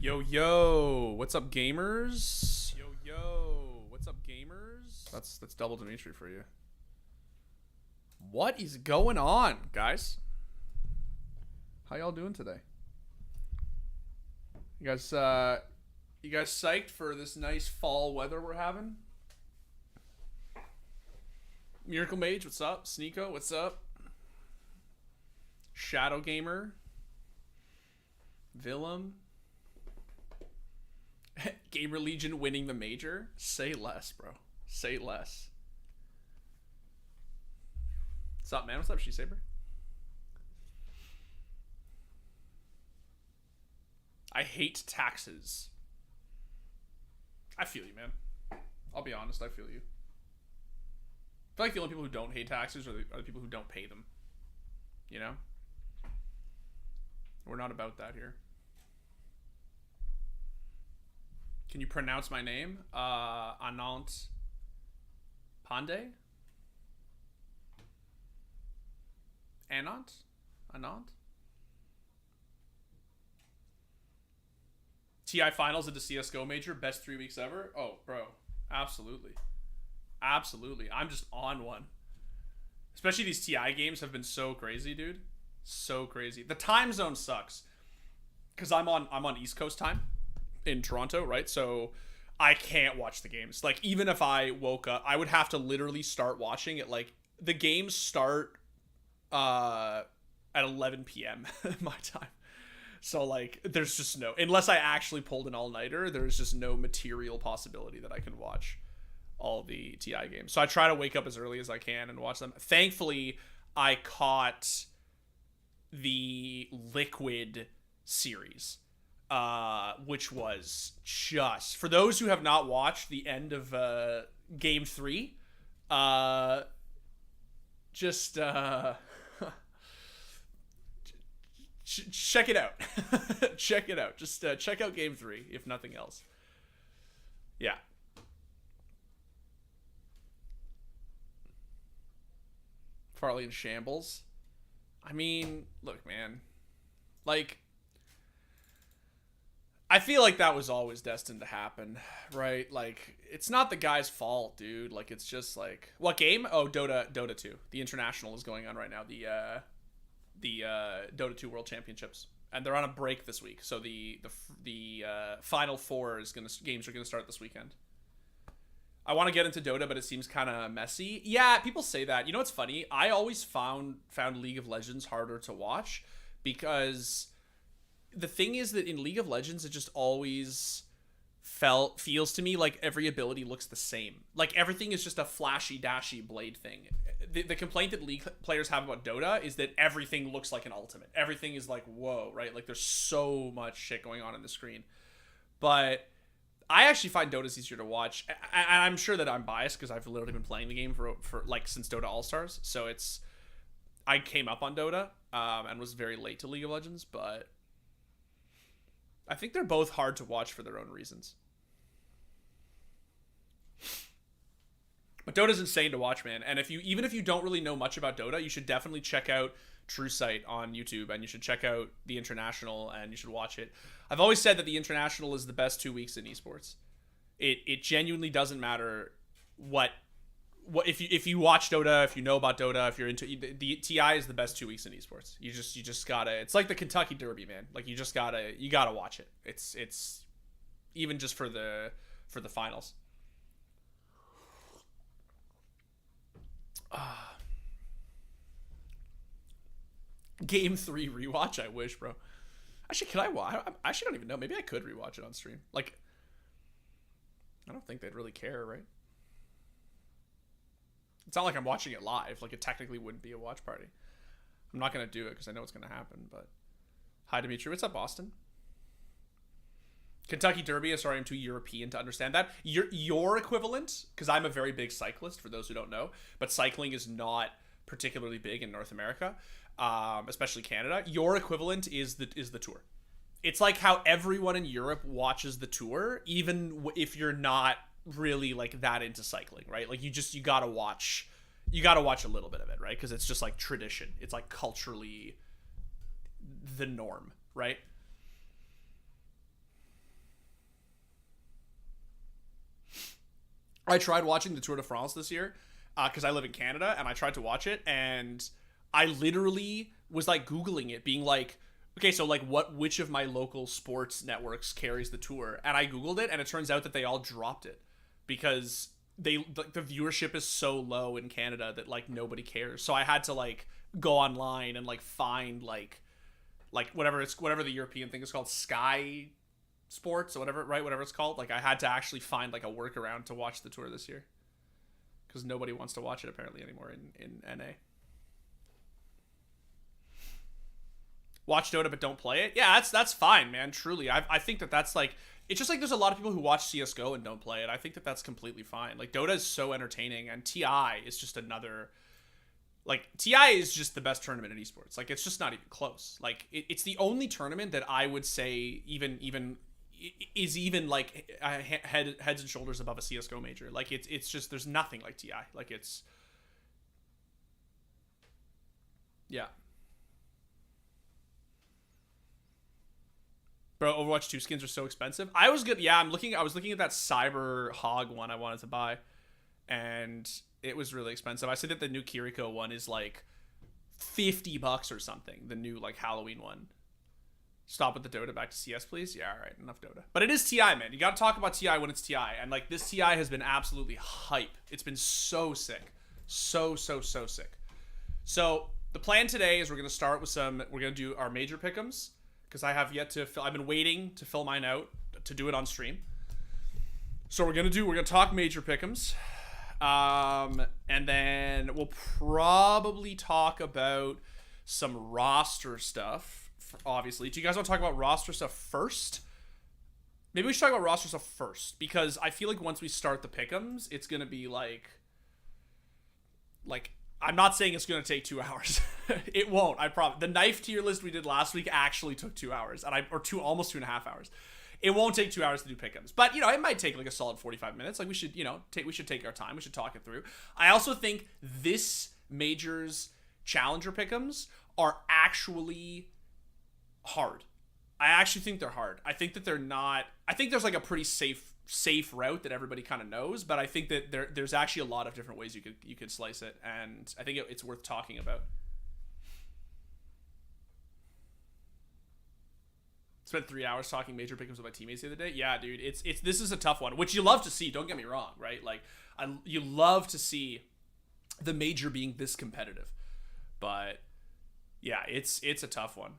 Yo, yo, what's up, gamers? Yo, yo, what's up, gamers? That's double Dimitri for you. What is going on, guys? How y'all doing today? You guys psyched for this nice fall weather we're having? Miracle Mage, what's up? Sneeko, what's up? Shadow Gamer, Willem. Gamer Legion winning the major? Say less, bro. Say less. What's up, man? What's up, She-Saber? I hate taxes. I feel you, man. I'll be honest, I feel you. I feel like the only people who don't hate taxes are the people who don't pay them. You know? We're not about that here. Can you pronounce my name? Anant Pandey? Anant? TI finals at the CSGO major, best 3 weeks ever? Oh, bro. Absolutely. Absolutely. I'm just on one. Especially these TI games have been so crazy, dude. So crazy. The time zone sucks. Because I'm on East Coast time in Toronto, right? So I can't watch the games. Like, even if I woke up, I would have to literally start watching it. Like, the games start at 11 p.m. my time. So, like, there's just no... Unless I actually pulled an all-nighter, there's just no material possibility that I can watch all the TI games. So I try to wake up as early as I can and watch them. Thankfully, I caught the Liquid series, which was just... For those who have not watched the end of Game 3, just... check it out. Check it out. Just check out Game 3, if nothing else. Yeah. Farlig in shambles. I mean, look, man. Like, I feel like that was always destined to happen, right? Like, it's not the guy's fault, dude. Like, it's just like... What game? Oh, Dota 2. The International is going on right now. The Dota 2 World Championships, and they're on a break this week. So the Final Four games are gonna start this weekend. I want to get into Dota, but it seems kind of messy. Yeah, people say that. You know what's funny? I always found League of Legends harder to watch because the thing is that in League of Legends, it just always feels to me like every ability looks the same. Like everything is just a flashy dashy blade thing. The complaint that League players have about Dota is that everything looks like an ultimate. Everything is like, whoa, right? Like there's so much shit going on the screen. But I actually find Dota's easier to watch. And I'm sure that I'm biased because I've literally been playing the game for like since Dota All-Stars. So I came up on Dota and was very late to League of Legends, but I think they're both hard to watch for their own reasons. But Dota's insane to watch, man. And even if you don't really know much about Dota, you should definitely check out True Sight on YouTube, and you should check out the International, and you should watch it. I've always said that the International is the best 2 weeks in esports. It genuinely doesn't matter what if you watch Dota, if you know about Dota, if you're into the TI is the best 2 weeks in esports. You just gotta. It's like the Kentucky Derby, man. Like you gotta watch it. It's even just for the finals. Game 3 rewatch. I wish, bro. Actually, can I watch? I actually don't even know. Maybe I could rewatch it on stream. Like, I don't think they'd really care, right? It's not like I'm watching it live. Like, it technically wouldn't be a watch party. I'm not gonna do it because I know it's gonna happen. But hi, Dimitri. What's up, Boston? Kentucky Derby. Sorry, I'm too European to understand that. Your equivalent, because I'm a very big cyclist, for those who don't know, but cycling is not particularly big in North America, especially Canada. Your equivalent is the Tour. It's like how everyone in Europe watches the Tour, even if you're not really like that into cycling, right? Like you gotta watch a little bit of it, right? Because it's just like tradition. It's like culturally the norm, right? I tried watching the Tour de France this year because I live in Canada, and I tried to watch it, and I literally was like Googling it, being like, okay, so like which of my local sports networks carries the Tour? And I Googled it, and it turns out that they all dropped it because the viewership is so low in Canada that like nobody cares. So I had to like go online and like find like whatever the European thing is called, Sky Sports or whatever, right? Whatever it's called. Like I had to actually find like a workaround to watch the Tour this year because nobody wants to watch it apparently anymore in NA. Watch Dota but don't play it. Yeah, that's fine, man. Truly, I think that's like, it's just like there's a lot of people who watch CS:GO and don't play it. I think that's completely fine. Like Dota is so entertaining, and TI is just another. Like TI is just the best tournament in esports. Like it's just not even close. Like it's the only tournament that I would say even like heads and shoulders above a CS:GO major. Like it's just, there's nothing like TI. Like it's, yeah. Bro, Overwatch 2 skins are so expensive. I was good. Yeah, I was looking at that Cyber Hog one I wanted to buy, and it was really expensive. I said that the new Kiriko one is like $50 or something. The new like Halloween one. Stop with the Dota, back to CS, please. Yeah, all right, enough Dota. But it is TI, man. You got to talk about TI when it's TI, and like this TI has been absolutely hype. It's been so sick, so sick. So the plan today is we're gonna start with we're gonna do our Major Pick'Ems, because I have yet to fill. I've been waiting to fill mine out to do it on stream. So we're gonna talk Major Pick'Ems, and then we'll probably talk about some roster stuff. Obviously, do you guys want to talk about roster stuff first? Maybe we should talk about roster stuff first, because I feel like once we start the Pick'Ems, it's gonna be like I'm not saying it's gonna take 2 hours. It won't. I promise. The knife tier list we did last week actually took 2 hours, and almost 2.5 hours. It won't take 2 hours to do Pick'Ems, but it might take like a solid 45 minutes. Like we should take our time. We should talk it through. I also think this major's challenger Pick'Ems are actually hard. I actually think they're hard. I think that they're not. I think there's like a pretty safe route that everybody kind of knows, but I think that there's actually a lot of different ways you could slice it, and I think it's worth talking about. Spent 3 hours talking Major Pick'Ems with my teammates the other day. Yeah, dude, this is a tough one, which you love to see. Don't get me wrong, right? Like you love to see the major being this competitive, but yeah, it's a tough one.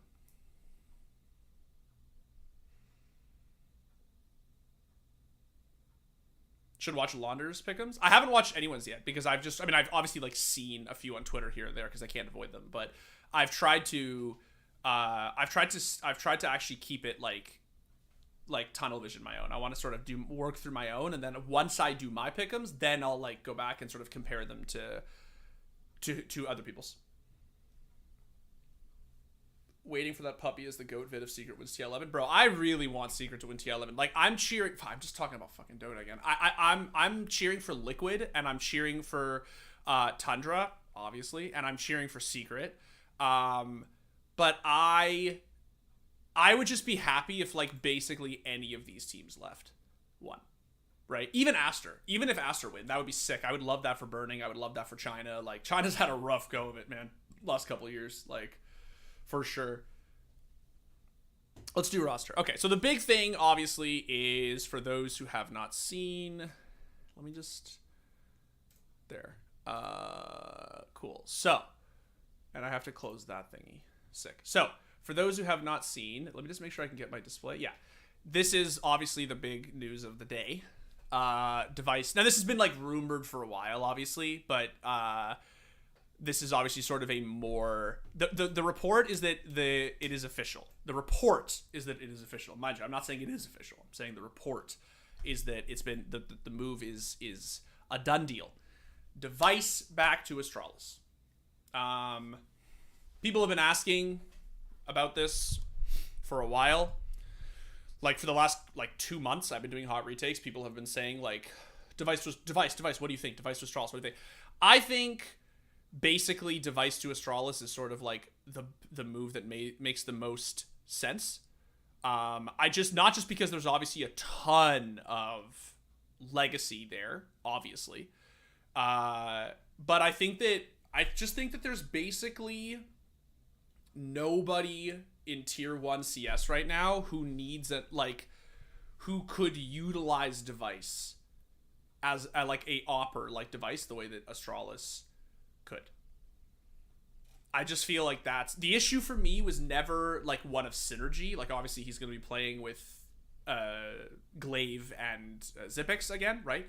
Should watch Launder's Pick'Ems. I haven't watched anyone's yet because I've obviously like seen a few on Twitter here and there because I can't avoid them, but I've tried to actually keep it like tunnel vision my own. I want to sort of work through my own, and then once I do my Pick'Ems, then I'll like go back and sort of compare them to other people's. Waiting for that puppy as the GOAT vid if Secret wins TI11. Bro, I really want Secret to win TI11. Like, I'm cheering. I'm just talking about fucking Dota again. I'm cheering for Liquid, and I'm cheering for Tundra, obviously, and I'm cheering for Secret. But I would just be happy if like basically any of these teams left won. Right? Even if Aster win, that would be sick. I would love that for Burning. I would love that for China. Like, China's had a rough go of it, man. Last couple of years. Like, for sure. Let's do roster. Okay, so the big thing, obviously, is for those who have not seen. Let me just. There. Cool. So, and I have to close that thingy. Sick. So, for those who have not seen, let me just make sure I can get my display. Yeah. This is obviously the big news of the day. Device. Now, this has been like rumored for a while, obviously, but this is obviously sort of a more the report is that it is official. The report is that it is official. Mind you, I'm not saying it is official. I'm saying the report is that it's been the move is a done deal. Device back to Astralis. People have been asking about this for a while. Like for the last like 2 months, I've been doing hot retakes. People have been saying like, device. What do you think? Device to Astralis. What do you think? I think basically device to Astralis is sort of like the move that makes the most sense. Not just because there's obviously a ton of legacy there, obviously. But I just think that there's basically nobody in tier 1 CS right now who needs a, like, who could utilize device as a, like, a opper like device the way that Astralis could. I just feel like that's the issue for me. Was never like one of synergy. Like, obviously he's going to be playing with Glaive and Zipex again, right?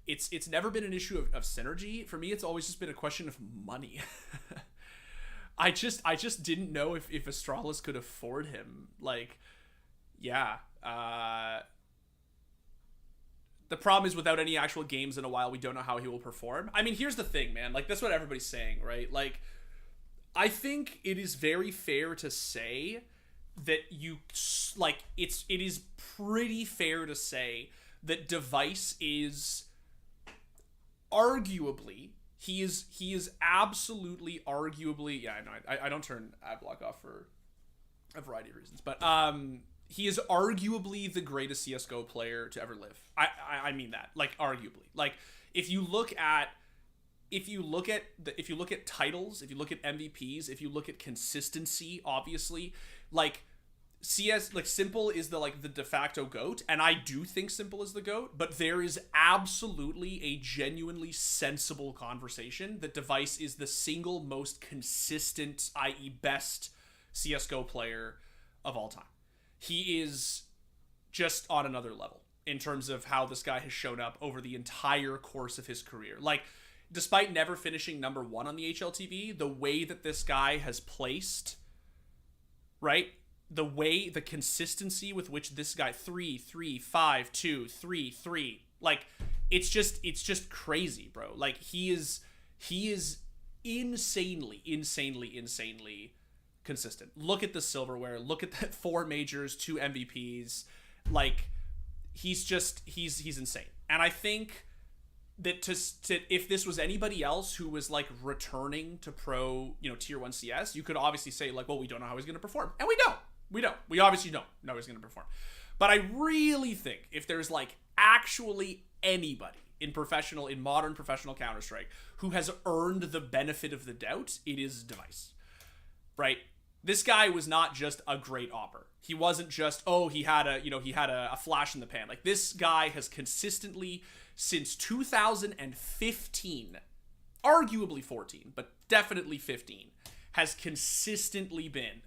It's never been an issue of synergy for me. It's always just been a question of money. I just didn't know if Astralis could afford him. Like, yeah. The problem is, without any actual games in a while, we don't know how he will perform. I mean, here's the thing, man. Like, that's what everybody's saying, right? Like, I think it is very fair to say that it is pretty fair to say that Device is arguably, he is absolutely arguably, yeah, no, I don't turn ad block off for a variety of reasons, but he is arguably the greatest CS:GO player to ever live. I mean that, like, arguably. Like, if you look at titles, if you look at MVPs, if you look at consistency, obviously, like, CS, like, Simple is the de facto GOAT, and I do think Simple is the GOAT, but there is absolutely a genuinely sensible conversation that Device is the single most consistent, i.e. best CS:GO player of all time. He is just on another level in terms of how this guy has shown up over the entire course of his career. Like, despite never finishing number 1 on the HLTV, the way that this guy has placed, right? The consistency with which this guy 3, 3, 5, 2, 3, 3, like, it's just crazy, bro. Like, he is insanely consistent. Look at the silverware, look at the 4 majors, 2 MVPs. Like, he's insane. And I think that if this was anybody else who was, like, returning to pro, tier 1 CS, you could obviously say, like, well, we don't know how he's going to perform. And we don't. We obviously don't know how he's going to perform. But I really think if there's, like, actually anybody in modern professional Counter-Strike who has earned the benefit of the doubt, it is Device. Right? This guy was not just a great opper. He wasn't just, he had a flash in the pan. Like, this guy has consistently, since 2015, arguably 14, but definitely 15, has consistently been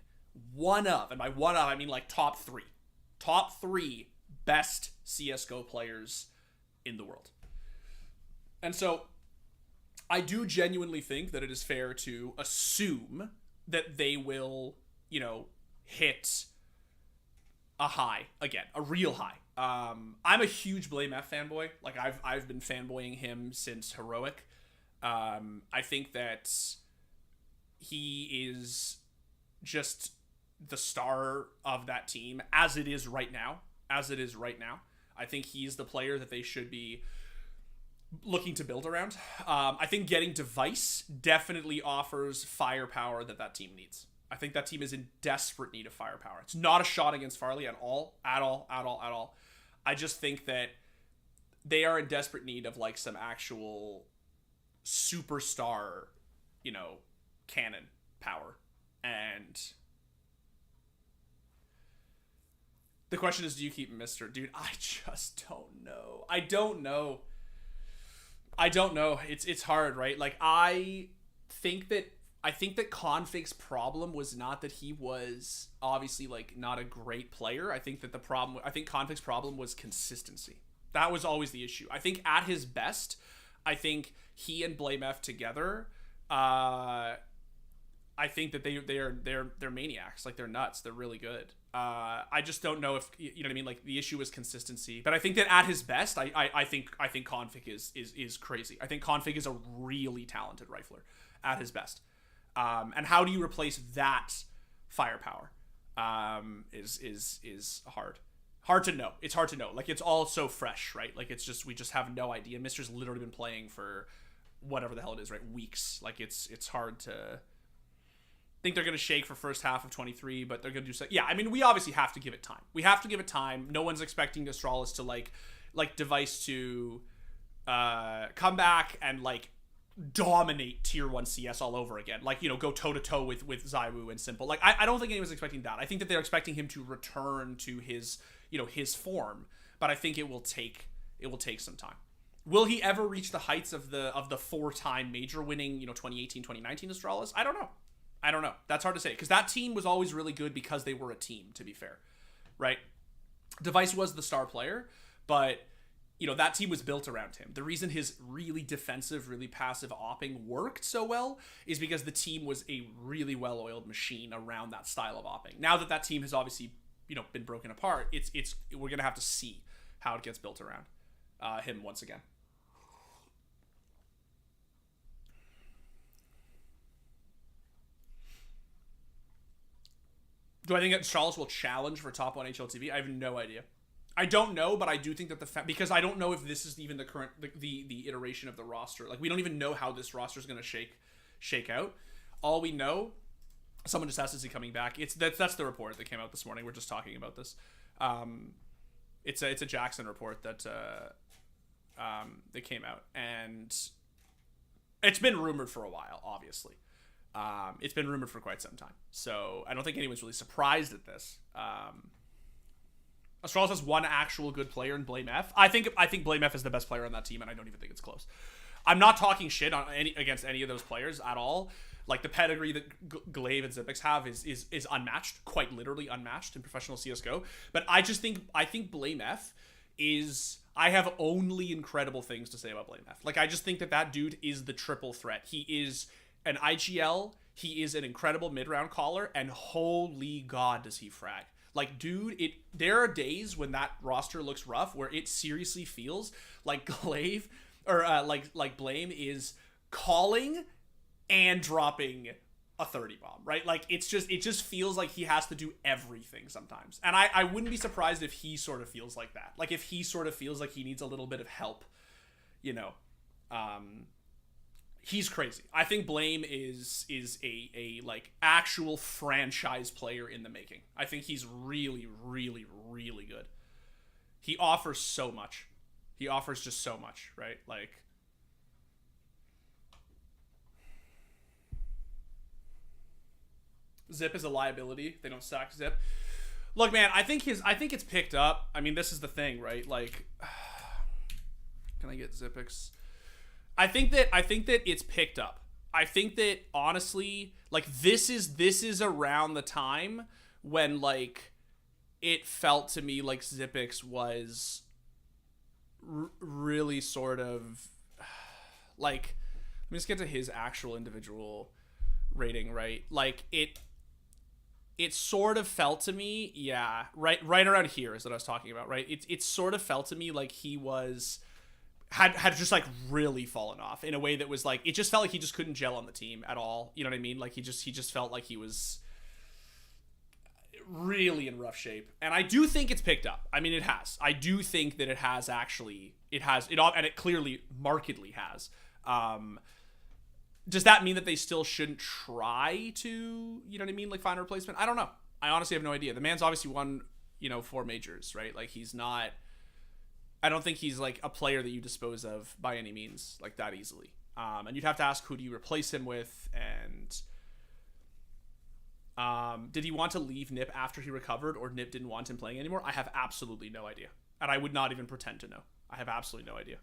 one of, and by one of, I mean, like, top 3 best CS:GO players in the world. And so I do genuinely think that it is fair to assume that they will, hit a high again, a real high. I'm a huge BlameF fanboy. Like, I've been fanboying him since Heroic. I think that he is just the star of that team as it is right now. I think he's the player that they should be looking to build around. I think getting Device definitely offers firepower that team needs. I think that team is in desperate need of firepower. It's not a shot against Farlig at all. I just think that they are in desperate need of, like, some actual superstar, cannon power. And the question is, do you keep Mr.? Dude, I just don't know. I don't know. It's hard, right? Like, I think that Config's problem was not that he was obviously, like, not a great player. I think Config's problem was consistency. That was always the issue. I think at his best, I think he and BlameF together, I think that they're maniacs. Like, they're nuts. They're really good. I just don't know if, you know what I mean? Like, the issue is consistency. But I think that at his best, I think Config is crazy. I think Config is a really talented rifler at his best. And how do you replace that firepower? Is hard to know. It's hard to know. Like, it's all so fresh, right? Like, we just have no idea. Mister's literally been playing for whatever the hell it is, right? Weeks. Like, it's hard to think they're going to shake for first half of 23, but they're going to do so. Yeah, I mean, we obviously have to give it time. No one's expecting Astralis to, like, like Device to come back and like dominate tier 1 CS all over again. Like, you know, go toe to toe with Zywoo and Simple. Like, I don't think anyone's expecting that. I think that they're expecting him to return to his, you know, his form, but I think it will take some time. Will he ever reach the heights of the 4-time major winning, you know, 2018, 2019 Astralis? I don't know. That's hard to say, because that team was always really good because they were a team, to be fair, right? Device was the star player, but, you know, that team was built around him. The reason his really defensive, really passive opping worked so well is because the team was a really well-oiled machine around that style of opping. Now that team has obviously, you know, been broken apart, we're going to have to see how it gets built around him once again. Do I think that Astralis will challenge for top 1 HLTV? I have no idea. I don't know, but I do think that because I don't know if this is even the current the iteration of the roster. Like, we don't even know how this roster is going to shake out. All we know, someone just asked, is he coming back? That's the report that came out this morning. We're just talking about this. It's a Jackson report that came out, and it's been rumored for a while, obviously. It's been rumored for quite some time, so I don't think anyone's really surprised at this. Astralis has one actual good player in Blame F. I think Blame F is the best player on that team, and I don't even think it's close. I'm not talking shit against any of those players at all. Like, the pedigree that Glaive and Xyp9x have is unmatched, quite literally unmatched in professional CS:GO. But I think Blame F is. I have only incredible things to say about Blame F. Like, I just think that dude is the triple threat. He is an IGL, he is an incredible mid-round caller, and holy god does he frag. Like, dude, there are days when that roster looks rough where it seriously feels like Glaive or like Blame is calling and dropping a 30 bomb, right? Like, it just feels like he has to do everything sometimes. And I wouldn't be surprised if he sort of feels like that. Like, if he sort of feels like he needs a little bit of help, you know. He's crazy. I think Blame is a like actual franchise player in the making. I think he's really, really, really good. He offers so much. He offers just so much, right? Like, Zip is a liability. They don't sack Zip. Look, man, I think it's picked up. I mean, this is the thing, right? Like, can I get Xyp9x? I think that it's picked up. I think that, honestly, like, this is around the time when, like, it felt to me like Xyp9x was really sort of, like, let me just get to his actual individual rating, right? Like, it sort of felt to me, yeah, right around here is what I was talking about, right? It sort of felt to me like he had just, like, really fallen off in a way that was, like, it just felt like he just couldn't gel on the team at all. You know what I mean? Like, he just felt like he was really in rough shape. And I do think it's picked up. I mean, it has. I do think that it has actually, and it clearly markedly has. Does that mean that they still shouldn't try to, you know what I mean, like, find a replacement? I don't know. I honestly have no idea. The man's obviously won, you know, 4 majors, right? Like, he's not, I don't think he's, like, a player that you dispose of by any means, like, that easily. And you'd have to ask, who do you replace him with? And did he want to leave NIP after he recovered, or NIP didn't want him playing anymore? I have absolutely no idea. And I would not even pretend to know. I have absolutely no idea.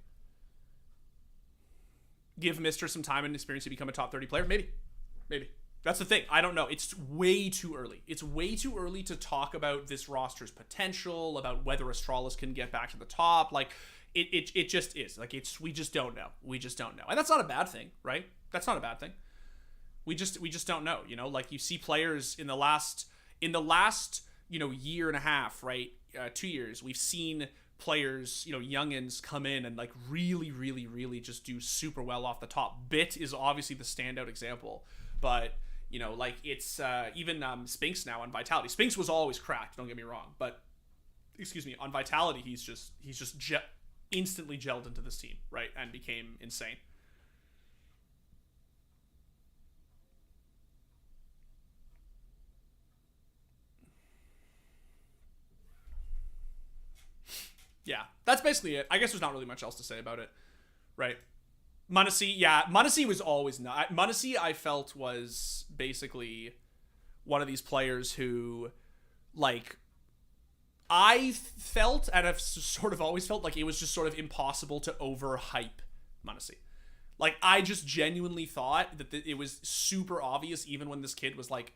Give Mr. some time and experience to become a top 30 player? Maybe. That's the thing. I don't know. It's way too early. It's way too early to talk about this roster's potential, about whether Astralis can get back to the top. Like, it just is. Like, we just don't know. We just don't know. And that's not a bad thing, right? That's not a bad thing. We just don't know, you know? Like, you see players in the last, you know, year and a half, right? 2 years, we've seen players, you know, youngins come in and, like, really, really, really just do super well off the top. Bit is obviously the standout example, but, you know, like, it's even Spinks now on Vitality. Spinks was always cracked, don't get me wrong, but, excuse me, on Vitality, he's just instantly gelled into this team, right, and became insane. Yeah, that's basically it. I guess there's not really much else to say about it, right? m0NESY was always not. m0NESY, I felt, was basically one of these players who, like, I felt, and I've sort of always felt, like it was just sort of impossible to overhype m0NESY. Like, I just genuinely thought that it was super obvious, even when this kid was, like,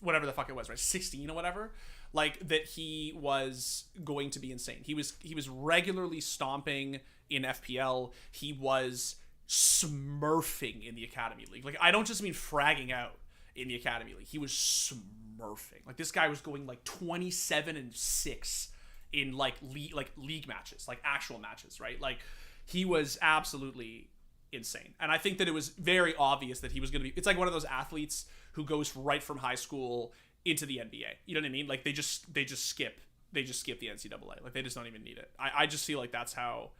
whatever the fuck it was, right? 16 or whatever. Like, that he was going to be insane. He was regularly stomping in FPL. He was smurfing in the Academy League. Like, I don't just mean fragging out in the Academy League. He was smurfing. Like, this guy was going, like, 27-6 in, like, league matches. Like, actual matches, right? Like, he was absolutely insane. And I think that it was very obvious that he was going to be... It's like one of those athletes who goes right from high school into the NBA. You know what I mean? Like, they just skip the NCAA. Like, they just don't even need it. I just feel like that's how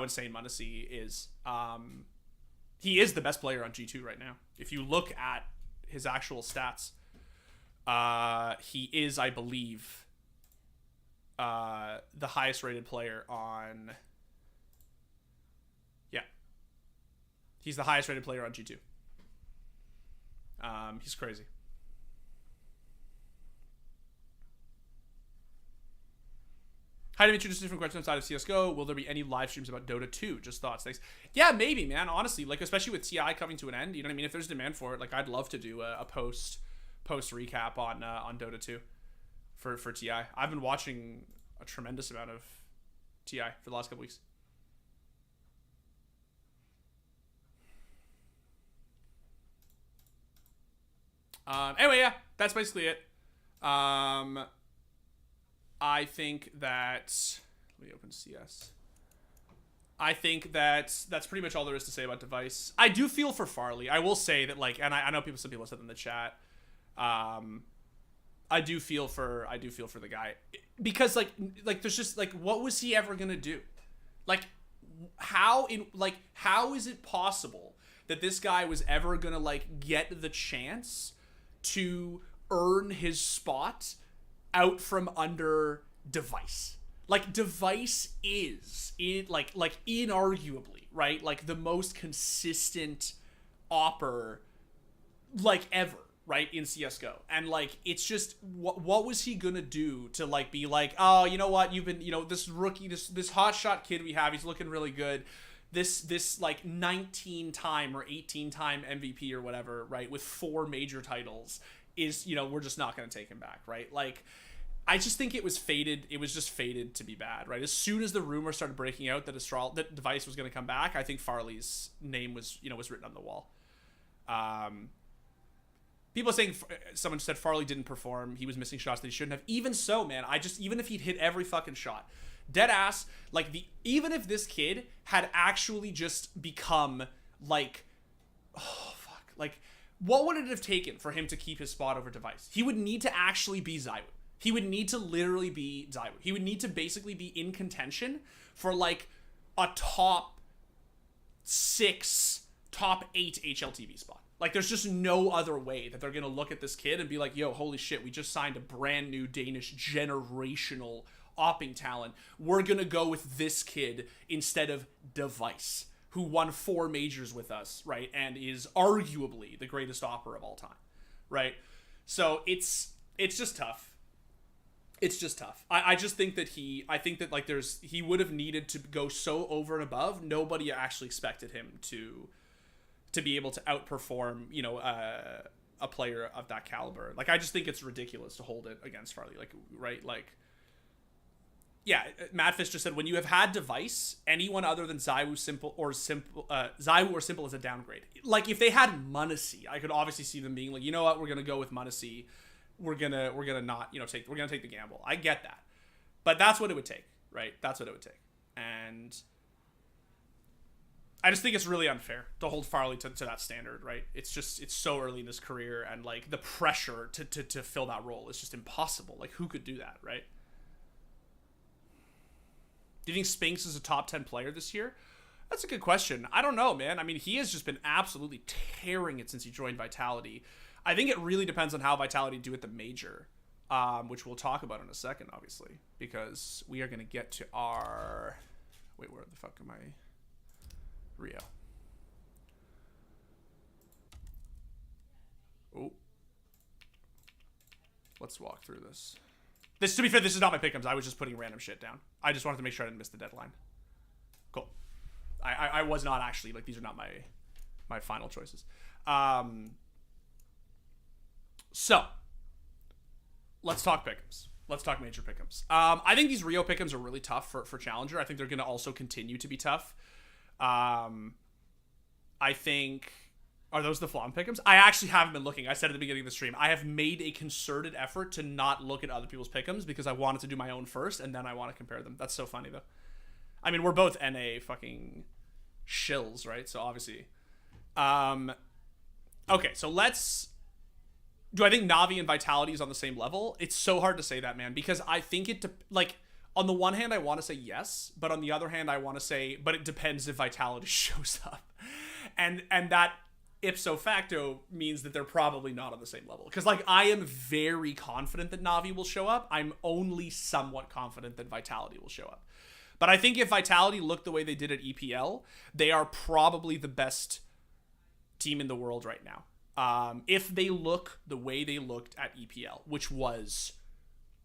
insane m0NESY is. He is the best player on G2 right now. If you look at his actual stats, he is, I believe, the highest rated player on... Yeah. He's the highest rated player on G2. He's crazy. Hi, Dimitri, just a different question outside of CSGO. Will there be any live streams about Dota 2? Just thoughts. Thanks. Yeah, maybe, man. Honestly, like, especially with TI coming to an end, you know what I mean? If there's demand for it, like, I'd love to do a post recap on Dota 2 for TI. I've been watching a tremendous amount of TI for the last couple weeks. Anyway, yeah, that's basically it. I think that... Let me open CS. I think that that's pretty much all there is to say about DEV1CE. I do feel for Farlig. I will say that, like, and I know some people said in the chat. I do feel for the guy, because like there's just, like, what was he ever gonna do? Like, how is it possible that this guy was ever gonna, like, get the chance to earn his spot out from under DEV1CE? Like, DEV1CE is inarguably, right, like, the most consistent opper, like, ever, right, in CSGO. And, like, it's just, what was he gonna do to, like, be like, oh, you know what, you've been, you know, this rookie, this hotshot kid we have, he's looking really good, this like 19-time or 18-time MVP or whatever, right, with 4 major titles, is, you know, we're just not gonna take him back, right? Like, I just think it was fated. It was just fated to be bad, right? As soon as the rumor started breaking out that DEV1CE was going to come back, I think Farlig's name was written on the wall. People are saying, someone said Farlig didn't perform. He was missing shots that he shouldn't have. Even so, man, even if he'd hit every fucking shot, dead ass, like, even if this kid had actually just become, like, oh fuck, like, what would it have taken for him to keep his spot over DEV1CE? He would need to actually be ZywOo. He would need to literally be ZywOo. He would need to basically be in contention for, like, a top 6, top 8 HLTV spot. Like, there's just no other way that they're going to look at this kid and be like, yo, holy shit, we just signed a brand new Danish generational opping talent. We're going to go with this kid instead of DEV1CE, who won 4 majors with us, right, and is arguably the greatest opper of all time, right? So it's just tough. It's just tough. I just think that he would have needed to go so over and above. Nobody actually expected him to be able to outperform, you know, a player of that caliber. Like, I just think it's ridiculous to hold it against Farlig. Like, right? Like, yeah, Madfish just said, when you have had DEV1CE, anyone other than ZywOo or Simple is a downgrade. Like, if they had m0NESY, I could obviously see them being like, you know what, we're gonna go with m0NESY. We're gonna not, you know, we're gonna take the gamble. I get that, but that's what it would take, right? That's what it would take, and I just think it's really unfair to hold Farlig to that standard, right? It's so early in his career, and, like, the pressure to fill that role is just impossible. Like, who could do that, right? Do you think Spinks is a top 10 player this year? That's a good question. I don't know, man. I mean, he has just been absolutely tearing it since he joined Vitality. I think it really depends on how Vitality do at the major. which we'll talk about in a second, obviously, because we are going to get to our... Wait, where the fuck am I? Rio. Oh. Let's walk through this. This, to be fair, this is not my pick'ems. I was just putting random shit down. I just wanted to make sure I didn't miss the deadline. Cool. I was not actually, like, these are not my final choices. So, let's talk pick'ems. Let's talk major pick'ems. I think these Rio pick'ems are really tough for Challenger. I think they're going to also continue to be tough. I think... Are those the Flom pick'ems? I actually haven't been looking. I said at the beginning of the stream, I have made a concerted effort to not look at other people's pick'ems because I wanted to do my own first, and then I want to compare them. That's so funny, though. I mean, we're both NA fucking shills, right? So, obviously. Okay, so let's... Do I think Na'Vi and Vitality is on the same level? It's so hard to say that, man, because I think it... Like, on the one hand, I want to say yes, but on the other hand, I want to say, but it depends if Vitality shows up. And that... ipso facto means that they're probably not on the same level. Because, like, I am very confident that Na'Vi will show up. I'm only somewhat confident that Vitality will show up. But I think if Vitality looked the way they did at EPL, they are probably the best team in the world right now. If they look the way they looked at EPL, which was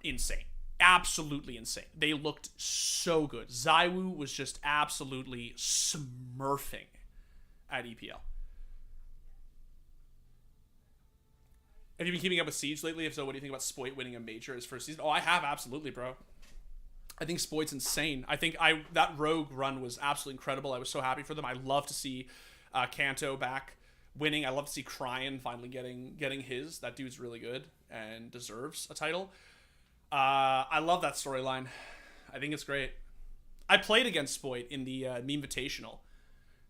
insane. Absolutely insane. They looked so good. ZywOo was just absolutely smurfing at EPL. Have you been keeping up with Siege lately? If so, what do you think about Spoit winning a major his first season? Oh, I have, absolutely, bro. I think Spoit's insane. I think that Rogue run was absolutely incredible. I was so happy for them. I love to see Kanto back winning. I love to see Cryan finally getting his. That dude's really good and deserves a title. I love that storyline. I think it's great. I played against Spoit in the Meme-Invitational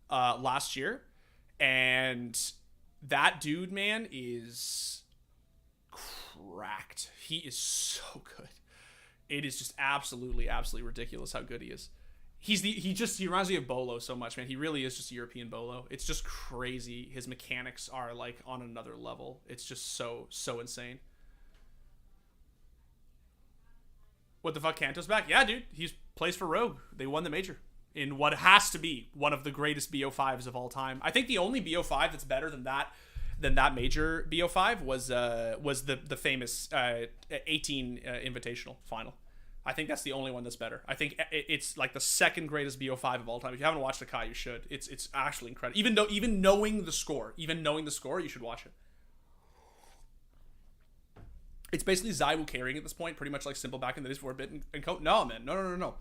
last year, and that dude, man, is... cracked. He is so good. It is just absolutely ridiculous how good he is. He reminds me of Bolo so much, man. He really is just a European Bolo. It's just crazy. His mechanics are like on another level. It's just so insane. What the fuck? Kanto's back? Yeah, dude. He plays for Rogue. They won the major in what has to be one of the greatest BO5s of all time. I think the only BO5 that's better than that major BO5 was the famous 18 invitational final. I think that's the only one that's better. I think it's like the second greatest BO5 of all time. If you haven't watched the Kai, you should. It's actually incredible. Even knowing the score, you should watch it. It's basically ZywOo carrying at this point, pretty much like Simple back in the days before Bit and Co. No, man, no.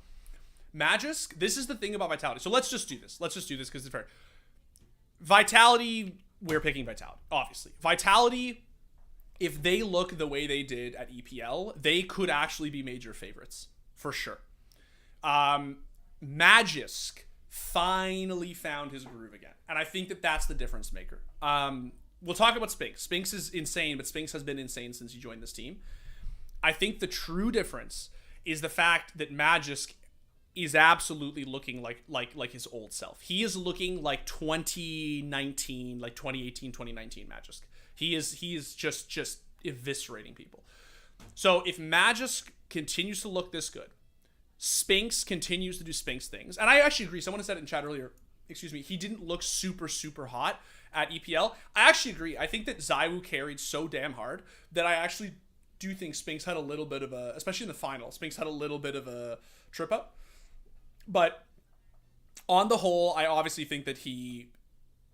Magisk. This is the thing about Vitality. So let's just do this because it's fair. Vitality. We're picking Vitality, obviously. Vitality, if they look the way they did at EPL, they could actually be major favorites, for sure. Magisk finally found his groove again, and I think that that's the difference maker. We'll talk about Spinks. Spinks is insane, but Spinks has been insane since he joined this team. I think the true difference is the fact that Magisk is absolutely looking like his old self. He is looking like 2019, like 2018, 2019 Magisk. He is just eviscerating people. So if Magisk continues to look this good, Spinks continues to do Spinks things, and I actually agree. Someone said it in chat earlier. Excuse me. He didn't look super hot at EPL. I actually agree. I think that ZywOo carried so damn hard that I actually do think Spinks had a little bit of a, especially in the final, Spinks had a little bit of a trip up. But on the whole, I obviously think that he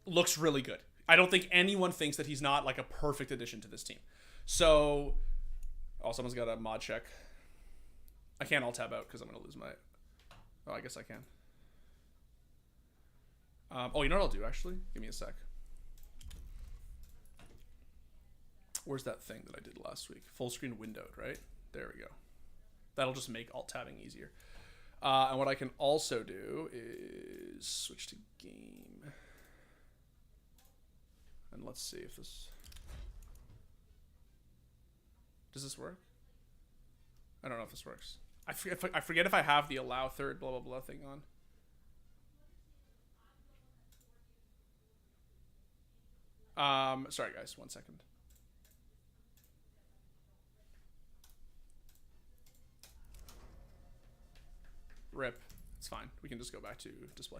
looks really good. I don't think anyone thinks that he's not like a perfect addition to this team. So, oh, someone's got a mod check. I can't all tab out because I'm going to lose my... Oh, I guess I can. Oh, you know what I'll do, actually? Give me a sec. Where's that thing that I did last week? Full screen windowed, right? There we go. That'll just make alt tabbing easier. And what I can also do is switch to game. And let's see if this... Does this work? I don't know if this works. I forget if I have the allow third blah blah blah thing on. Sorry guys, 1 second. rip. It's fine. We can just go back to display.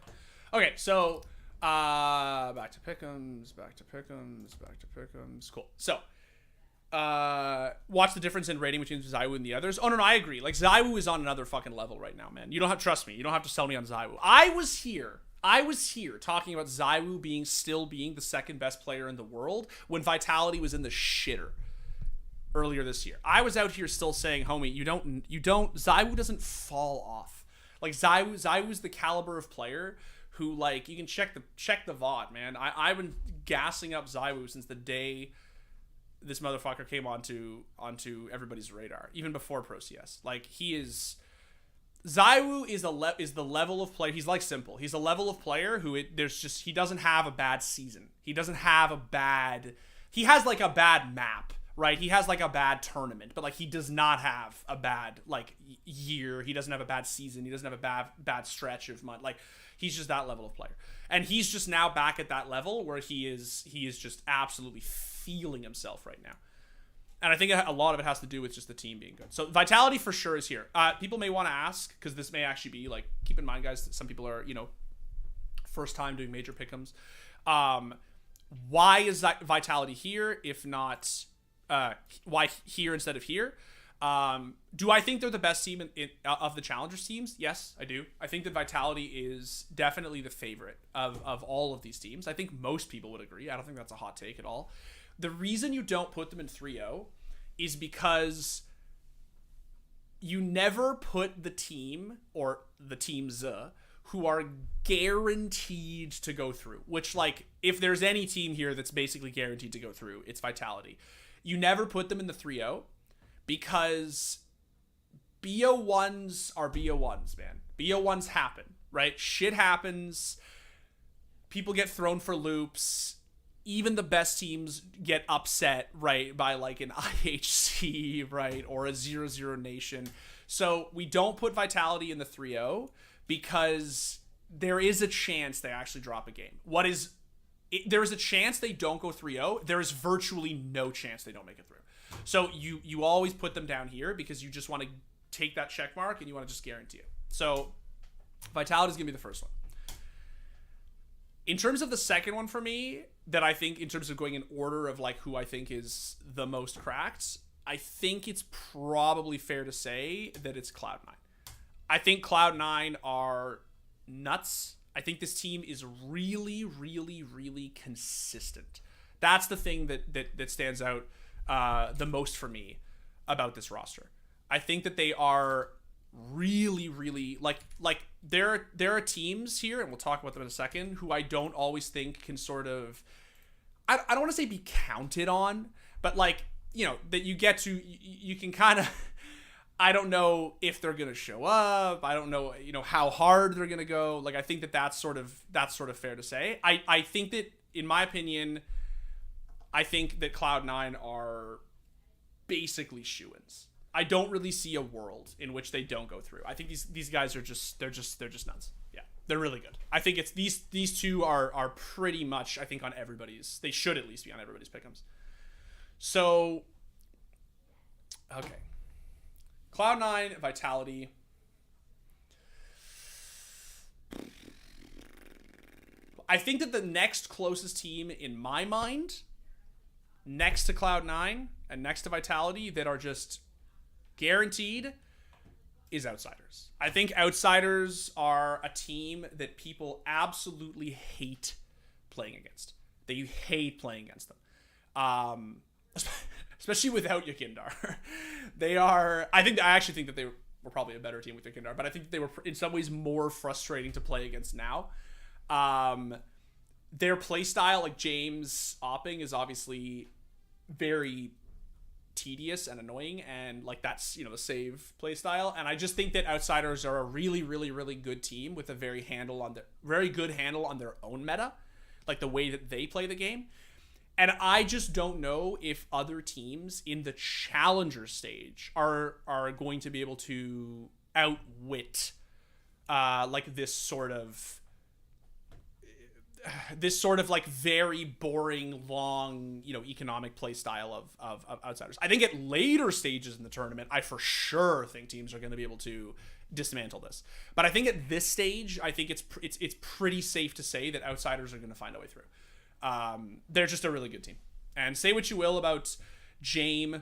Okay, so back to Pick'Ems, back to Pick'Ems, back to Pick'Ems. Cool. So watch the difference in rating between ZywOo and the others. Oh, no, I agree. Like, ZywOo is on another fucking level right now, man. You don't have to trust me. You don't have to sell me on ZywOo. I was here talking about ZywOo still being the second best player in the world when Vitality was in the shitter earlier this year. I was out here still saying, homie, ZywOo doesn't fall off. Like, ZywOo's the caliber of player who, like, you can check the VOD, man. I've been gassing up ZywOo since the day this motherfucker came onto everybody's radar, even before Pro CS. Like, ZywOo is the level of player. He's like Simple. He's a level of player who he doesn't have a bad season. He has like a bad map, right? He has like a bad tournament, but like he does not have a bad like year. He doesn't have a bad season. He doesn't have a bad stretch of month. Like, he's just that level of player. And he's just now back at that level where he is just absolutely feeling himself right now. And I think a lot of it has to do with just the team being good. So Vitality for sure is here. People may want to ask, because this may actually be, like, keep in mind, guys, that some people are, first time doing Major Pick'Ems. Why is that Vitality here, if not, why here instead of here? Do I think they're the best team of the Challengers teams? Yes, I do. I think that Vitality is definitely the favorite of all of these teams. I think most people would agree. I don't think that's a hot take at all. The reason you don't put them in 3-0 is because you never put the team or the teams who are guaranteed to go through, which, like, if there's any team here that's basically guaranteed to go through, it's Vitality. You never put them in the 3-0 because BO1s are BO1s, man. BO1s happen, right? Shit happens. People get thrown for loops. Even the best teams get upset, right, by like an IHC, right, or a 0-0 nation. So we don't put Vitality in the 3-0 because there is a chance they actually drop a game. There is a chance they don't go 3-0. There is virtually no chance they don't make it through. So you always put them down here because you just want to take that check mark and you want to just guarantee it. So Vitality is going to be the first one. In terms of the second one for me, that I think in terms of going in order of like who I think is the most cracked, I think it's probably fair to say that it's Cloud9. I think Cloud9 are nuts. I think this team is really, really, really consistent. That's the thing that stands out the most for me about this roster. I think that they are really, really like there are teams here, and we'll talk about them in a second, who I don't always think can sort of, I don't want to say be counted on, but like, that you get to, you can kind of, I don't know if they're going to show up. I don't know, how hard they're going to go. Like, I think that's sort of fair to say. I think that, in my opinion, I think that Cloud9 are basically shoo-ins. I don't really see a world in which they don't go through. I think these guys are they're just nuts. Yeah, they're really good. I think it's these two are pretty much, I think, on everybody's. They should at least be on everybody's pick'ems. So, okay, Cloud9, Vitality. I think that the next closest team in my mind, next to Cloud9 and next to Vitality, that are just guaranteed, is Outsiders. I think Outsiders are a team that people absolutely hate playing against. They hate playing against them. Especially without Yakindar. I actually think that they were probably a better team with Yakindar, but I think they were in some ways more frustrating to play against now. Their play style, like James opping, is obviously very tedious and annoying, and like that's the save play style. And I just think that Outsiders are a really, really, really good team with a very good handle on their own meta, like the way that they play the game. And I just don't know if other teams in the challenger stage are going to be able to outwit like this sort of like very boring, long, economic play style of Outsiders. I think at later stages in the tournament, I for sure think teams are going to be able to dismantle this. But I think at this stage, I think it's pretty safe to say that Outsiders are going to find a way through. They're just a really good team. And say what you will about Jame,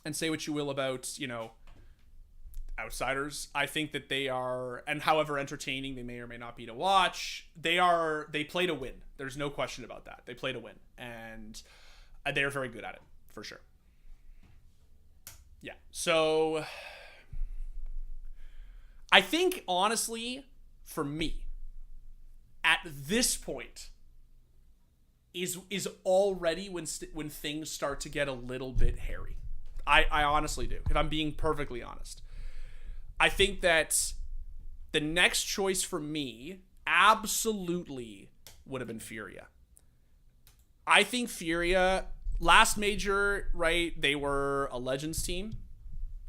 and say what you will about, you know, Outsiders. I think that they are, and however entertaining they may or may not be to watch, they play to win. There's no question about that. They play to win, and they're very good at it, for sure. Yeah, so I think, honestly, for me, at this point, is already when things start to get a little bit hairy. I honestly do, if I'm being perfectly honest. I think that the next choice for me absolutely would have been Furia. I think Furia, last major, right, they were a Legends team.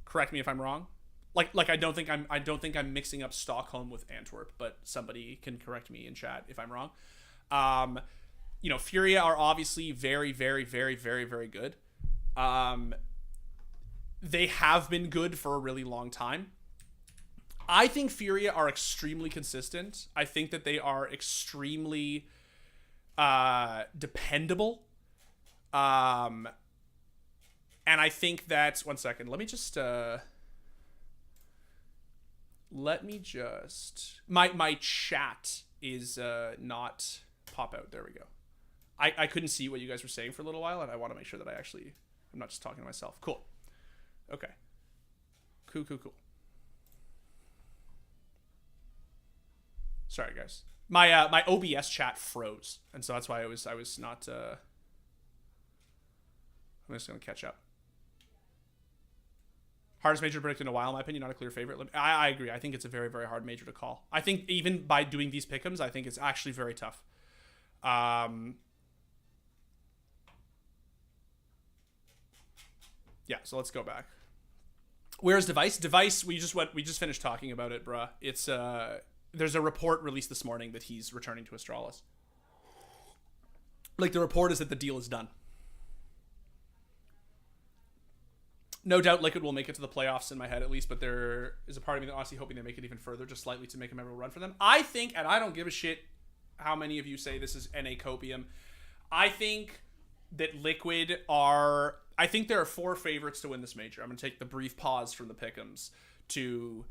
Correct me if I'm wrong. Like I don't think I'm mixing up Stockholm with Antwerp, but somebody can correct me in chat if I'm wrong. You know, Furia are obviously very, very, very, very, very good. They have been good for a really long time. I think Furia are extremely consistent. I think that they are extremely dependable. And I think that, one second, let me just my chat is not pop out. There we go. I couldn't see what you guys were saying for a little while, and I want to make sure that I'm not just talking to myself. Cool. Okay. Cool. Sorry, guys. My OBS chat froze, and so that's why I was not. I'm just gonna catch up. Hardest major to predict in a while, in my opinion. Not a clear favorite. I agree. I think it's a very, very hard major to call. I think even by doing these pick'ems, I think it's actually very tough. Yeah. So let's go back. Where's Device? Device. We just finished talking about it, bruh. It's there's a report released this morning that he's returning to Astralis. Like, the report is that the deal is done. No doubt Liquid will make it to the playoffs in my head, at least, but there is a part of me that honestly hoping they make it even further, just slightly, to make a memorable run for them. I think, and I don't give a shit how many of you say this is NA copium, I think that Liquid are... I think there are 4 favorites to win this major. I'm going to take the brief pause from the pick'ems to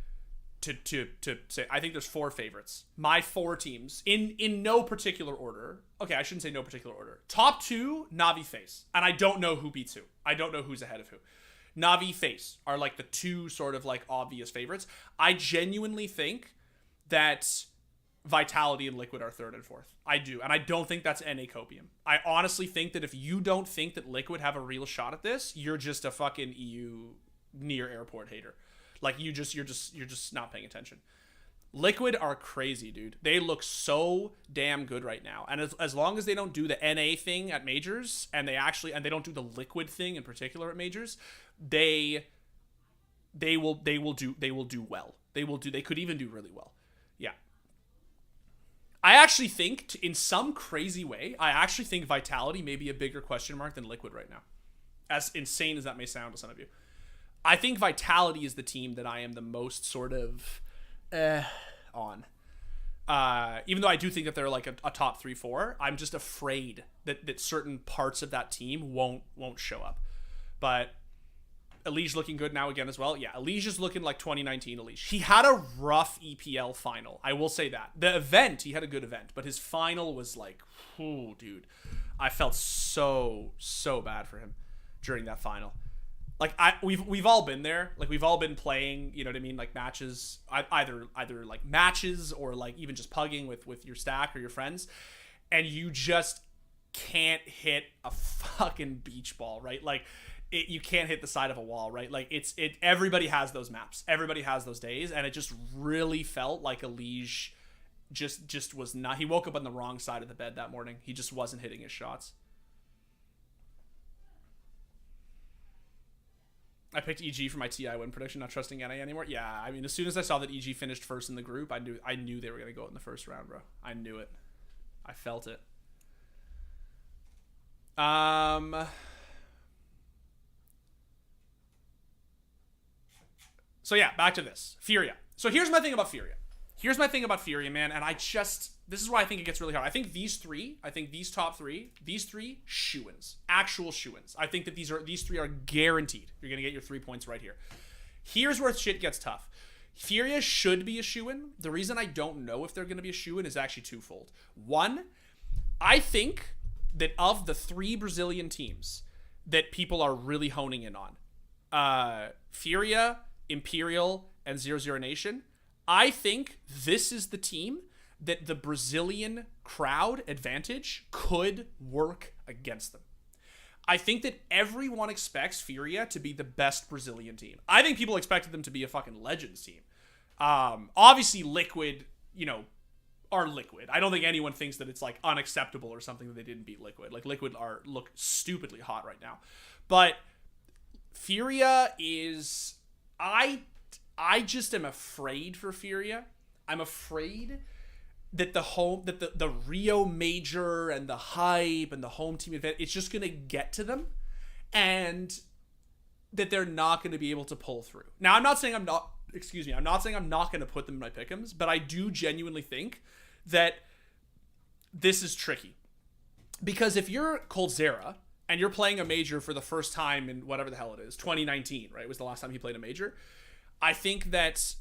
say I think there's 4 favorites. My 4 teams in no particular order. Okay, I shouldn't say no particular order. Top 2, Na'Vi FaZe, and I don't know who beats who. I don't know who's ahead of who. Na'Vi FaZe are like the 2 sort of like obvious favorites. I genuinely think that Vitality and Liquid are 3rd and 4th. I do, and I don't think that's NA copium. I honestly think that if you don't think that Liquid have a real shot at this, you're just a fucking EU near airport hater. Like, you're just not paying attention. Liquid are crazy, dude. They look so damn good right now. And as long as they don't do the NA thing at majors, and they don't do the Liquid thing in particular at majors, they will do well. They could even do really well. Yeah. I actually think, in some crazy way, Vitality may be a bigger question mark than Liquid right now. As insane as that may sound to some of you. I think Vitality is the team that I am the most sort of on. Even though I do think that they're like a top 3-4, I'm just afraid that certain parts of that team won't show up. But Elige looking good now again as well. Yeah, Elige is looking like 2019 Elige. He had a rough EPL final. I will say that. The event, he had a good event, but his final was like, oh, dude. I felt so bad for him during that final. Like, we've all been there. Like, we've all been playing, you know what I mean, like matches, either like matches or like even just pugging with your stack or your friends, and you just can't hit a fucking beach ball, right? Like, you can't hit the side of a wall, right? Like, everybody has those maps. Everybody has those days, and it just really felt like Elige just was not... He woke up on the wrong side of the bed that morning. He just wasn't hitting his shots. I picked EG for my TI win prediction, not trusting NA anymore. Yeah, I mean, as soon as I saw that EG finished first in the group, I knew they were going to go in the first round, bro. I knew it. I felt it. So yeah, back to this. Furia. So here's my thing about Furia. Here's my thing about Furia, man, and this is why I think it gets really hard. I think these top three, shoo-ins. Actual shoo-ins. I think that these three are guaranteed. You're going to get your 3 points right here. Here's where shit gets tough. Furia should be a shoo-in. The reason I don't know if they're going to be a shoo-in is actually twofold. One, I think that of the 3 Brazilian teams that people are really honing in on, Furia, Imperial, and 00 Nation, I think this is the team that the Brazilian crowd advantage could work against them. I think that everyone expects Furia to be the best Brazilian team. I think people expected them to be a fucking Legends team. Obviously, Liquid, are Liquid. I don't think anyone thinks that it's like unacceptable or something that they didn't beat Liquid. Like Liquid look stupidly hot right now. But Furia is... I just am afraid for Furia. I'm afraid that the Rio Major and the hype and the home team event, it's just going to get to them, and that they're not going to be able to pull through. Now, I'm not saying I'm not going to put them in my pick'ems, but I do genuinely think that this is tricky. Because if you're Coldzera and you're playing a major for the first time in whatever the hell it is, 2019, right, was the last time he played a major, I think that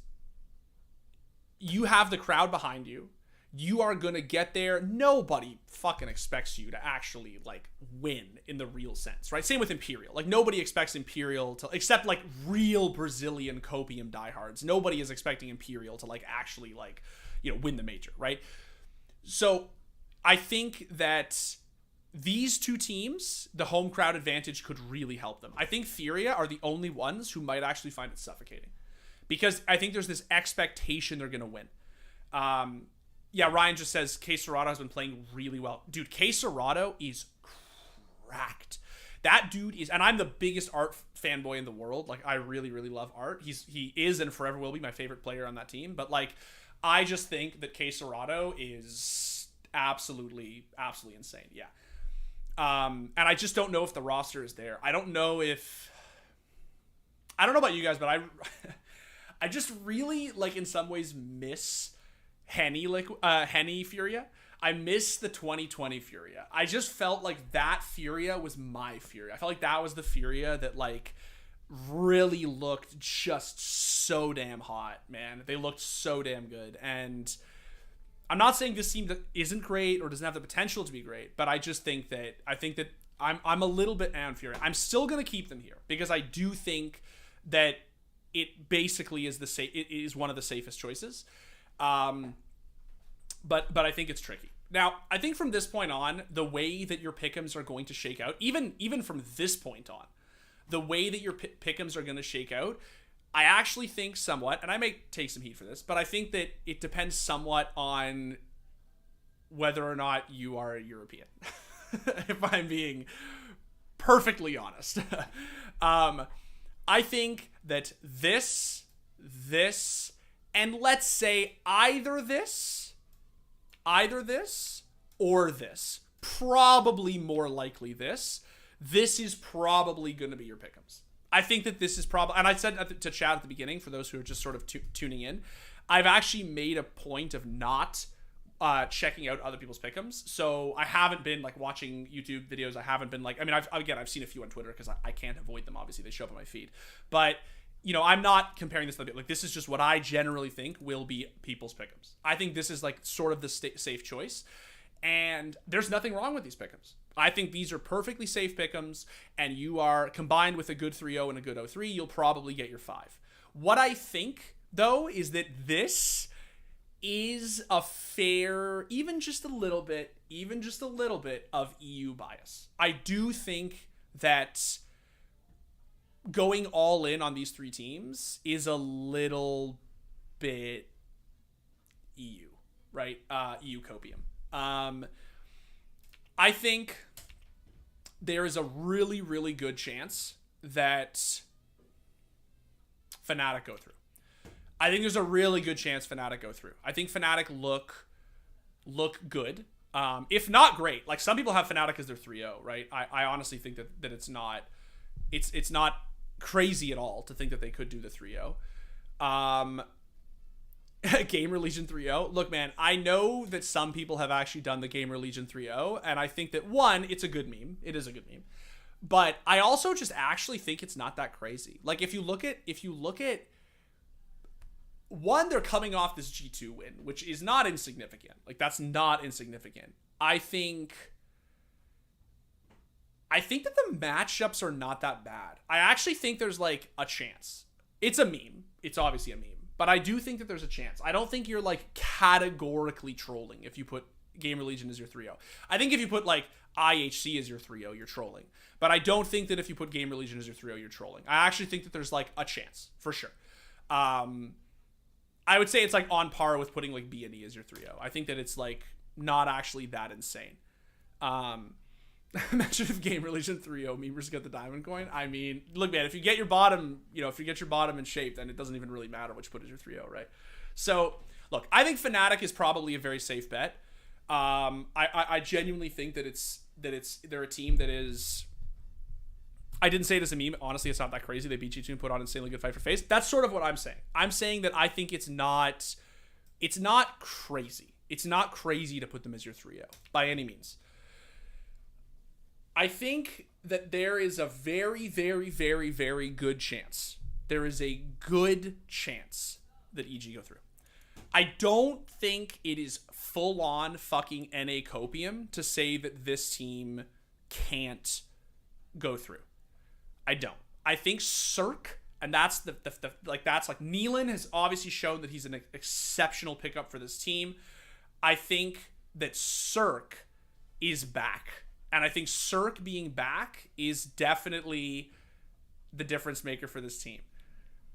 you have the crowd behind you. You are going to get there. Nobody fucking expects you to actually, like, win in the real sense, right? Same with Imperial. Like, nobody expects Imperial to, except, like, real Brazilian copium diehards. Nobody is expecting Imperial to, like, actually, like, win the major, right? So, I think that these two teams, the home crowd advantage could really help them. I think Furia are the only ones who might actually find it suffocating. Because I think there's this expectation they're going to win. Yeah, Ryan just says K Serrato has been playing really well. Dude, K Serrato is cracked. That dude is, and I'm the biggest Art fanboy in the world. Like, I really, really love Art. He is and forever will be my favorite player on that team. But, like, I just think that K Serrato is absolutely, absolutely insane. Yeah. And I just don't know if the roster is there. I don't know about you guys, but I just really, like, in some ways miss Henny Furia. I miss the 2020 Furia. I just felt like that Furia was my Furia. I felt like that was the Furia that, like, really looked just so damn hot, man. They looked so damn good. And I'm not saying this team isn't great or doesn't have the potential to be great, but I just think that I'm a little bit on Furia. I'm still going to keep them here because I do think that it basically is it is one of the safest choices. But I think it's tricky. Now, I think from this point on, the way that your pick'ems are going to shake out, even from this point on, the way that your pick'ems are going to shake out, I actually think somewhat, and I may take some heat for this, but I think that it depends somewhat on whether or not you are a European. If I'm being perfectly honest. I think that this, and let's say either this or this, probably more likely this is probably going to be your pick'ems. I think that this is probably, and I said to chat at the beginning, for those who are just sort of tuning in, I've actually made a point of not checking out other people's pick'ems. So I haven't been, like, watching YouTube videos. I haven't been, like, I mean, I've seen a few on Twitter because I can't avoid them. Obviously, they show up on my feed. But, I'm not comparing this to like, this is just what I generally think will be people's pick'ems. I think this is, like, sort of the safe choice. And there's nothing wrong with these pick'ems. I think these are perfectly safe pick'ems, and you are, combined with a good 3-0 and a good 0-3, you'll probably get your 5. What I think, though, is that this is a fair, even just a little bit of EU bias. I do think that going all in on these 3 teams is a little bit EU, right? EU copium. I think there is a really, really good chance that Fnatic go through. I think there's a really good chance Fnatic go through. I think Fnatic look good. If not great. Like, some people have Fnatic as their 3-0, right? I honestly think that it's not crazy at all to think that they could do the 3-0. Gamer Legion 3.0. Look, man, I know that some people have actually done the Gamer Legion 3.0, and I think that, one, it's a good meme. It is a good meme. But I also just actually think it's not that crazy. Like, if you look at one, they're coming off this G2 win, which is not insignificant. Like, that's not insignificant. I think that the matchups are not that bad. I actually think there's, like, a chance. It's a meme. It's obviously a meme. But I do think that there's a chance. I don't think you're, like, categorically trolling if you put Gamer Legion as your 3.0. I think if you put, like, IHC as your 3.0, you're trolling. But I don't think that if you put Gamer Legion as your 3.0, you're trolling. I actually think that there's, like, a chance, for sure. I would say it's, like, on par with putting, like, B&E as your 3.0. I think that it's, like, not actually that insane. Imagine if Gamer Legion 3.0 memers got the diamond coin. I mean, look, man, if you get your bottom, if you get your bottom in shape, then it doesn't even really matter what you put as your 3.0, right? So, look, I think Fnatic is probably a very safe bet. I genuinely think that they're a team that is. I didn't say it as a meme. Honestly, it's not that crazy. They beat G2 and put on an insanely good fight for FaZe. That's sort of what I'm saying. I'm saying that I think it's not crazy. It's not crazy to put them as your 3.0 by any means. I think that there is a very, very, very, very good chance. There is a good chance that EG go through. I don't think it is full-on fucking NA copium to say that this team can't go through. I don't. I think Cirque, and that's that's like Nealon has obviously shown that he's an exceptional pickup for this team. I think that Cirque is back. And I think Cirque being back is definitely the difference maker for this team.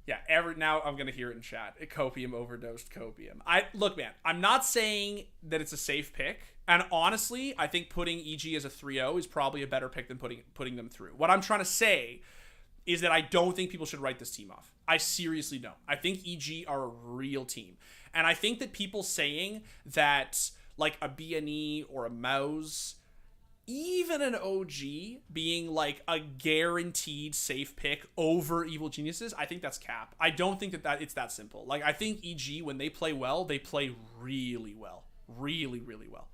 Yeah, now I'm going to hear it in chat. Copium overdosed copium. Look, man, I'm not saying that it's a safe pick. And honestly, I think putting EG as a 3.0 is probably a better pick than putting them through. What I'm trying to say is that I don't think people should write this team off. I seriously don't. I think EG are a real team. And I think that people saying that like a BNE or a Mouse, even an OG being like a guaranteed safe pick over Evil Geniuses, I think that's cap. I don't think that it's that simple. Like, I think EG, when they play well, they play really well. Really, really well.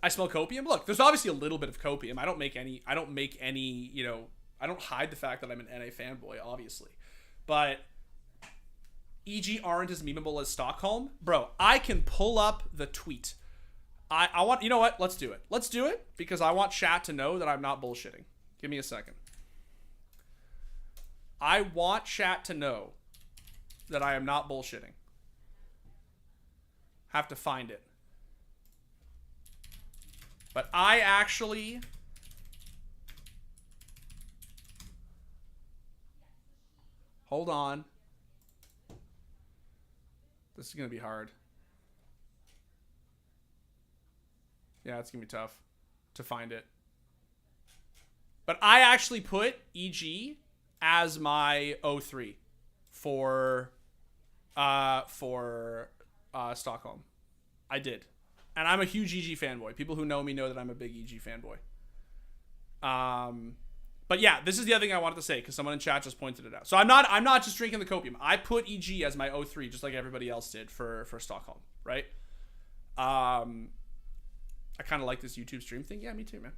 I smell copium. Look, there's obviously a little bit of copium. I don't make any, I don't hide the fact that I'm an NA fanboy, obviously. But EG aren't as memeable as Stockholm. Bro, I can pull up the tweet. I want, you know what? Let's do it. Let's do it because I want chat to know that I'm not bullshitting. Give me a second. I want chat to know that I am not bullshitting. Have to find it. But I actually... Hold on. This is going to be hard. Yeah, it's going to be tough to find it. But I actually put EG as my 03 for Stockholm. I did. And I'm a huge EG fanboy. People who know me know that I'm a big EG fanboy. But yeah, this is the other thing I wanted to say because someone in chat just pointed it out. So I'm not just drinking the copium. I put EG as my 03 just like everybody else did for Stockholm, right? I kind of like this YouTube stream thing. Yeah, me too, man.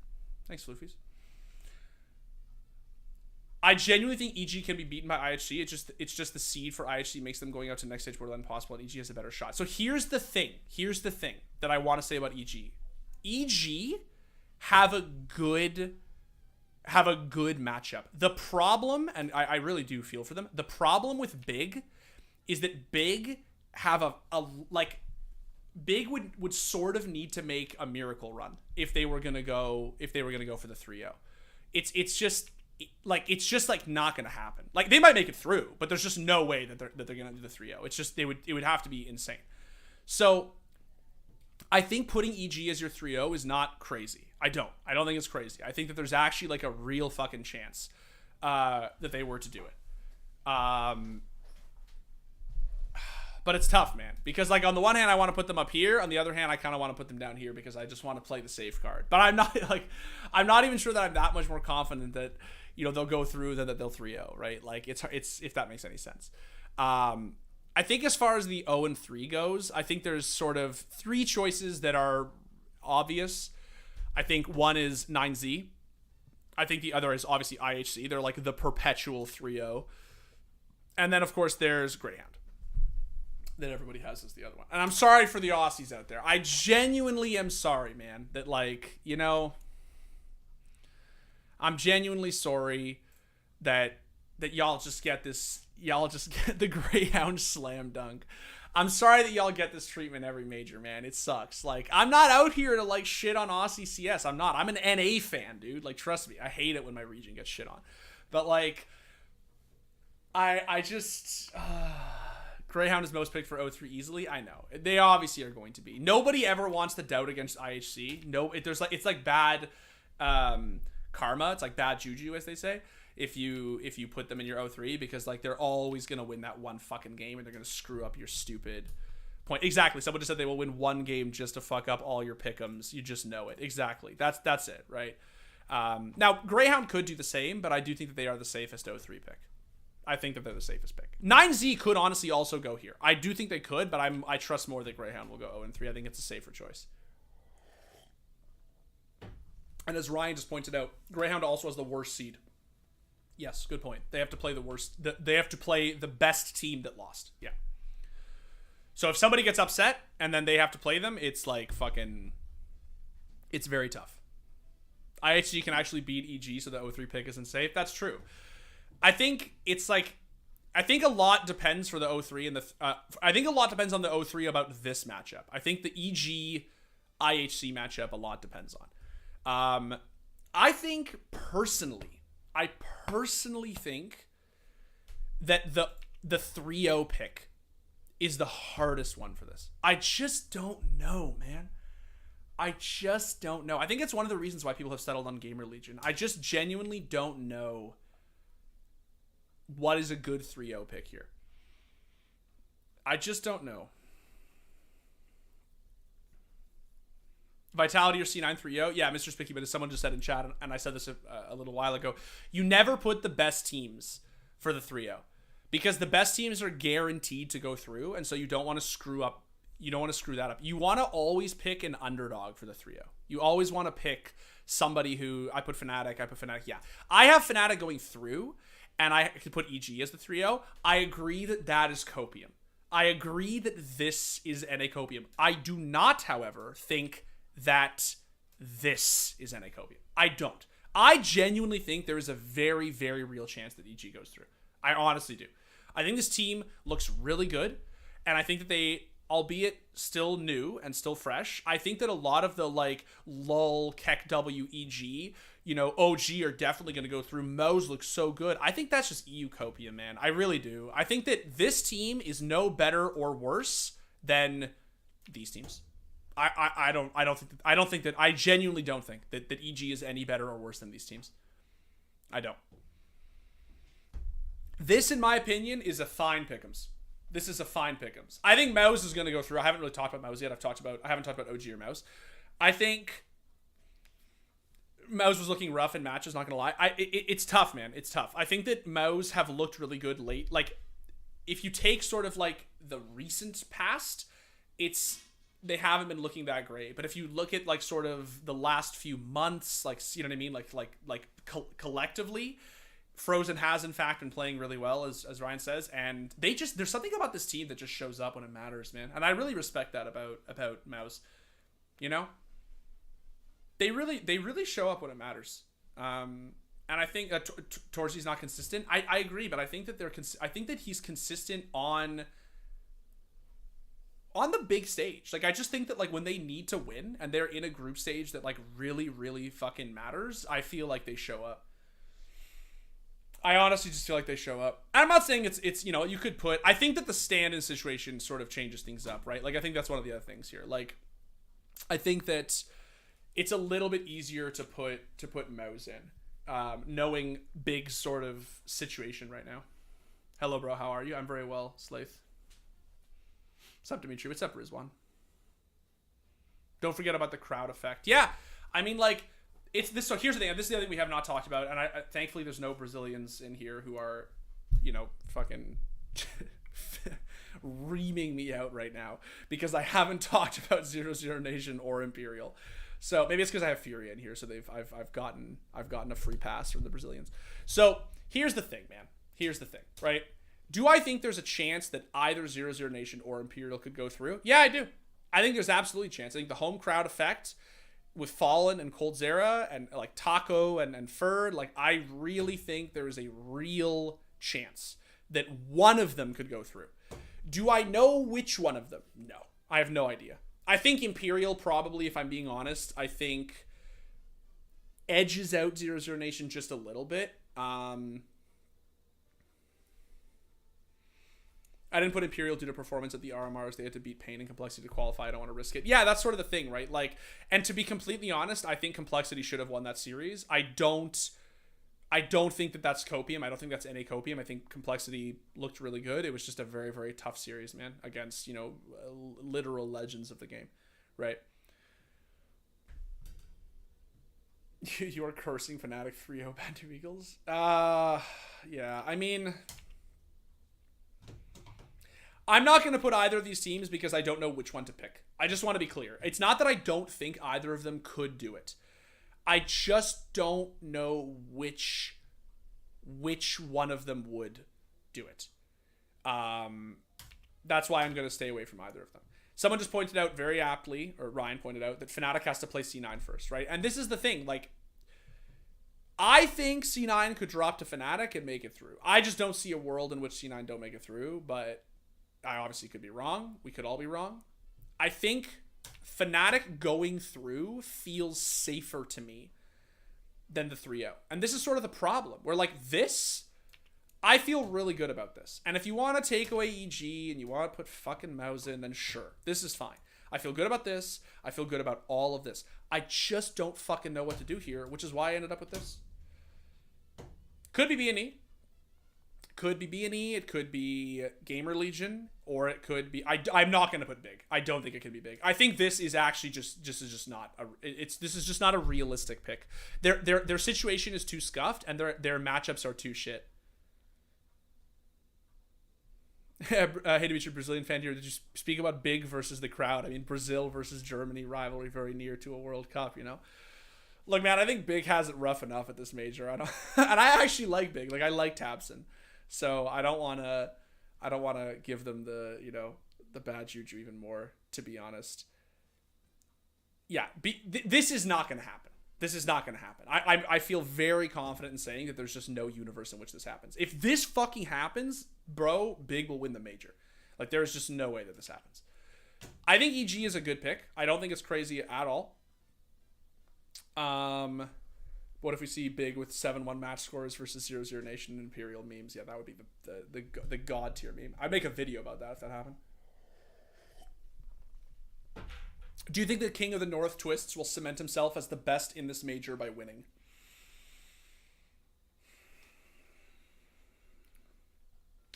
Thanks, Floofies. I genuinely think EG can be beaten by IHC. It's just the seed for IHC makes them going out to next stage borderline possible, and EG has a better shot. So here's the thing. Here's the thing that I want to say about EG. EG have a good matchup. The problem, and I really do feel for them, the problem with Big is that Big have Big would sort of need to make a miracle run if they were gonna go for the 3-0. It's just not gonna happen. Like, they might make it through, but there's just no way that they're gonna do the 3-0. It's just it would have to be insane. So I think putting EG as your 3-0 is not crazy. I don't think it's crazy. I think that there's actually like a real fucking chance that they were to do it. But it's tough, man, because like on the one hand I want to put them up here, on the other hand I kind of want to put them down here because I just want to play the safe card. But I'm not even sure that I'm that much more confident that they'll go through than that they'll 3-0, right? Like it's if that makes any sense. I think as far as the 0-3 goes, I think there's sort of 3 choices that are obvious. I think one is 9Z. I think the other is obviously IHC. They're like the perpetual 3-0. And then, of course, there's Greyhound that everybody has as the other one. And I'm sorry for the Aussies out there. I genuinely am sorry, man, that, like, you know, I'm genuinely sorry that y'all just get the Greyhound slam dunk. I'm sorry that y'all get this treatment every major, man. It sucks. Like, I'm not out here to, like, shit on Aussie CS. I'm not. I'm an NA fan, dude. Like, trust me. I hate it when my region gets shit on. But, like, I just... Greyhound is most picked for 0-3 easily. I know. They obviously are going to be. Nobody ever wants to doubt against IHC. No, it's like bad karma. It's like bad juju, as they say. If you put them in your 0-3, because, like, they're always going to win that one fucking game and they're going to screw up your stupid point. Exactly. Someone just said they will win one game just to fuck up all your pick'ems. You just know it. Exactly. That's it, right? Now, Greyhound could do the same, but I do think that they are the safest 0-3 pick. I think that they're the safest pick. 9Z could honestly also go here. I do think they could, but I trust more that Greyhound will go 0-3. I think it's a safer choice. And as Ryan just pointed out, Greyhound also has the worst seed. Yes, good point. They have to play the worst. They have to play the best team that lost. Yeah. So if somebody gets upset and then they have to play them, it's like fucking. It's very tough. IHG can actually beat EG, so the 0-3 pick isn't safe. That's true. I think it's like. I think a lot depends for the 0-3 and the. I think a lot depends on the 0-3 about this matchup. I think the EG IHC matchup a lot depends on. I think personally. I personally think that the 3-0 pick is the hardest one for this. I just don't know, man. I just don't know. I think it's one of the reasons why people have settled on Gamer Legion. I just genuinely don't know what is a good 3-0 pick here. I just don't know. Vitality or C9 3-0? Yeah, Mr. Spicky, but as someone just said in chat, and I said this a little while ago, you never put the best teams for the 3-0 because the best teams are guaranteed to go through, and so you don't want to screw up. You don't want to screw that up. You want to always pick an underdog for the 3-0. You always want to pick somebody who... I put Fnatic. Yeah. I have Fnatic going through, and I could put EG as the 3-0. I agree that is copium. I agree that this is NA copium. I do not, however, think that this is NA copium. I don't. I genuinely think there is a very, very real chance that EG goes through. I honestly do. I think this team looks really good, and I think that they, albeit still new and still fresh, I think that a lot of the, like, LOL, Keck W, EG, you know, OG are definitely going to go through. Mo's looks so good. I think that's just EU copium, man. I really do. I think that this team is no better or worse than these teams. I genuinely don't think that EG is any better or worse than these teams. I don't. This, in my opinion, is a fine pick'ems. This is a fine pick'ems. I think Mouse is going to go through. I haven't really talked about Mouse yet. I haven't talked about OG or Mouse. I think Mouse was looking rough in matches, not going to lie. It's tough, man. It's tough. I think that Mouse have looked really good late. Like, if you take sort of like the recent past, they haven't been looking that great. But if you look at like sort of the last few months, like, you know what I mean? Like collectively, Frozen has in fact been playing really well, as Ryan says. And there's something about this team that just shows up when it matters, man. And I really respect that about Mouse. You know? They really show up when it matters. And I think that Torzy's not consistent. I agree, but I think that I think that he's consistent on the big stage. Like, I just think that, like, when they need to win and they're in a group stage that, like, really, really fucking matters, I feel like they show up. I honestly just feel like they show up. I'm not saying it's you know, you could put... I think that the stand-in situation sort of changes things up, right? Like, I think that's one of the other things here. Like, I think that it's a little bit easier to put Mouse in, knowing big sort of situation right now. Hello, bro. How are you? I'm very well, Slaith. What's up, Dimitri? What's up, Rizwan? Don't forget about the crowd effect. Yeah, I mean, like, it's this. So here's the thing. This is the other thing we have not talked about, and I thankfully there's no Brazilians in here who are, you know, fucking reaming me out right now because I haven't talked about 00 Nation or Imperial. So maybe it's because I have Fury in here, so I've gotten a free pass from the Brazilians. So here's the thing, man. Here's the thing, right? Do I think there's a chance that either 00 Nation or Imperial could go through? Yeah, I do. I think there's absolutely a chance. I think the home crowd effect with Fallen and Coldzera and like Taco and Ferd, like I really think there is a real chance that one of them could go through. Do I know which one of them? No. I have no idea. I think Imperial probably, if I'm being honest, I think edges out 00 Nation just a little bit. I didn't put Imperial due to performance at the RMRs. They had to beat Pain and Complexity to qualify. I don't want to risk it. Yeah, that's sort of the thing, right? Like, and to be completely honest, I think Complexity should have won that series. I don't think that that's Copium. I don't think that's NA Copium. I think Complexity looked really good. It was just a very, very tough series, man, against, literal legends of the game, right? You are cursing Fnatic 3-0 Bantu Eagles? Yeah, I mean, I'm not going to put either of these teams because I don't know which one to pick. I just want to be clear. It's not that I don't think either of them could do it. I just don't know which one of them would do it. That's why I'm going to stay away from either of them. Someone just pointed out very aptly, or Ryan pointed out, that Fnatic has to play C9 first, right? And this is the thing, like, I think C9 could drop to Fnatic and make it through. I just don't see a world in which C9 don't make it through, but I obviously could be wrong. We could all be wrong. I think Fnatic going through feels safer to me than the 3-0. And this is sort of the problem. Where, like, this, I feel really good about this. And if you want to take away EG and you want to put fucking Mouse in, then sure. This is fine. I feel good about this. I feel good about all of this. I just don't fucking know what to do here, which is why I ended up with this. Could be B&E. Could be B&E, it could be Gamer Legion, or it could be... I'm not going to put big. I don't think it can be big. I think this is actually just not a... This is just not a realistic pick. Their situation is too scuffed, and their matchups are too shit. Hey, Dimitri, Brazilian fan here. Did you speak about big versus the crowd? I mean, Brazil versus Germany rivalry very near to a World Cup, Look, man, I think big has it rough enough at this major. And I actually like big. Like, I like Tabson. So I don't want to give them the, the bad juju even more, to be honest. Yeah, this is not going to happen. This is not going to happen. I feel very confident in saying that there's just no universe in which this happens. If this fucking happens, bro, big will win the major. Like, there's just no way that this happens. I think EG is a good pick. I don't think it's crazy at all. What if we see big with 7-1 match scores versus 00 Nation and Imperial memes? Yeah, that would be the god tier meme. I'd make a video about that if that happened. Do you think the King of the North Twists will cement himself as the best in this major by winning?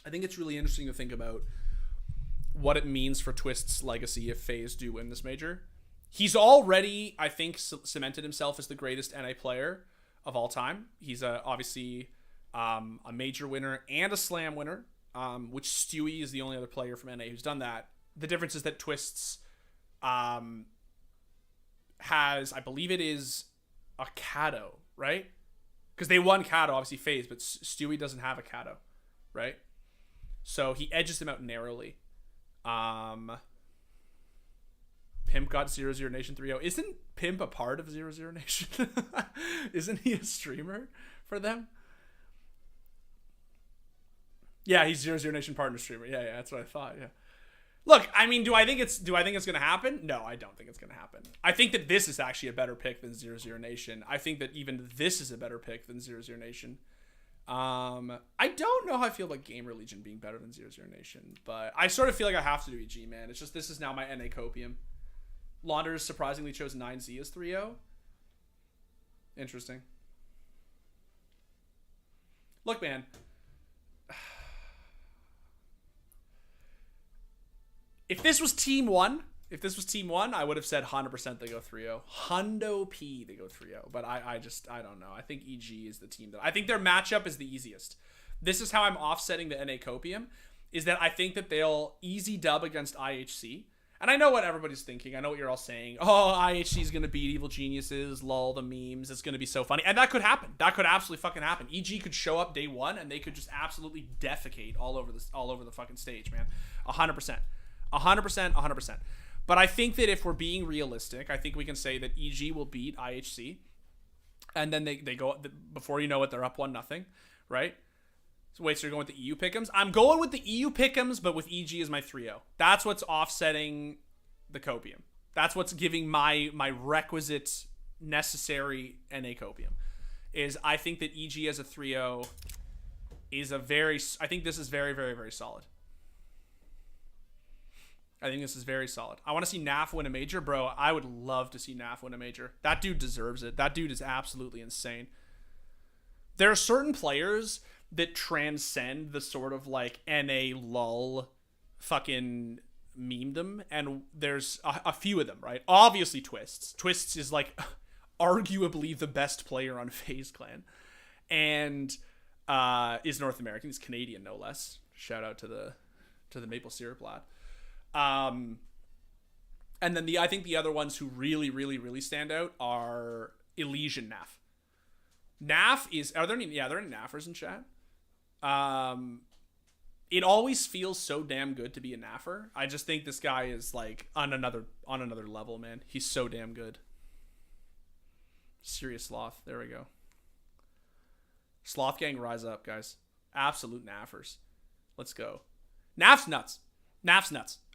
I think it's really interesting to think about what it means for Twist's legacy if FaZe do win this major. He's already, I think, cemented himself as the greatest NA player of all time. He's obviously a major winner and a slam winner, which Stewie is the only other player from NA who's done that. The difference is that Twists has, I believe it is a Kato, right? Because they won Kato, obviously FaZe, but Stewie doesn't have a Kato, right? So he edges him out narrowly. Pimp got 00 Nation 3-0. Isn't Pimp a part of 00 Nation? Isn't he a streamer for them? Yeah, he's 00 Nation partner streamer. Yeah, that's what I thought. Yeah. Look, I mean, do I think it's going to happen? No, I don't think it's going to happen. I think that this is actually a better pick than 00 Nation. I think that even this is a better pick than 00 Nation. I don't know how I feel about Gamer Legion being better than 00 Nation, but I sort of feel like I have to do EG, man. It's just this is now my NA copium. Launders surprisingly chose 9Z as 3-0. Interesting. Look, man. If this was Team 1, I would have said 100% they go 3-0. Hundo P, they go 3-0. But I don't know. I think EG is the team that... I think their matchup is the easiest. This is how I'm offsetting the NA copium. is that I think that they'll easy dub against IHC. And I know what everybody's thinking. I know what you're all saying. Oh, IHC is going to beat Evil Geniuses. Lol, the memes. It's going to be so funny. And that could happen. That could absolutely fucking happen. EG could show up day one and they could just absolutely defecate all over the fucking stage, man. 100%. 100%. But I think that if we're being realistic, I think we can say that EG will beat IHC. And then they go, before you know it, they're up 1-0, right? So wait, so you're going with the EU Pick'Ems? I'm going with the EU Pick'Ems, but with EG as my 3-0. That's what's offsetting the copium. That's what's giving my requisite necessary NA copium. Is I think that EG as a 3-0 is I think this is very, very, very solid. I think this is very solid. I want to see NAF win a major. Bro, I would love to see NAF win a major. That dude deserves it. That dude is absolutely insane. There are certain players that transcend the sort of like NA lull fucking memedom, and there's a few of them, right? Obviously Twists. Twists is like arguably the best player on FaZe Clan, and is North American. He's Canadian, no less. Shout out to the maple syrup lad. And then I think the other ones who really, really, really stand out are Elysian NAF. NAF is, are there any NAFers in chat? It always feels so damn good to be a NAFer. I just think this guy is like on another level, man. He's so damn good. Serious Sloth. There we go. Sloth gang, rise up, guys. Absolute NAFers. Let's go. NAF's nuts.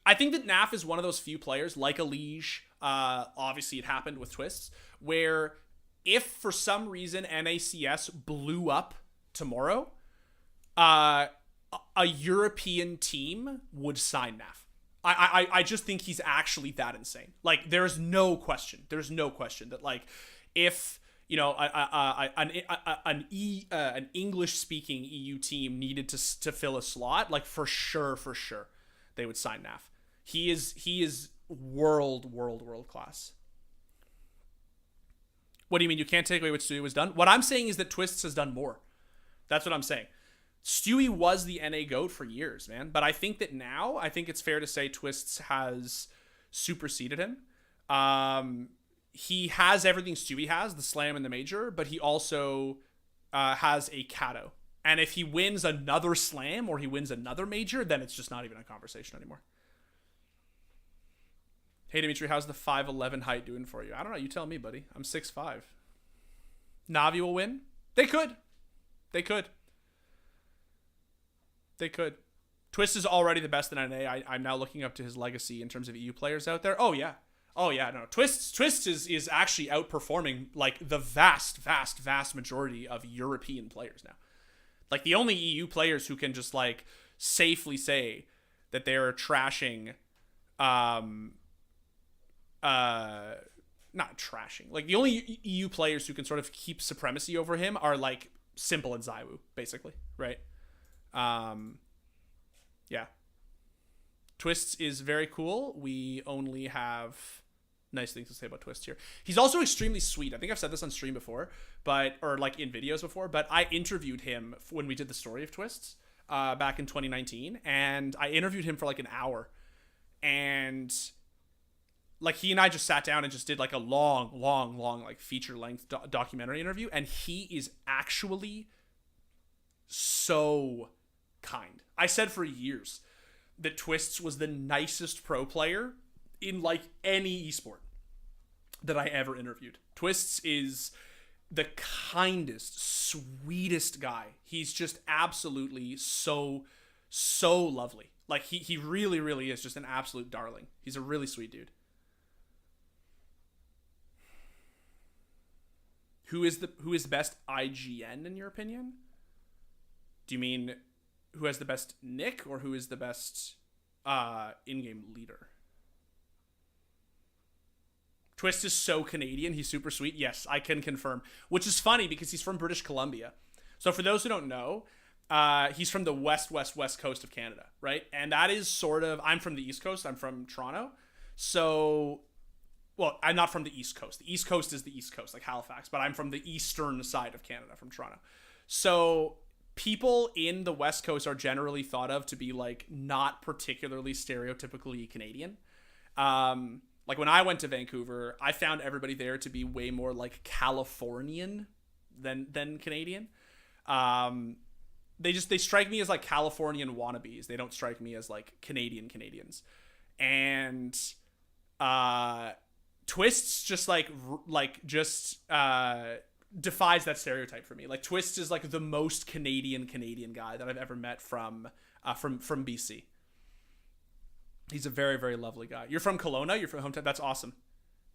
I think that NAF is one of those few players, like Elige, obviously it happened with Twists, where if for some reason NACS blew up tomorrow, a European team would sign NAF. I just think he's actually that insane. Like, there's no question that, like, if, you know, an English-speaking EU team needed to fill a slot, like, for sure, they would sign NAF. He is world class. What do you mean you can't take away what Stewie has done? What I'm saying is that Twists has done more. That's what I'm saying. Stewie was the NA GOAT for years, man. But I think that now, I think it's fair to say Twists has superseded him. He has everything Stewie has, the slam and the major, but he also has a Kato. And if he wins another slam or he wins another major, then it's just not even a conversation anymore. Hey, Dimitri, how's the 5'11" height doing for you? I don't know. You tell me, buddy. I'm 6'5". Navi will win? They could. Twist is already the best in NA. I'm now looking up to his legacy in terms of EU players out there. Oh, yeah. No. Twist is actually outperforming, like, the vast majority of European players now. Like, the only EU players who can just, like, safely say that they're trashing, not trashing. Like, the only EU players who can sort of keep supremacy over him are, like, Simple and Zywoo, basically, right? Yeah. Twists is very cool. We only have nice things to say about Twist here. He's also extremely sweet. I think I've said this on stream before, or like in videos before, but I interviewed him when we did the story of Twists back in 2019, and I interviewed him for like an hour, and like he and I just sat down and just did like a long like feature length documentary interview, and he is actually so kind. I said for years that Twists was the nicest pro player in like any esport that I ever interviewed. Twists is the kindest, sweetest guy. He's just absolutely so lovely. Like he really is just an absolute darling. He's a really sweet dude. Who is the best IGN in your opinion? Do you mean who has the best nick or who is the best in-game leader? Twist is so Canadian. He's super sweet. Yes, I can confirm. Which is funny because he's from British Columbia. So for those who don't know, he's from the west coast of Canada, right? And that is sort of, I'm from the East Coast. I'm from Toronto. So, well, I'm not from the East Coast. The East Coast is the East Coast, like Halifax. But I'm from the eastern side of Canada, from Toronto. So people in the West Coast are generally thought of to be like not particularly stereotypically Canadian. Like when I went to Vancouver, I found everybody there to be way more like Californian than Canadian. They strike me as like Californian wannabes. They don't strike me as like Canadians. And Twists just defies that stereotype for me. Like Twist is like the most Canadian guy that I've ever met from BC. He's a very, very lovely guy. You're from Kelowna? You're from hometown? That's awesome.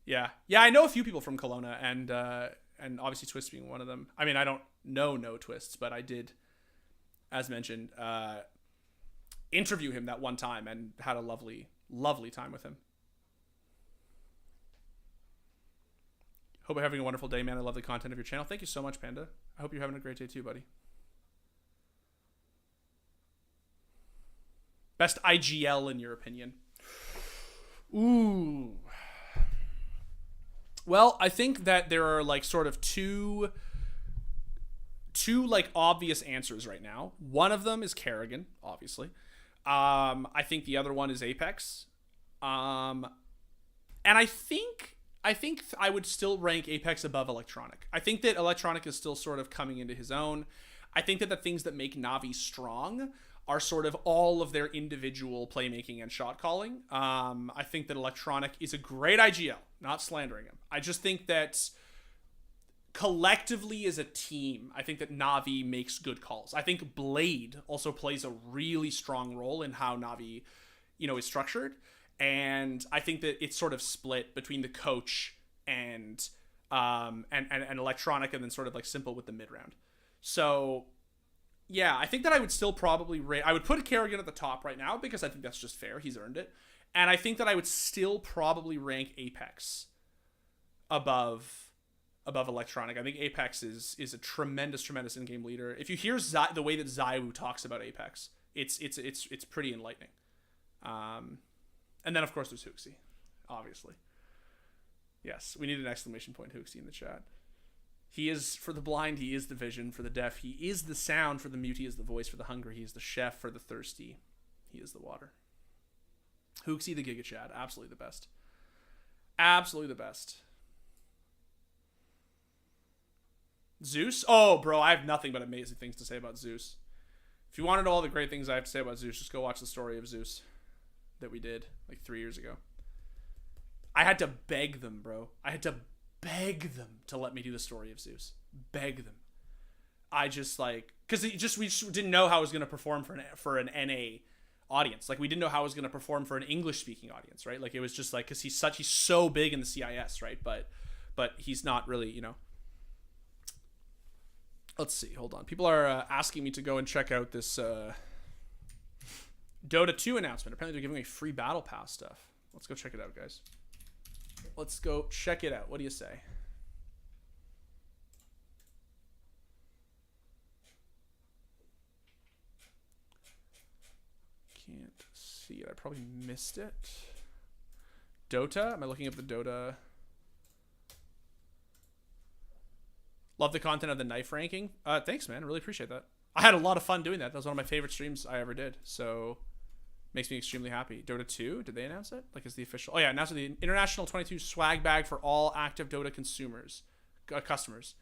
Yeah. Yeah, I know a few people from Kelowna, and obviously Twist being one of them. I mean, I don't know no Twists, but I did, as mentioned, interview him that one time and had a lovely, lovely time with him. Hope you're having a wonderful day, man. I love the content of your channel. Thank you so much, Panda. I hope you're having a great day too, buddy. Best IGL in your opinion? Ooh. Well, I think that there are like sort of two like obvious answers right now. One of them is Kerrigan, obviously. I think the other one is Apex. And I think I would still rank Apex above Electronic. I think that Electronic is still sort of coming into his own. I think that the things that make Navi strong are sort of all of their individual playmaking and shot calling. I think that Electronic is a great IGL, not slandering him. I just think that collectively as a team, I think that Navi makes good calls. I think Blade also plays a really strong role in how Navi, is structured. And I think that it's sort of split between the coach and Electronic, and then sort of like Simple with the mid round. So yeah, I think that I would still probably I would put Kerrigan at the top right now because I think that's just fair. He's earned it. And I think that I would still probably rank Apex above Electronic. I think Apex is a tremendous in-game leader. If you hear the way that Zayu talks about Apex, it's pretty enlightening. And then of course there's Hooksy, obviously. Yes, we need an exclamation point Hooksy in the chat. He is, for the blind, he is the vision. For the deaf, he is the sound. For the mute, he is the voice. For the hungry, he is the chef. For the thirsty, he is the water. Hooksy the Giga Chad. Absolutely the best. Absolutely the best. Zeus? Oh, bro, I have nothing but amazing things to say about Zeus. If you want to know all the great things I have to say about Zeus, just go watch the story of Zeus that we did like 3 years ago. I had to beg them, bro. I had to beg them to let me do the story of Zeus. Beg them. I just like, because we just didn't know how I was going to perform for an NA audience. Like we didn't know how I was going to perform for an English speaking audience, right? Like it was just like, because he's so big in the CIS, right? But he's not really, Let's see. Hold on. People are asking me to go and check out this Dota 2 announcement. Apparently they're giving away free battle pass stuff. Let's go check it out, guys. Let's go check it out. What do you say? Can't see it. I probably missed it. Dota? Am I looking up the Dota? Love the content of the knife ranking. Thanks, man. Really appreciate that. I had a lot of fun doing that. That was one of my favorite streams I ever did. So makes me extremely happy. Dota 2, did they announce it? Like, is the official? Oh yeah, announced the International 22 swag bag for all active Dota customers.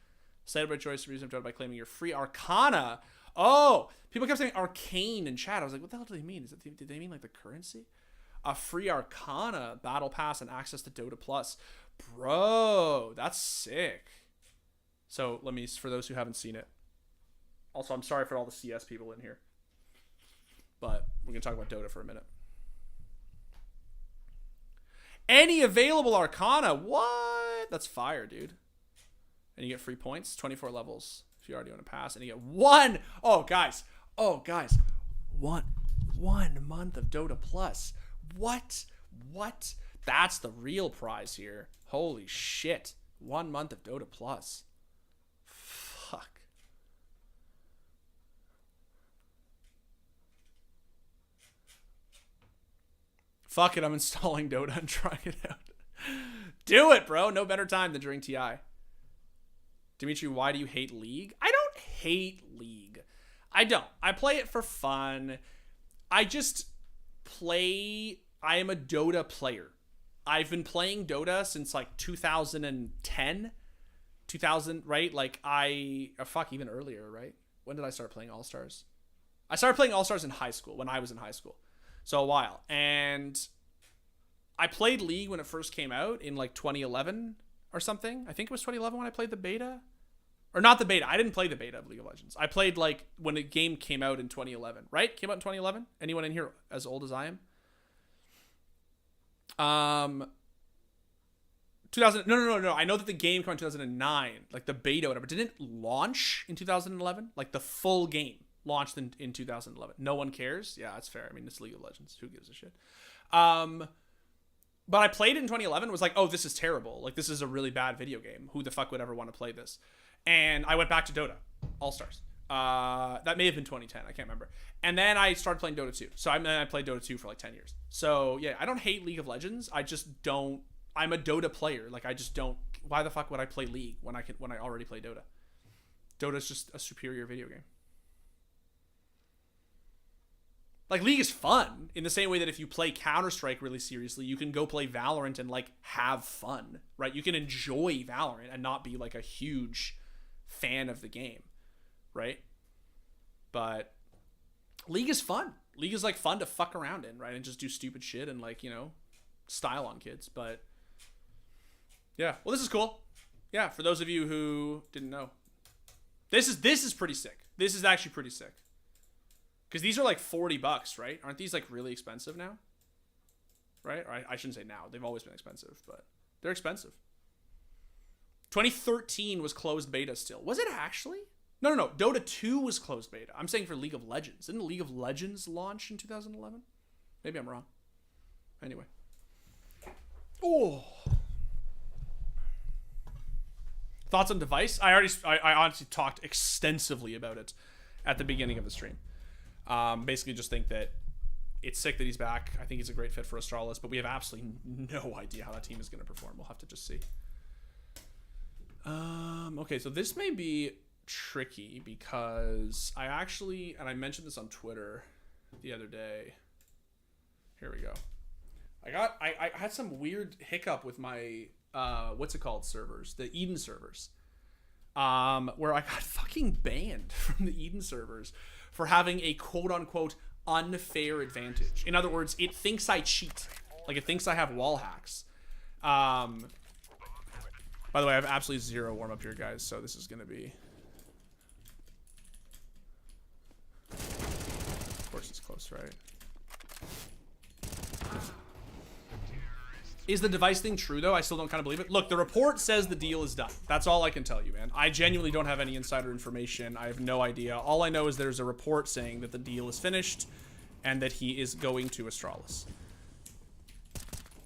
Cited by choice reason of Dota by claiming your free Arcana. Oh, people kept saying Arcane in chat. I was like, what the hell do they mean? Did they mean like the currency? A free Arcana battle pass and access to Dota Plus, bro. That's sick. So let me, for those who haven't seen it. Also, I'm sorry for all the CS people in here. But we're going to talk about Dota for a minute. Any available Arcana. What? That's fire, dude. And you get free points. 24 levels if you already own a pass. And you get one. Oh, guys. One month of Dota Plus. What? That's the real prize here. Holy shit. 1 month of Dota Plus. Fuck. Fuck it, I'm installing Dota and trying it out. Do it, bro. No better time than during TI. Dimitri, why do you hate League? I don't hate League. I don't. I play it for fun. I just play. I am a Dota player. I've been playing Dota since like 2010, 2000, right? Like fuck, even earlier, right? When did I start playing All-Stars? I started playing All-Stars in high school, when I was in high school. So a while. And I played League when it first came out in like 2011 or something. I think it was 2011 when I played the beta. Or not the beta. I didn't play the beta of League of Legends. I played like when a game came out in 2011, right? Came out in 2011? Anyone in here as old as I am? 2000. No. I know that the game came out in 2009, like the beta or whatever. Didn't it launch in 2011? Like the full game launched in 2011. No one cares? Yeah, that's fair. I mean, it's League of Legends. Who gives a shit? But I played it in 2011. Was like, oh, this is terrible. Like, this is a really bad video game. Who the fuck would ever want to play this? And I went back to Dota, All-Stars. That may have been 2010. I can't remember. And then I started playing Dota 2. So I played Dota 2 for like 10 years. So yeah, I don't hate League of Legends. I just don't. I'm a Dota player. Like, I just don't. Why the fuck would I play League when I already play Dota? Dota's just a superior video game. Like, League is fun in the same way that if you play Counter-Strike really seriously, you can go play Valorant and, like, have fun, right? You can enjoy Valorant and not be, like, a huge fan of the game, right? But League is fun. League is, like, fun to fuck around in, right? And just do stupid shit and, like, you know, style on kids. But, yeah. Well, this is cool. Yeah, for those of you who didn't know. This is pretty sick. This is actually pretty sick. Because these are like $40, right? Aren't these like really expensive now? Right? Or I shouldn't say now. They've always been expensive, but they're expensive. 2013 was closed beta still. Was it actually? No. Dota 2 was closed beta. I'm saying for League of Legends. Didn't League of Legends launch in 2011? Maybe I'm wrong. Anyway. Oh. Thoughts on device? I honestly talked extensively about it at the beginning of the stream. Basically just think that it's sick that he's back. I think he's a great fit for Astralis, but we have absolutely no idea how that team is going to perform. We'll have to just see. Okay, so this may be tricky because I actually, and I mentioned this on Twitter the other day. Here we go. I had some weird hiccup with my, what's it called, servers, the Eden servers, where I got fucking banned from the Eden servers for having a quote-unquote unfair advantage. In other words, it thinks I cheat. Like, it thinks I have wall hacks. By the way, I have absolutely zero warm-up here, guys, so this is going to be... Of course it's close, right? Is the device thing true, though? I still don't kind of believe it. Look, the report says the deal is done. That's all I can tell you, man. I genuinely don't have any insider information. I have no idea. All I know is there's a report saying that the deal is finished and that he is going to Astralis.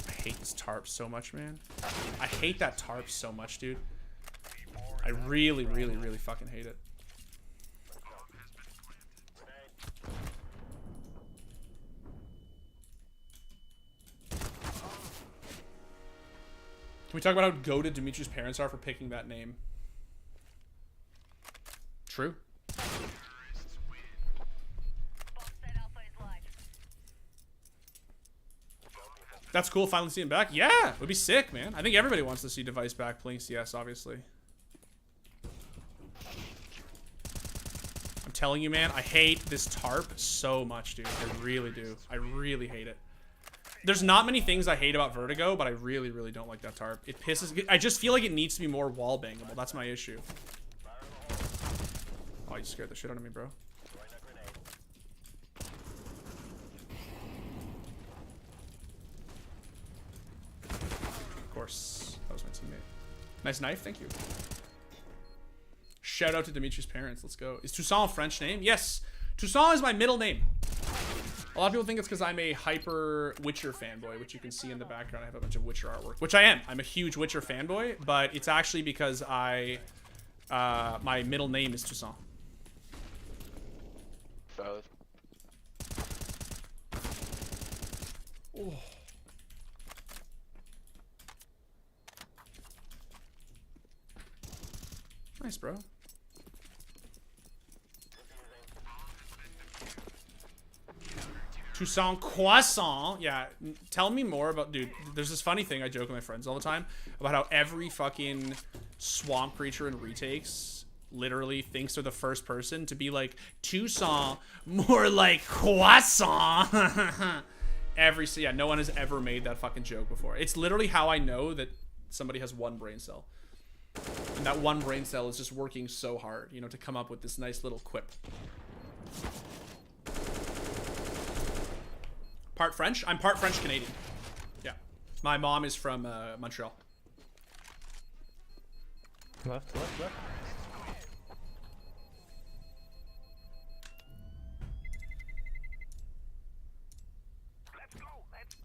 I hate this tarp so much, man. I hate that tarp so much, dude. I really, really, really fucking hate it. Can we talk about how goated Dimitri's parents are for picking that name? True. That's cool, finally seeing him back. Yeah, it would be sick, man. I think everybody wants to see Device back playing CS, obviously. I'm telling you, man, I hate this tarp so much, dude. I really do. I really hate it. There's not many things I hate about Vertigo, but I really, really don't like that tarp. It pisses... I just feel like it needs to be more wall bangable. That's my issue. Oh, you scared the shit out of me, bro. Of course. That was my teammate. Nice knife, thank you. Shout out to Dimitri's parents. Let's go. Is Toussaint a French name? Yes. Toussaint is my middle name. A lot of people think it's because I'm a hyper Witcher fanboy, which you can see in the background. I have a bunch of Witcher artwork, which I am. I'm a huge Witcher fanboy, but it's actually because my middle name is Toussaint. Both. Oh. Nice, bro. Toussaint Croissant. Yeah, tell me more about... Dude, there's this funny thing I joke with my friends all the time about how every fucking swamp creature in retakes literally thinks they're the first person to be like, Toussaint, more like croissant. Yeah, no one has ever made that fucking joke before. It's literally how I know that somebody has one brain cell. And that one brain cell is just working so hard, you know, to come up with this nice little quip. Part French? I'm part French Canadian. Yeah. My mom is from Montreal. Left.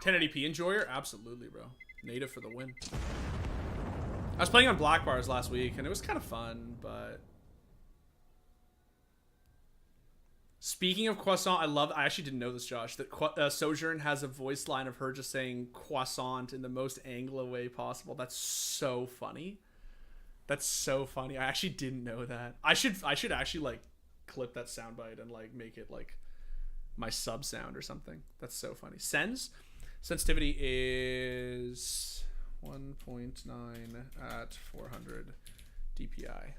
1080p enjoyer? Absolutely, bro. Native for the win. I was playing on black bars last week, and it was kind of fun, but... Speaking of croissant, I actually didn't know this, Josh, that Sojourn has a voice line of her just saying croissant in the most Anglo way possible. That's so funny. That's so funny. I actually didn't know that. I should actually, like, clip that soundbite and, like, make it, like, my sub sound or something. That's so funny. Sensitivity is 1.9 at 400 DPI.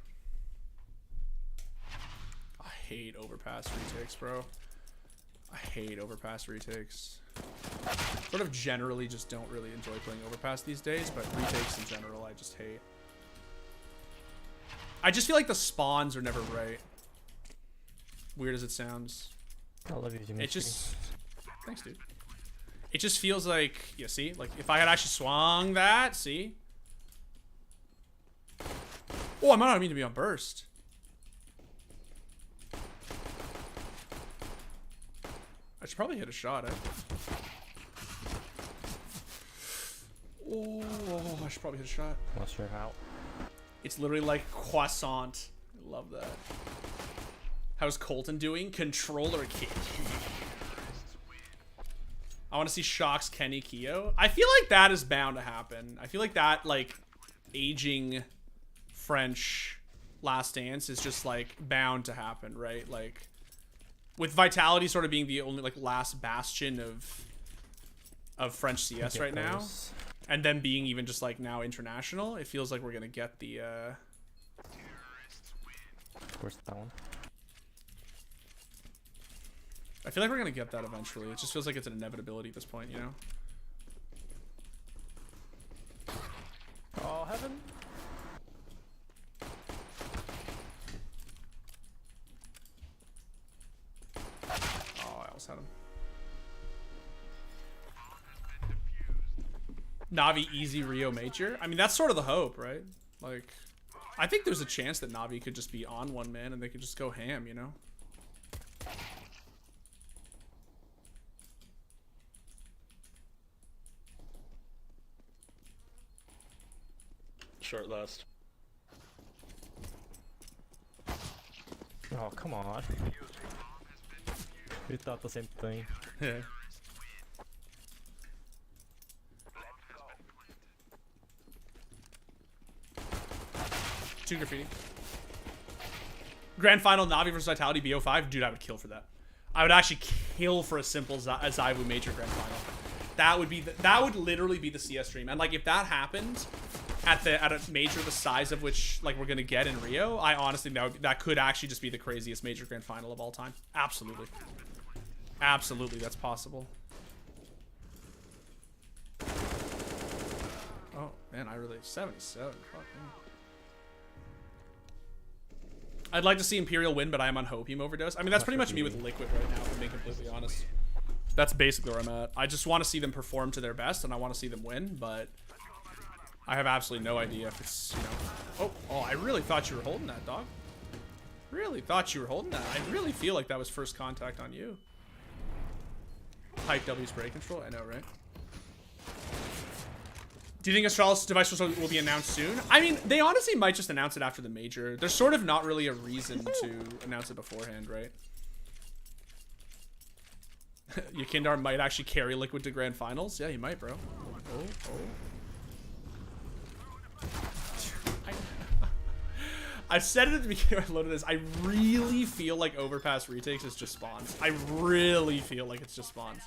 I hate overpass retakes, bro. I hate overpass retakes. Sort of generally just don't really enjoy playing overpass these days, but retakes in general I just hate. I just feel like the spawns are never right. Weird as it sounds. I love you, Dimitri. It just... Thanks, dude. It just feels like... Yeah, see? Like, if I had actually swung that, see? Oh, I might not mean to be on burst. I should probably hit a shot, eh? Oh, I should probably hit a shot. Not sure how. It's literally like croissant. I love that. How's Colton doing? Controller kid. I want to see Shocks Kenny Keo. I feel like that is bound to happen. I feel like that, like, aging French Last Dance is just, like, bound to happen, right? Like, with Vitality sort of being the only, like, last bastion of French CS right now, and then being even just, like, now international, it feels like we're gonna get the, Where's that one? I feel like we're gonna get that eventually. It just feels like it's an inevitability at this point, you know? Oh, heaven. Oh, I almost had him. Navi easy Rio Major? I mean, that's sort of the hope, right? Like, I think there's a chance that Navi could just be on one man and they could just go ham, you know? Short last. Oh, come on. We thought the same thing. Yeah. Two graffiti. Grand final Navi versus Vitality BO5. Dude, I would kill for that. I would actually kill for a simple Zaiwu Major Grand Final. That would be that would literally be the CS stream. And like if that happened at a major the size of which like we're gonna get in Rio, I honestly that could actually just be the craziest Major Grand Final of all time. Absolutely. Absolutely, that's possible. Oh man, I really 77. Fuck man. I'd like to see Imperial win, but I am on Hopium overdose. I mean, that's pretty much me with Liquid right now, if I'm being completely honest. That's basically where I'm at. I just want to see them perform to their best, and I want to see them win, but I have absolutely no idea if it's, you know... Oh, I really thought you were holding that, dog. Really thought you were holding that. I really feel like that was first contact on you. Hype W spray control? I know, right? Do you think Astralis device will be announced soon? I mean, they honestly might just announce it after the major. There's sort of not really a reason to announce it beforehand, right? Yakindar might actually carry Liquid to grand finals. Yeah, he might, bro. I said it at the beginning when I loaded this. I really feel like overpass retakes is just spawns. I really feel like it's just spawns.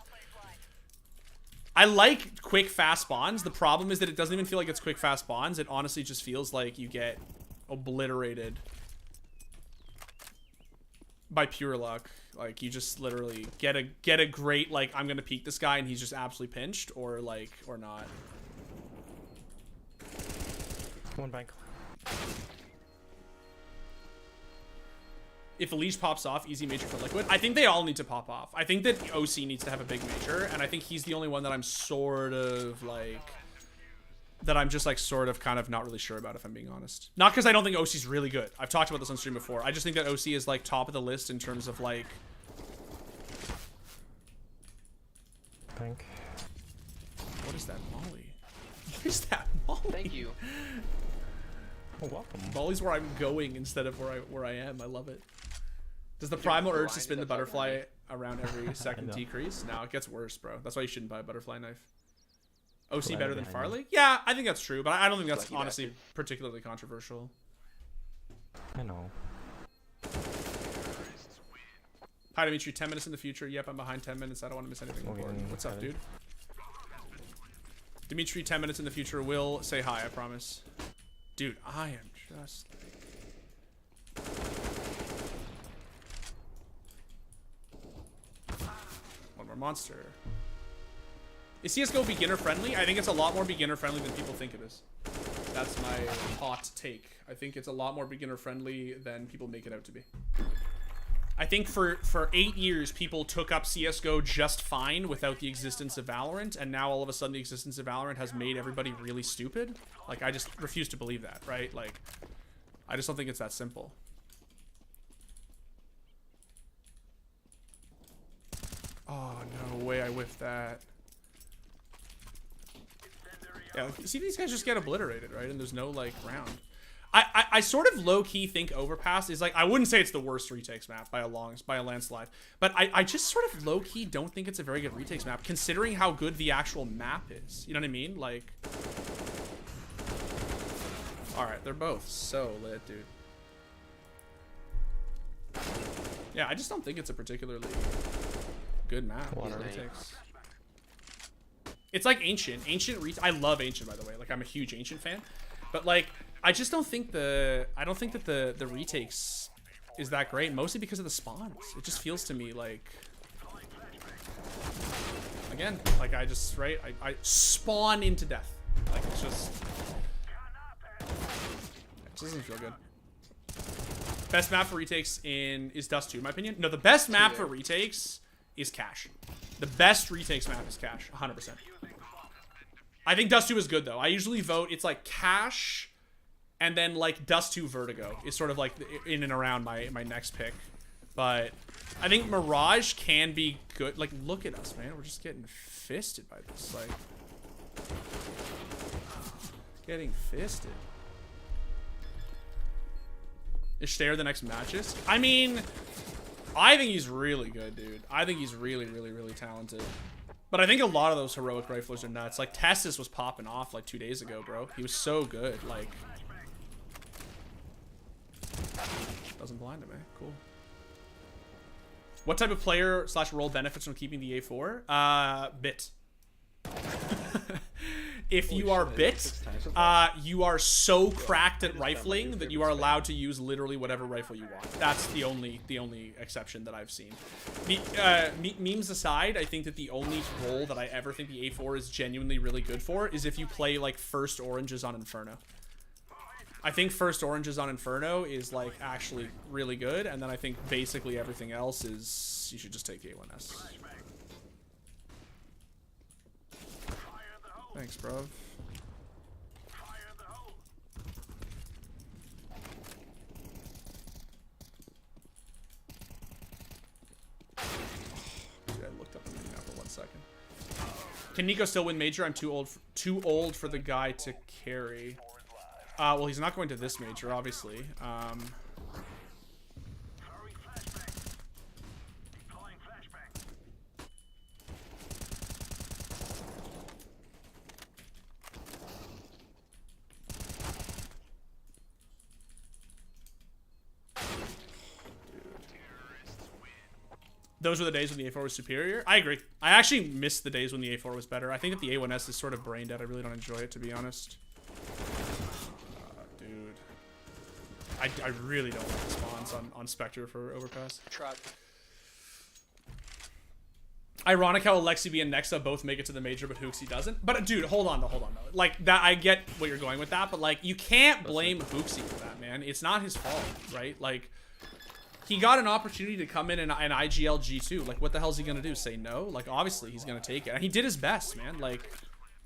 I like quick, fast spawns. The problem is that it doesn't even feel like it's quick, fast spawns. It honestly just feels like you get obliterated by pure luck. Like, you just literally get a great, like, I'm gonna peek this guy and he's just absolutely pinched, or, like, or not. One bank. If a leash pops off, easy major for Liquid. I think they all need to pop off. I think that OC needs to have a big major, and I think he's the only one that I'm sort of, like, that I'm just, like, sort of kind of not really sure about, if I'm being honest. Not because I don't think OC's really good. I've talked about this on stream before. I just think that OC is, like, top of the list in terms of, like... Bank. What is that molly? What is that molly? Thank you. Oh, welcome. Molly's where I'm going instead of where I am. I love it. Does the primal urge to spin the butterfly around every second decrease? No, it gets worse, bro. That's why you shouldn't buy a butterfly knife. OC better than Farlig? Yeah, I think that's true, but I don't think that's honestly particularly controversial. I know. Hi, Dimitri. 10 minutes in the future. Yep, I'm behind 10 minutes. I don't want to miss anything important. What's up, dude? Dimitri, 10 minutes in the future will say hi, I promise. Dude, I am just like... One more monster. Is CSGO beginner friendly? I think it's a lot more beginner friendly than people think it is. That's my hot take. I think it's a lot more beginner friendly than people make it out to be. I think for 8 years, people took up CSGO just fine without the existence of Valorant, and now all of a sudden the existence of Valorant has made everybody really stupid. Like, I just refuse to believe that, right? Like, I just don't think it's that simple. Oh, no way I whiffed that. Yeah, see, these guys just get obliterated, right? And there's no, like, round. I sort of low-key think Overpass is, like, I wouldn't say it's the worst retakes map by a landslide, but I just sort of low-key don't think it's a very good retakes map, considering how good the actual map is. You know what I mean? Like... Alright, they're both so lit, dude. Yeah, I just don't think it's a particularly good map. Retakes. It's like Ancient. I love Ancient, by the way. Like, I'm a huge Ancient fan. But, like, I just don't think I don't think that the retakes is that great, mostly because of the spawns. It just feels to me like, again, like I just, right, I spawn into death. Like, it's just, it just doesn't feel good. Best map for retakes is Dust 2, in my opinion. No, the best map for retakes is Cache. The best retakes map is Cache, 100%. I think Dust 2 is good, though. I usually vote, it's like Cache, and then, like, Dust 2 Vertigo is sort of, like, in and around my next pick. But I think Mirage can be good. Like, look at us, man. We're just getting fisted by this. Like, getting fisted. Is Stair the next Matches? I mean, I think he's really good, dude. I think he's really, really, really talented. But I think a lot of those heroic riflers are nuts. Like, Testis was popping off, like, 2 days ago, bro. He was so good. Like... Doesn't blind him, eh? Cool. What type of player / role benefits from keeping the A4? Bit. If you are bit, you are so cracked at rifling that you are allowed to use literally whatever rifle you want. That's the only exception that I've seen. Memes aside, I think that the only role that I ever think the A4 is genuinely really good for is if you play, like, first oranges on Inferno. I think first oranges on Inferno is, like, actually really good, and then I think basically everything else is you should just take A1S. Thanks, bro. Dude, I looked up the menu now for 1 second. Can Nico still win Major? I'm too old for the guy to carry. Well, he's not going to this Major, obviously. Those were the days when the A4 was superior. I agree. I actually miss the days when the A4 was better. I think that the A1S is sort of brain dead. I really don't enjoy it, to be honest. Dude. I really don't like the spawns on Spectre for Overpass. Truck. Ironic how Alexi and Nexa both make it to the major, but Hooksy doesn't. But dude, hold on though. Like that, I get what you're going with that, but like you can't blame Hooksy for that, man. It's not his fault, right? Like he got an opportunity to come in and IGL G2. Like what the hell is he gonna do? Say no? Like obviously he's gonna take it. And he did his best, man. Like,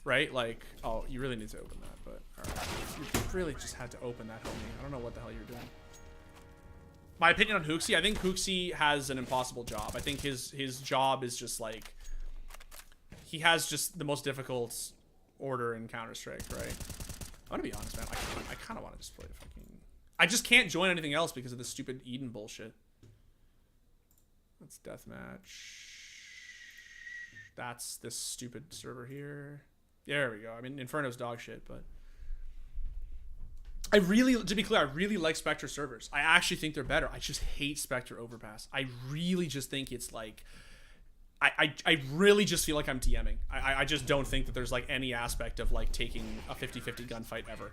right? Like, oh, you really need to open that, but all right. You really just had to open that, homie. I don't know what the hell you're doing. My opinion on Hooksy, I think Hooksy has an impossible job. I think his job is just like, he has just the most difficult order in Counter-Strike, right? I'm gonna be honest, man. I kind of want to just play fucking... I just can't join anything else because of this stupid Eden bullshit. That's deathmatch. That's this stupid server here. There we go. I mean, Inferno's dog shit, but... I really, to be clear, I really like Spectre servers. I actually think they're better. I just hate Spectre Overpass. I really just think it's like... I really just feel like I'm DMing. I just don't think that there's like any aspect of like taking a 50-50 gunfight ever.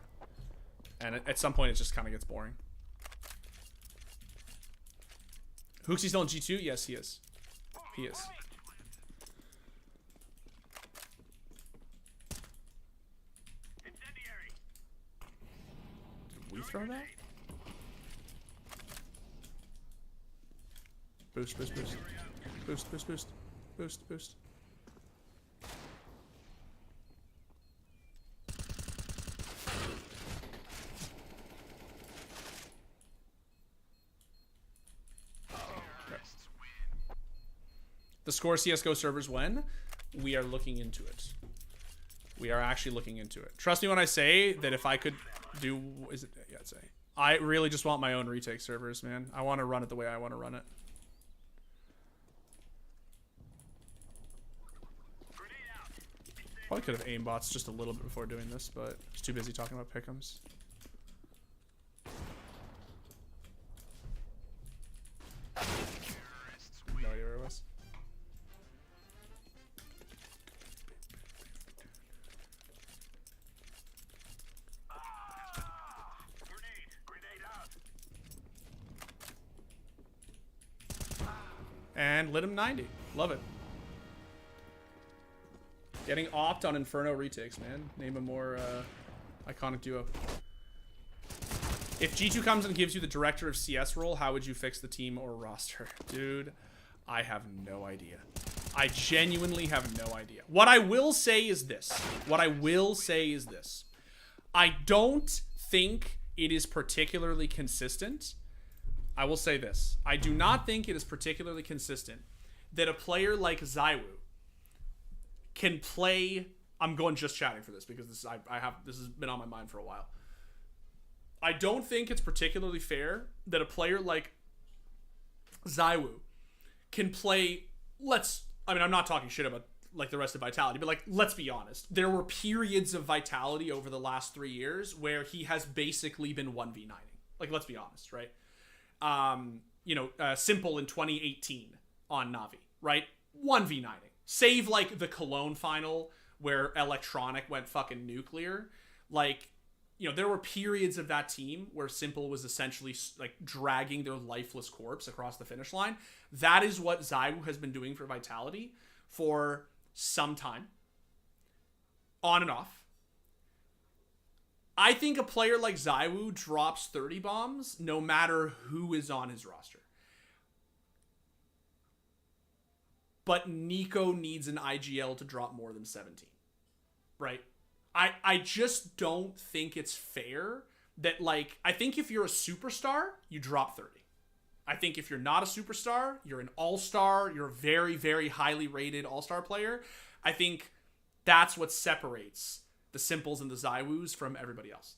And at some point it just kind of gets boring. Hooksy's still in G2? Yes, he is. He is. Did we throw that? Boost, boost, boost. Boost, boost, boost. Boost, boost. The score CSGO servers when? We are looking into it. We are actually looking into it. Trust me when I say that if I could do... Is it? Yeah, I'd say. I really just want my own retake servers, man. I want to run it the way I want to run it. Probably could have aimbots just a little bit before doing this, but I was too busy talking about Pick'Ems. No idea where it was. And lit him 90. Love it. Getting opt on Inferno retakes, man. Name a more iconic duo. If G2 comes and gives you the director of CS role, how would you fix the team or roster? Dude, I have no idea. I genuinely have no idea. What I will say is this. I don't think it is particularly consistent. I will say this. I do not think it is particularly consistent that a player like ZywOo can play... I'm going just chatting for this because this has been on my mind for a while. I don't think it's particularly fair that a player like ZywOo can play... I mean, I'm not talking shit about like the rest of Vitality, but like, let's be honest. There were periods of Vitality over the last 3 years where he has basically been 1v9ing. Like, let's be honest, right? Simple in 2018 on Navi, right? 1v9ing. Save like the Cologne final where Electronic went fucking nuclear. Like, there were periods of that team where Simple was essentially like dragging their lifeless corpse across the finish line. That is what ZywOo has been doing for Vitality for some time. On and off. I think a player like ZywOo drops 30 bombs no matter who is on his roster. But Nico needs an IGL to drop more than 17. Right? I just don't think it's fair that, like, I think if you're a superstar, you drop 30. I think if you're not a superstar, you're an all-star, you're a very, very highly rated all-star player. I think that's what separates the Simples and the ZywOos from everybody else.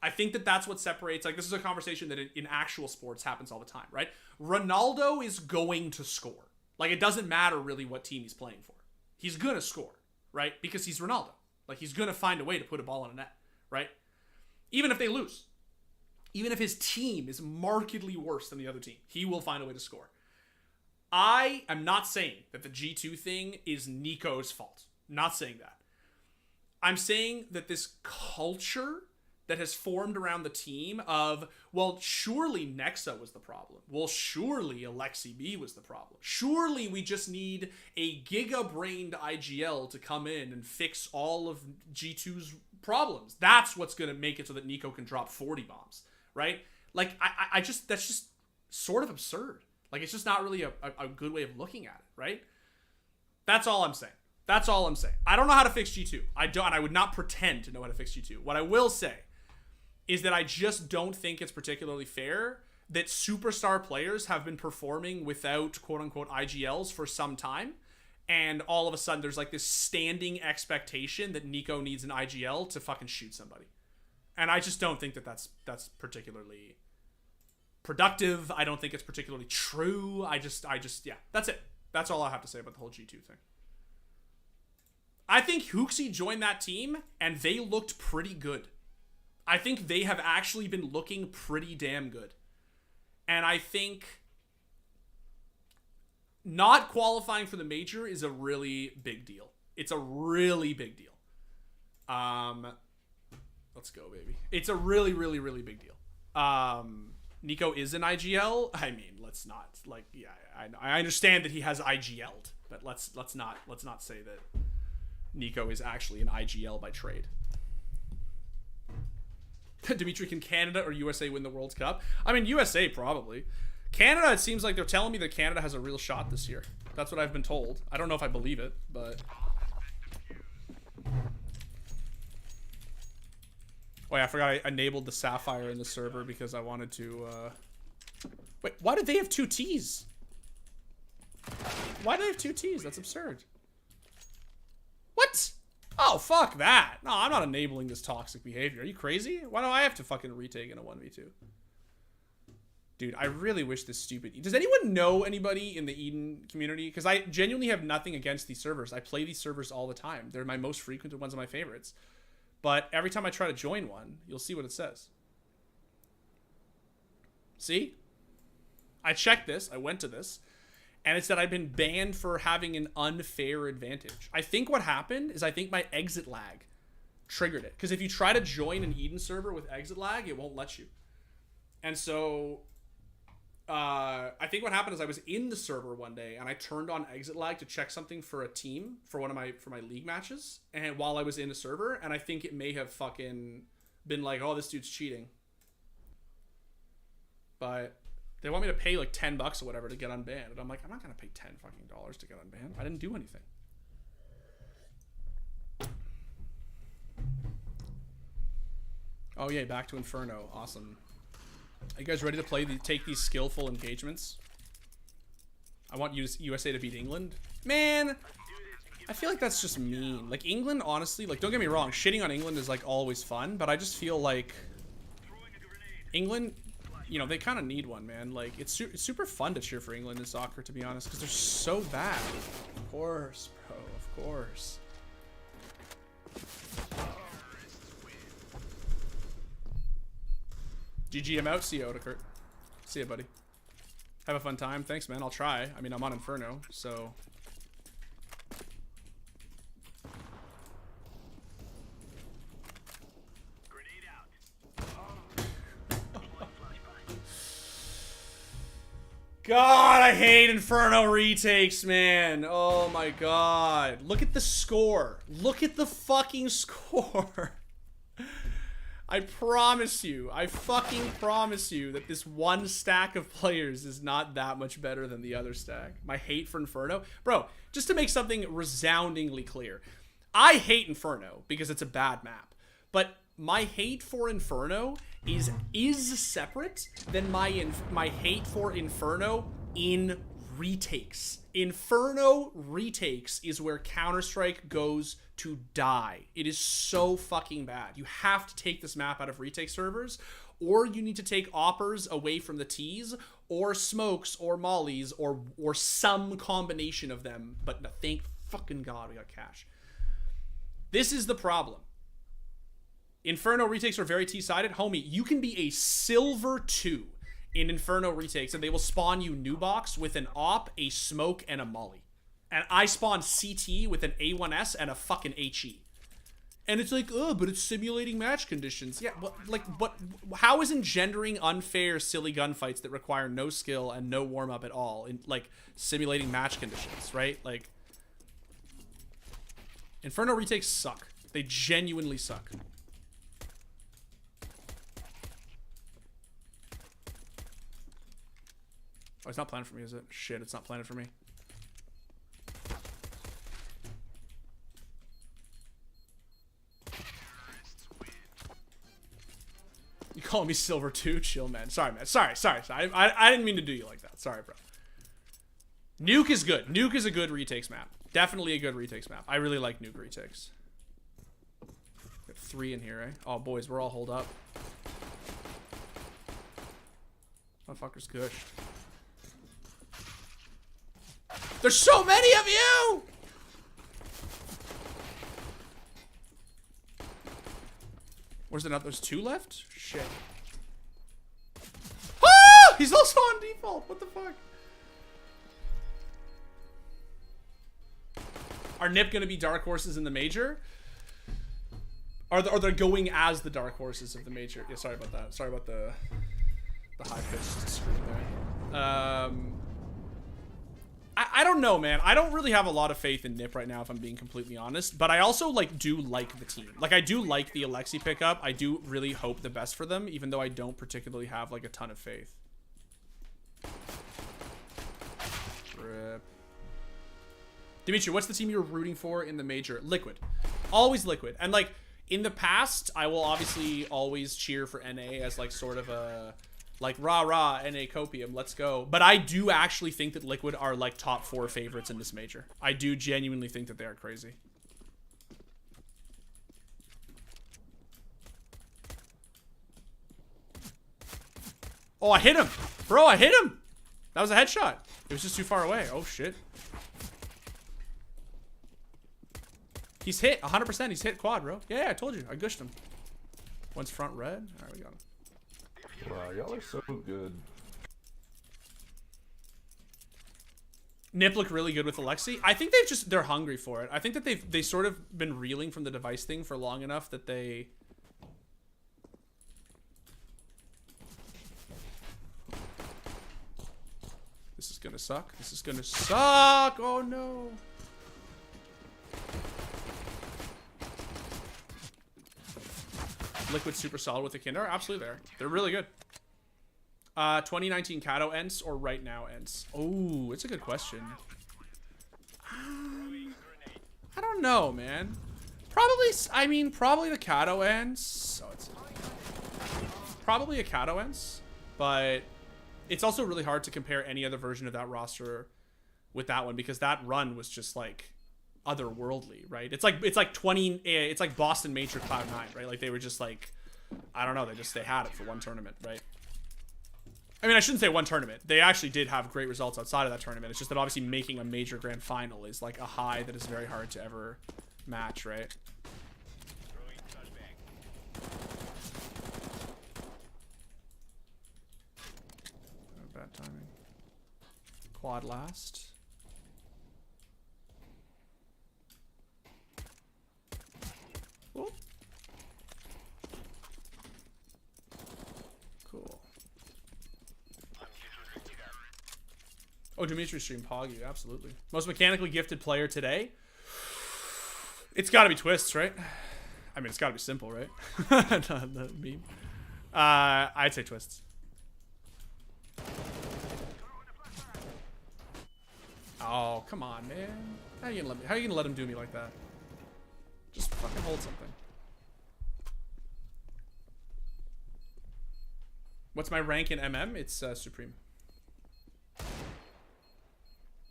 I think that that's what separates, like, this is a conversation that in actual sports happens all the time, right? Ronaldo is going to score. Like, it doesn't matter really what team he's playing for. He's going to score, right? Because he's Ronaldo. Like, he's going to find a way to put a ball in a net, right? Even if they lose. Even if his team is markedly worse than the other team, he will find a way to score. I am not saying that the G2 thing is Nico's fault. I'm not saying that. I'm saying that this culture that has formed around the team of, well, surely Nexa was the problem. Well, surely Alexi B was the problem. Surely we just need a giga-brained IGL to come in and fix all of G2's problems. That's what's going to make it so that Nico can drop 40 bombs, right? Like, I just, that's just sort of absurd. Like, it's just not really a good way of looking at it, right? That's all I'm saying. That's all I'm saying. I don't know how to fix G2. I would not pretend to know how to fix G2. What I will say is that I just don't think it's particularly fair that superstar players have been performing without quote-unquote IGLs for some time, and all of a sudden there's like this standing expectation that Nico needs an IGL to fucking shoot somebody. And I just don't think that that's particularly productive. I don't think it's particularly true. I just, yeah, that's it. That's all I have to say about the whole G2 thing. I think Hooksy joined that team, and they looked pretty good. I think they have actually been looking pretty damn good. And I think not qualifying for the major is a really big deal. It's a really big deal. Let's go, baby. It's a really, really, really big deal. Nico is an IGL. I mean, let's not, like, yeah, I understand that he has IGL'd, but let's not say that Nico is actually an IGL by trade. Dimitri, can Canada or USA win the World Cup? I mean, USA probably. Canada, it seems like they're telling me that Canada has a real shot this year. That's what I've been told. I don't know if I believe it, but... Oh yeah, I forgot I enabled the Sapphire in the server because I wanted to, Wait, why did they have 2 Ts? Why do they have 2 Ts? That's absurd. What? Oh, fuck that. No, I'm not enabling this toxic behavior. Are you crazy? Why do I have to fucking retake in a 1v2? Dude, I really wish this stupid... Does anyone know anybody in the Eden community? Because I genuinely have nothing against these servers. I play these servers all the time. They're my most frequented ones of my favorites. But every time I try to join one, you'll see what it says. See? I checked this. I went to this. And it said I've been banned for having an unfair advantage. I think what happened is I think my exit lag triggered it. Because if you try to join an Eden server with exit lag, it won't let you. And so I think what happened is I was in the server one day and I turned on exit lag to check something for a team for my league matches. And while I was in a server, and I think it may have fucking been like, oh, this dude's cheating. But they want me to pay like $10 or whatever to get unbanned. And I'm like, I'm not going to pay $10 fucking dollars to get unbanned. I didn't do anything. Oh, yeah, back to Inferno. Awesome. Are you guys ready to take these skillful engagements? I want USA to beat England. Man, I feel like that's just mean. Like, England, honestly, like, don't get me wrong. Shitting on England is, like, always fun. But I just feel like England... You know, they kind of need one, man. Like, it's super fun to cheer for England in soccer, to be honest, because they're so bad. Of course, bro. Of course. GG, I'm out. See you, Odekert. See you, buddy. Have a fun time. Thanks, man. I'll try. I mean, I'm on Inferno, so... God, I hate Inferno retakes, man. Oh my god. Look at the score. Look at the fucking score. I promise you, I fucking promise you that this one stack of players is not that much better than the other stack. My hate for Inferno. Bro, just to make something resoundingly clear. I hate Inferno because it's a bad map. But my hate for Inferno is separate than my hate for Inferno in retakes. Inferno retakes is where Counter-Strike goes to die. It is so fucking bad. You have to take this map out of retake servers, or you need to take oppers away from the T's, or smokes, or mollies, or some combination of them. But no, thank fucking God we got cash. This is the problem. Inferno retakes are very T-sided. Homie, you can be a silver 2 in Inferno retakes, and they will spawn you new box with an op, a smoke, and a molly. And I spawned CT with an A1S and a fucking HE. And it's like, oh, but it's simulating match conditions. Yeah, what? How is engendering unfair, silly gunfights that require no skill and no warm up at all in like simulating match conditions, right? Like, Inferno retakes suck. They genuinely suck. Oh, it's not planning for me, is it? Shit, it's not planning for me. You calling me silver too? Chill, man. Sorry, man. Sorry. I didn't mean to do you like that. Sorry, bro. Nuke is good. Nuke is a good retakes map. Definitely a good retakes map. I really like Nuke retakes. Got 3 in here, eh? Oh, boys, we're all holed up. Motherfucker's gushed. There's so many of you! Where's another? There's 2 left? Shit. Ah! He's also on default. What the fuck? Are NIP gonna be dark horses in the major? Are they going as the dark horses of the major? Yeah, sorry about that. Sorry about the high-pitched scream there. I don't know, man. I don't really have a lot of faith in NIP right now, if I'm being completely honest. But I also do like the team. Like, I do like the Alexi pickup. I do really hope the best for them, even though I don't particularly have like a ton of faith. Rip. Dimitri, what's the team you're rooting for in the major? Liquid. Always Liquid. And like, in the past, I will obviously always cheer for NA as like sort of a... like, rah, NA copium, let's go. But I do actually think that Liquid are, like, top 4 favorites in this major. I do genuinely think that they are crazy. Oh, I hit him! Bro, I hit him! That was a headshot. It was just too far away. Oh, shit. He's hit. 100%. He's hit quad, bro. Yeah, I told you. I gushed him. One's front red. All right, we got him. Wow, y'all are so good. Nip looked really good with Alexi. I think they're hungry for it. I think that they've sort of been reeling from the device thing for long enough that they... This is gonna suck. This is gonna suck. Oh no. Liquid super solid with the Kinder. Absolutely they're really good. 2019 Kato ends or right now ends? Oh, it's a good question. I don't know, man. Probably the Kato ends. So it's probably a Kato ends, but it's also really hard to compare any other version of that roster with that one because that run was just like otherworldly, right? It's like Boston Major Cloud9, right? Like they were just like, I don't know, they had it for one tournament, right? I mean, I shouldn't say one tournament. They actually did have great results outside of that tournament. It's just that obviously making a major grand final is like a high that is very hard to ever match, right? Bad timing. Quad last. Cool. Cool. Oh, Dimitri streamed Poggy, absolutely. Most mechanically gifted player today? It's gotta be Twists, right? I mean, it's gotta be simple, right? The meme. I'd say Twists. Oh, come on, man. How you gonna let him do me like that? Just fucking hold something. What's my rank in MM? It's Supreme.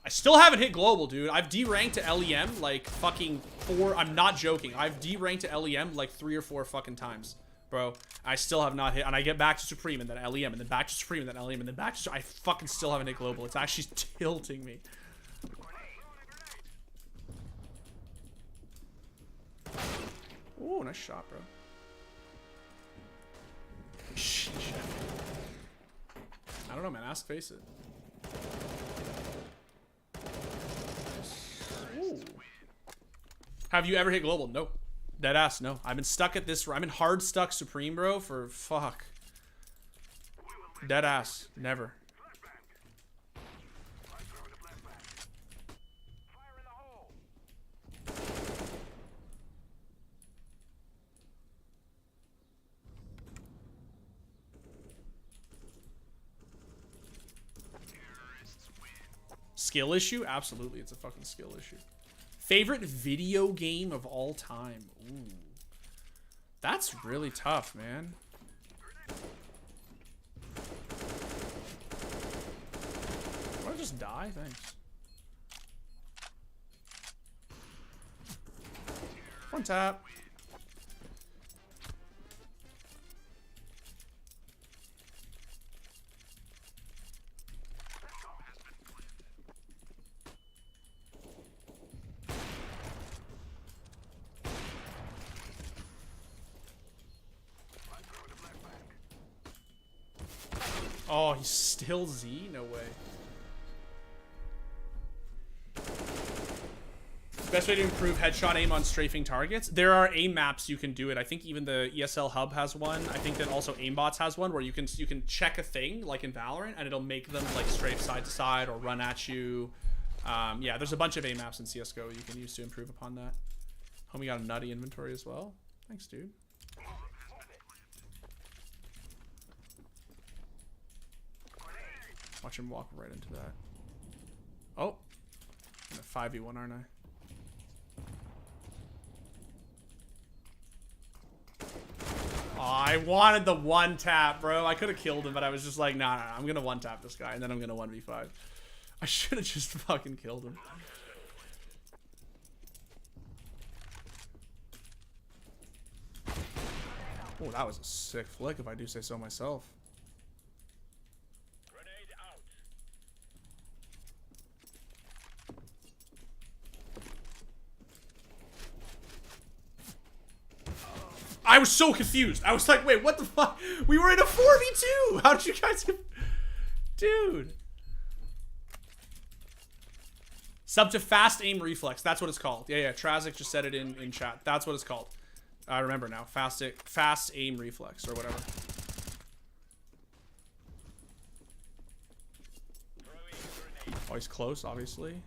I still haven't hit global, dude. I've D-ranked to LEM like fucking 4. I'm not joking. I've D-ranked to LEM like 3 or 4 fucking times. Bro, I still have not hit. And I get back to Supreme and then LEM and then back to Supreme and then LEM and then back to... I fucking still haven't hit global. It's actually tilting me. Ooh, nice shot, bro. Sheesh. mask, face it. Ooh. Have you ever hit global? No. Deadass, no. I've been stuck at this. I'm in hard stuck Supreme, bro, for fuck. Deadass. Never. Skill issue? Absolutely, it's a fucking skill issue. Favorite video game of all time? Ooh. That's really tough, man. Why just die? Thanks. One tap. Oh, he's still Z? No way. Best way to improve headshot aim on strafing targets? There are aim maps you can do it. I think even the ESL Hub has one. I think that also Aimbots has one where you can check a thing like in Valorant and it'll make them like strafe side to side or run at you. Yeah, there's a bunch of aim maps in CS:GO you can use to improve upon that. Homie got a nutty inventory as well. Thanks, dude. Watch him walk right into that. Oh. I'm in a 5v1, aren't I? Oh, I wanted the one tap, bro. I could have killed him, but I was just like, nah, I'm gonna one tap this guy, and then I'm gonna 1v5. I should have just fucking killed him. Oh, that was a sick flick, if I do say so myself. I was so confused. I was like, wait, what the fuck? We were in a 4v2. How did you guys get... Dude. Sub to fast aim reflex. That's what it's called. Yeah, Trazic just said it in chat. That's what it's called. I remember now. Fast aim reflex or whatever. Oh, he's close, obviously.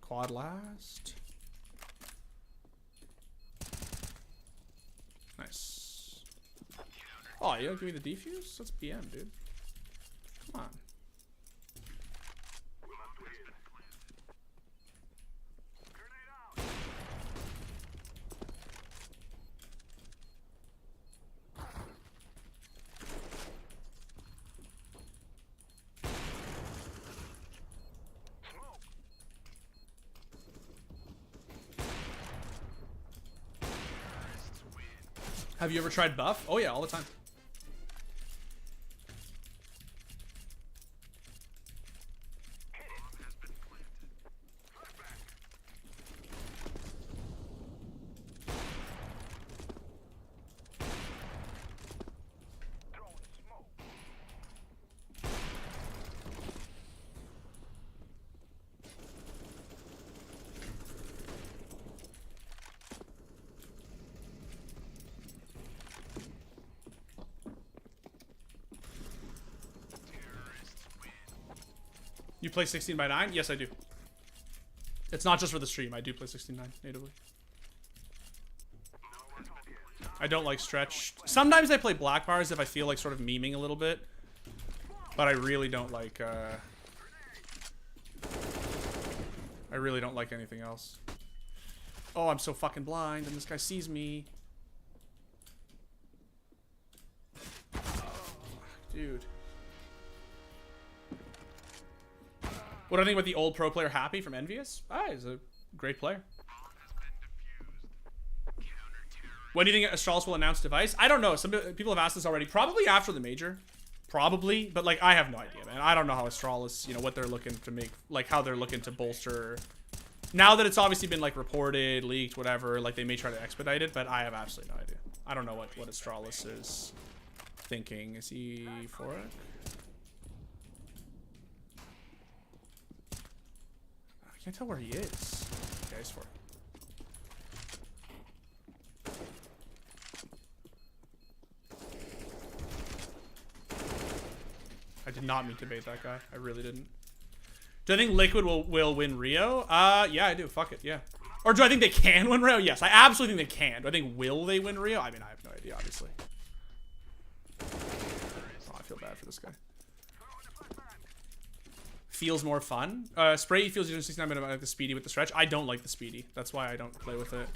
Quad last. Nice. Oh, you don't give me the defuse? That's BM, dude. Come on. Have you ever tried buff? Oh yeah, all the time. You play 16:9? Yes, I do. It's not just for the stream. I do play 16:9 natively. I don't like stretch. Sometimes I play black bars if I feel like sort of memeing a little bit. But I really don't like, I really don't like anything else. Oh, I'm so fucking blind and this guy sees me. Dude. What do I think about the old pro player Happy from Envious? Ah, he's a great player. When do you think Astralis will announce device? I don't know. Some people have asked this already. Probably after the major. Probably. But, like, I have no idea, man. I don't know how Astralis, you know, what they're looking to make. Like, how they're looking to bolster Now that it's obviously been like reported, leaked, whatever, like they may try to expedite it, but I have absolutely no idea. I don't know what Astralis is thinking. Is he for it? I can't tell where he is. Okay, he's for it. I did not mean to bait that guy. I really didn't. Do I think Liquid will win Rio? Yeah, I do. Fuck it, yeah. Or do I think they can win Rio? Yes, I absolutely think they can. Do I think will they win Rio? I mean, I have no idea, obviously. Oh, I feel bad for this guy. Feels more fun. Spray feels usually 69 minutes like the speedy with the stretch. I don't like the speedy. That's why I don't play with it.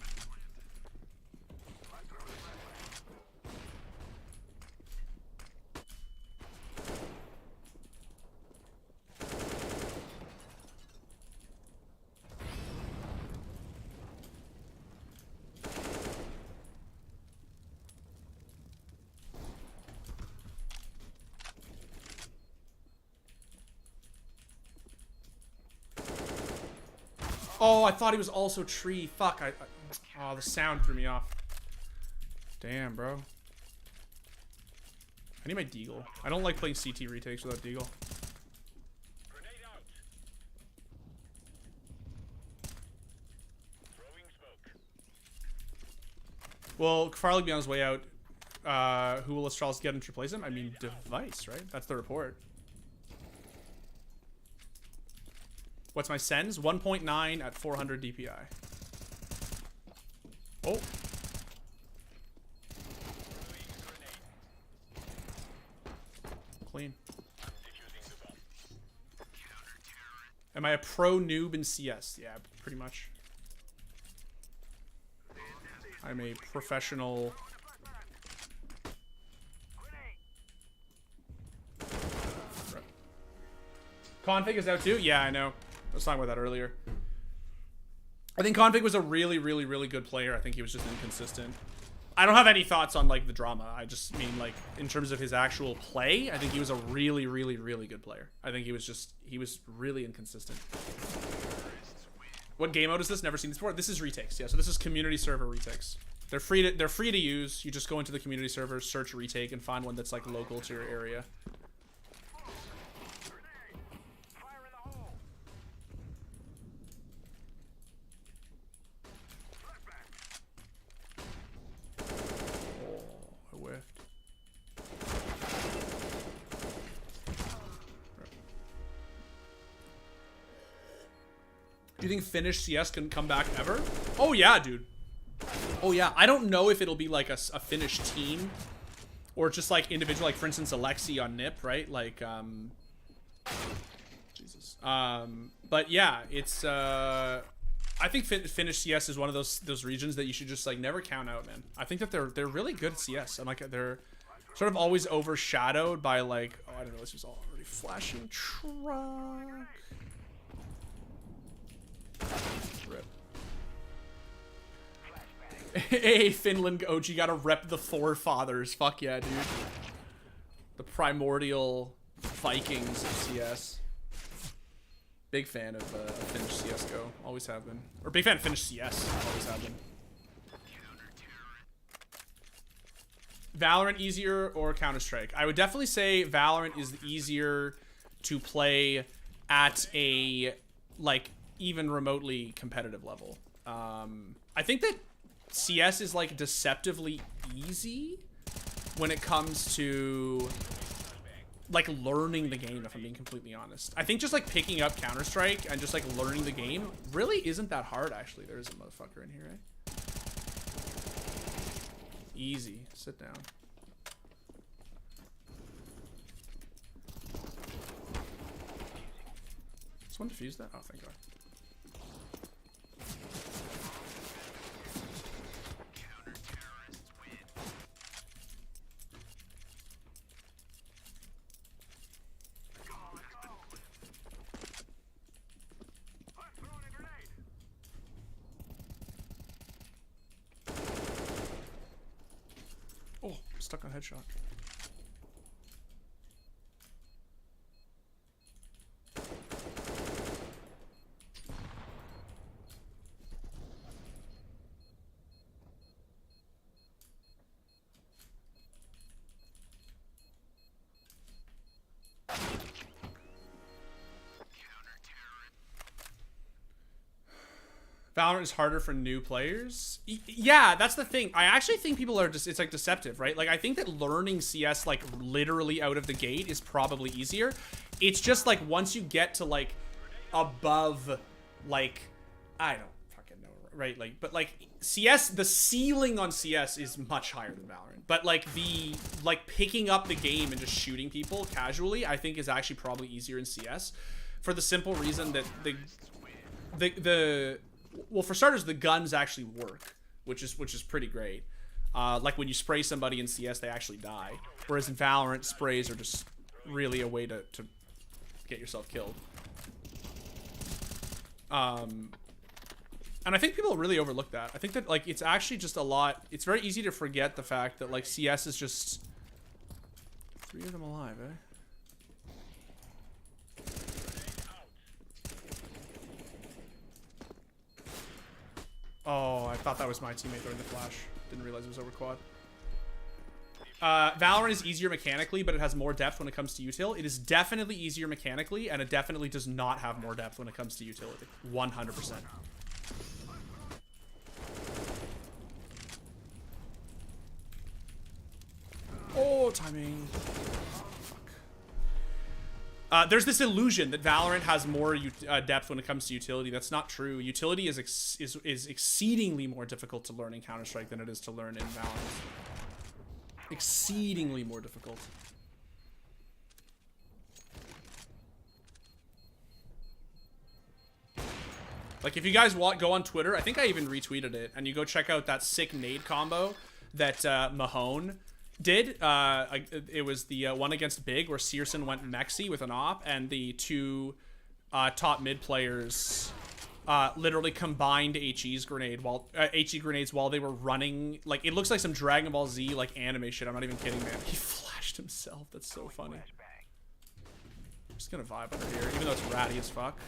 Oh, I thought he was also tree. Fuck. Oh, the sound threw me off. Damn, bro. I need my deagle. I don't like playing CT retakes without deagle. Well, Farlig be on his way out. Who will Astralis get him to replace him? I mean, Device, right? That's the report. What's my sends? 1.9 at 400 DPI. Oh. Clean. Am I a pro noob in CS? Yeah, pretty much. I'm a professional. Config is out too? Yeah, I know. I was talking about that earlier. I think Config was a really, really, really good player. I think he was just inconsistent. I don't have any thoughts on like the drama. I just mean like in terms of his actual play, I think he was a really, really, really good player. I think he was really inconsistent. What game mode is this? Never seen this before. This is retakes. Yeah, so this is community server retakes. They're free to use. You just go into the community server, search retake, and find one that's like local to your area. Do you think Finnish CS can come back ever? Oh yeah, dude. Oh yeah. I don't know if it'll be like a Finnish team or just like individual, like for instance Alexi on NIP, right? Like Jesus. But yeah, it's I think Finnish CS is one of those regions that you should just like never count out, man. I think that they're really good at CS, and like they're sort of always overshadowed by like, oh, I don't know, this was already flashing truck. Rip. Hey, Finland OG, gotta rep the forefathers. Fuck yeah, dude. The primordial Vikings of CS. Big fan of Finnish CSGO. Always have been. Or big fan of Finnish CS. Always have been. Valorant easier or Counter-Strike? I would definitely say Valorant is easier to play at a, like, even remotely competitive level. I think that CS is like deceptively easy when it comes to like learning the game, if I'm being completely honest. I think just like picking up Counter-Strike and just like learning the game really isn't that hard, actually. There's a motherfucker in here, eh? Easy. Sit down. Someone defused that? Oh, thank God. Oh, I'm stuck on headshot. Valorant is harder for new players. Yeah, that's the thing. I actually think people are just, it's like deceptive, right? Like I think that learning CS like literally out of the gate is probably easier. It's just like once you get to like above like, I don't fucking know, right? Like, but like CS, the ceiling on CS is much higher than Valorant. But like the, like picking up the game and just shooting people casually, I think is actually probably easier in CS. For the simple reason that well, for starters, the guns actually work, which is pretty great. Like when you spray somebody in CS, they actually die. Whereas in Valorant, sprays are just really a way to get yourself killed. And I think people really overlook that. I think that like it's actually just a lot. It's very easy to forget the fact that like CS is just 3 of them alive, eh? Oh, I thought that was my teammate during the flash. Didn't realize it was over quad. Valorant is easier mechanically, but it has more depth when it comes to util. It is definitely easier mechanically, and it definitely does not have more depth when it comes to utility. 100%. Oh, timing. There's this illusion that Valorant has more depth when it comes to utility. That's not true. Utility is exceedingly more difficult to learn in Counter-Strike than it is to learn in Valorant. Exceedingly more difficult. Like, if you guys go on Twitter, I think I even retweeted it, and you go check out that sick nade combo that Mahone did. It was the one against Big where Searson went Mexi with an op, and the two top mid players literally combined HE's grenade while HE grenades while they were running. Like, it looks like some Dragon Ball Z like anime shit. I'm not even kidding, man. He flashed himself. That's so funny. I'm just gonna vibe under here, even though it's ratty as fuck.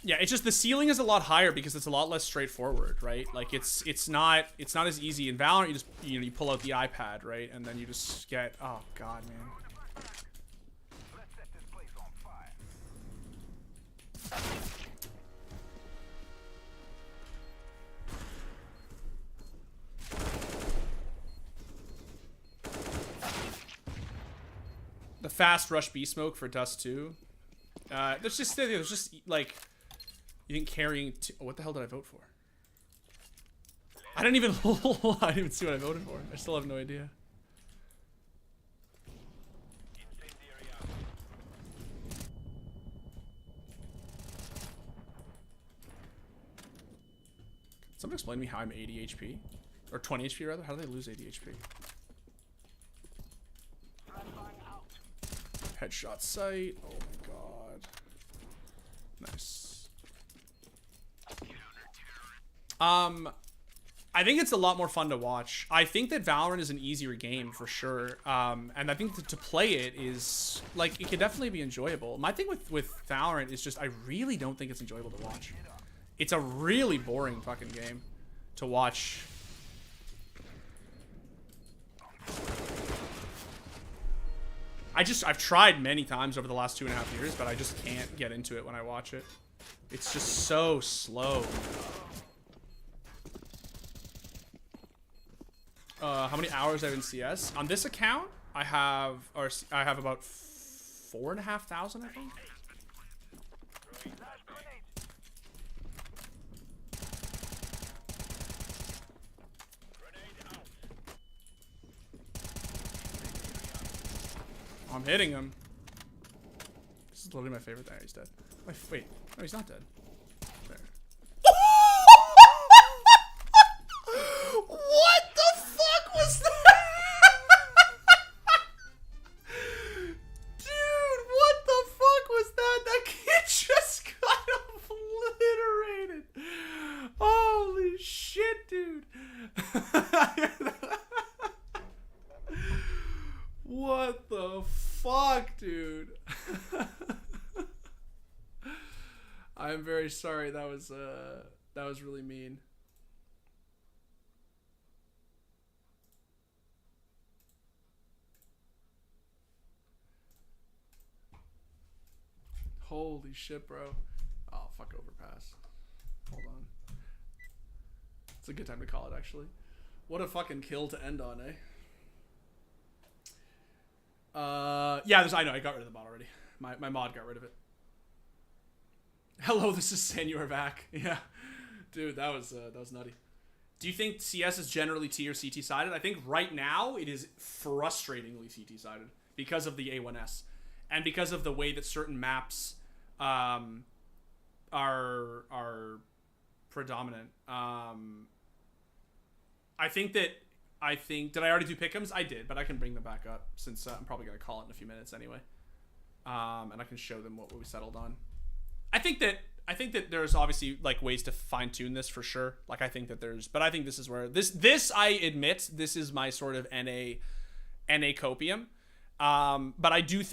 Yeah, it's just the ceiling is a lot higher because it's a lot less straightforward, right? Like it's not as easy in Valorant. You just you pull out the iPad, right, and then you just get, oh god, man. The fast rush B smoke for Dust 2. There's just like, you think carrying. Oh, what the hell did I vote for? I didn't even. I didn't even see what I voted for. I still have no idea. Someone explain to me how I'm 80 HP, or 20 HP rather. How do they lose 80 HP? Headshot sight. Oh my god. Nice. I think it's a lot more fun to watch. I think that Valorant is an easier game for sure. And I think to play it is like, it can definitely be enjoyable. My thing with Valorant is just, I really don't think it's enjoyable to watch. It's a really boring fucking game to watch. I've tried many times over the last 2.5 years, but I just can't get into it when I watch it. It's just so slow. How many hours I have in CS? On this account, I have about 4,500, I think. I'm hitting him. This is literally my favorite thing. He's dead. Wait, no, he's not dead. There. What the fuck was that? Dude, what the fuck was that? That kid just got obliterated. Holy shit, dude. What the fuck, dude? I'm very sorry. That was That was really mean. Holy shit, bro. Oh, fuck, overpass. Hold on. It's a good time to call it, actually. What a fucking kill to end on, eh? Yeah, I know, I got rid of the bot already. My mod got rid of it. Hello, this is Senor Vac. Yeah. Dude, that was nutty. Do you think CS is generally T or CT sided? I think right now it is frustratingly CT sided because of the A1S and because of the way that certain maps are predominant. I think did I already do Pick'Ems? I did, but I can bring them back up since I'm probably gonna call it in a few minutes anyway. And I can show them what we settled on. I think that there's obviously like ways to fine tune this for sure. Like I think that but I think this is where this I admit this is my sort of NA copium. But I do